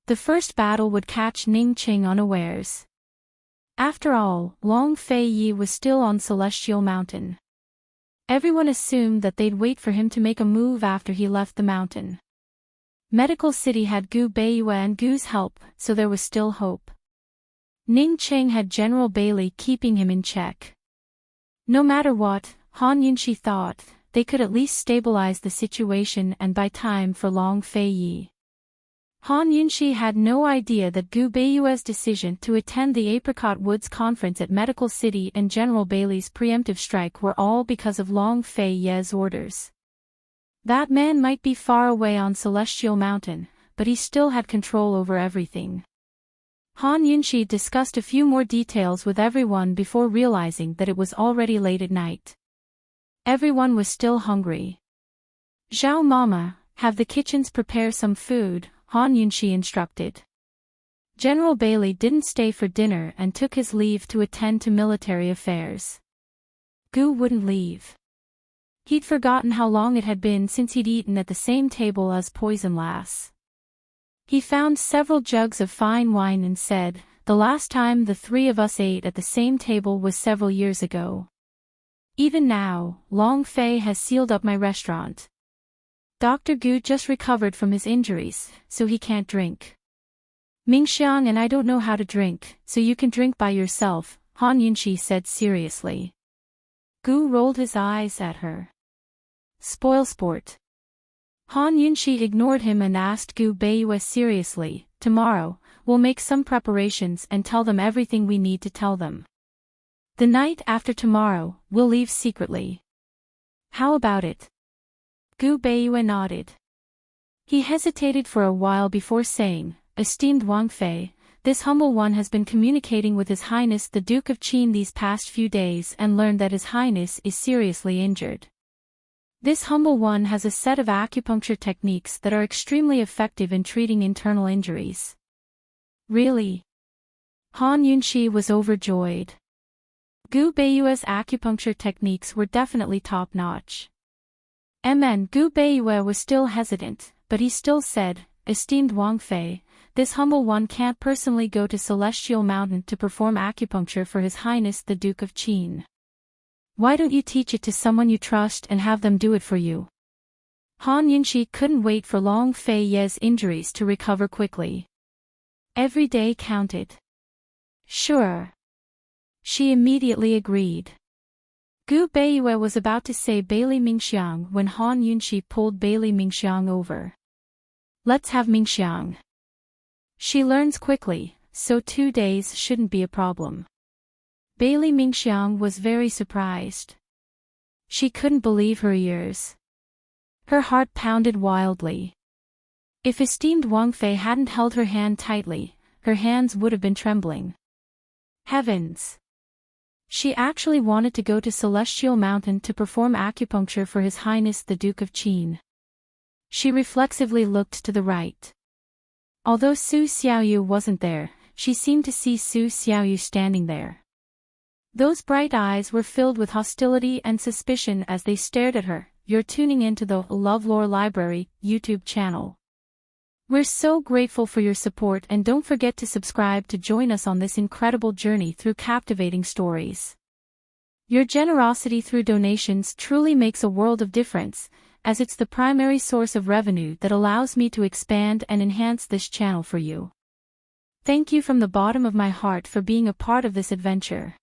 The first battle would catch Ning Qing unawares. After all, Long Fei Yi was still on Celestial Mountain. Everyone assumed that they'd wait for him to make a move after he left the mountain. Medical City had Gu Beiyue and Gu's help, so there was still hope. Ning Qing had General Bailey keeping him in check. No matter what, Han Yunxi thought, they could at least stabilize the situation and buy time for Long Fei Yi. Han Yunxi had no idea that Gu Beiyue's decision to attend the Apricot Woods Conference at Medical City and General Bailey's preemptive strike were all because of Long Fei Ye's orders. That man might be far away on Celestial Mountain, but he still had control over everything. Han Yunxi discussed a few more details with everyone before realizing that it was already late at night. Everyone was still hungry. "Zhao Mama, have the kitchens prepare some food," Han Yunxi instructed. General Bailey didn't stay for dinner and took his leave to attend to military affairs. Gu wouldn't leave. He'd forgotten how long it had been since he'd eaten at the same table as Poison Lass. He found several jugs of fine wine and said, "The last time the three of us ate at the same table was several years ago. Even now, Long Fei has sealed up my restaurant. Dr. Gu just recovered from his injuries, so he can't drink. Mingxiang and I don't know how to drink, so you can drink by yourself," Han Yunxi said seriously. Gu rolled his eyes at her. "Spoilsport." Han Yunxi ignored him and asked Gu Beiyue seriously, "Tomorrow, we'll make some preparations and tell them everything we need to tell them. The night after tomorrow, we'll leave secretly. How about it?" Gu Beiyue nodded. He hesitated for a while before saying, "Esteemed Wang Fei, this humble one has been communicating with His Highness the Duke of Qin these past few days and learned that His Highness is seriously injured. This humble one has a set of acupuncture techniques that are extremely effective in treating internal injuries." "Really?" Han Yunxi was overjoyed. Gu Beiyue's acupuncture techniques were definitely top-notch. Gu Beiyue was still hesitant, but he still said, "Esteemed Wang Fei, this humble one can't personally go to Celestial Mountain to perform acupuncture for His Highness the Duke of Qin. Why don't you teach it to someone you trust and have them do it for you?" Han Yunxi couldn't wait for Long Fei Ye's injuries to recover quickly. Every day counted. "Sure." She immediately agreed. Gu Beiyue was about to say Bailey Mingxiang when Han Yunxi pulled Bailey Mingxiang over. "Let's have Mingxiang. She learns quickly, so 2 days shouldn't be a problem." Bailey Mingxiang was very surprised. She couldn't believe her ears. Her heart pounded wildly. If esteemed Wang Fei hadn't held her hand tightly, her hands would have been trembling. Heavens! She actually wanted to go to Celestial Mountain to perform acupuncture for His Highness the Duke of Qin. She reflexively looked to the right. Although Su Xiaoyu wasn't there, she seemed to see Su Xiaoyu standing there. Those bright eyes were filled with hostility and suspicion as they stared at her. "You're tuning into the LoveLore Library YouTube channel. We're so grateful for your support and don't forget to subscribe to join us on this incredible journey through captivating stories. Your generosity through donations truly makes a world of difference, as it's the primary source of revenue that allows me to expand and enhance this channel for you. Thank you from the bottom of my heart for being a part of this adventure."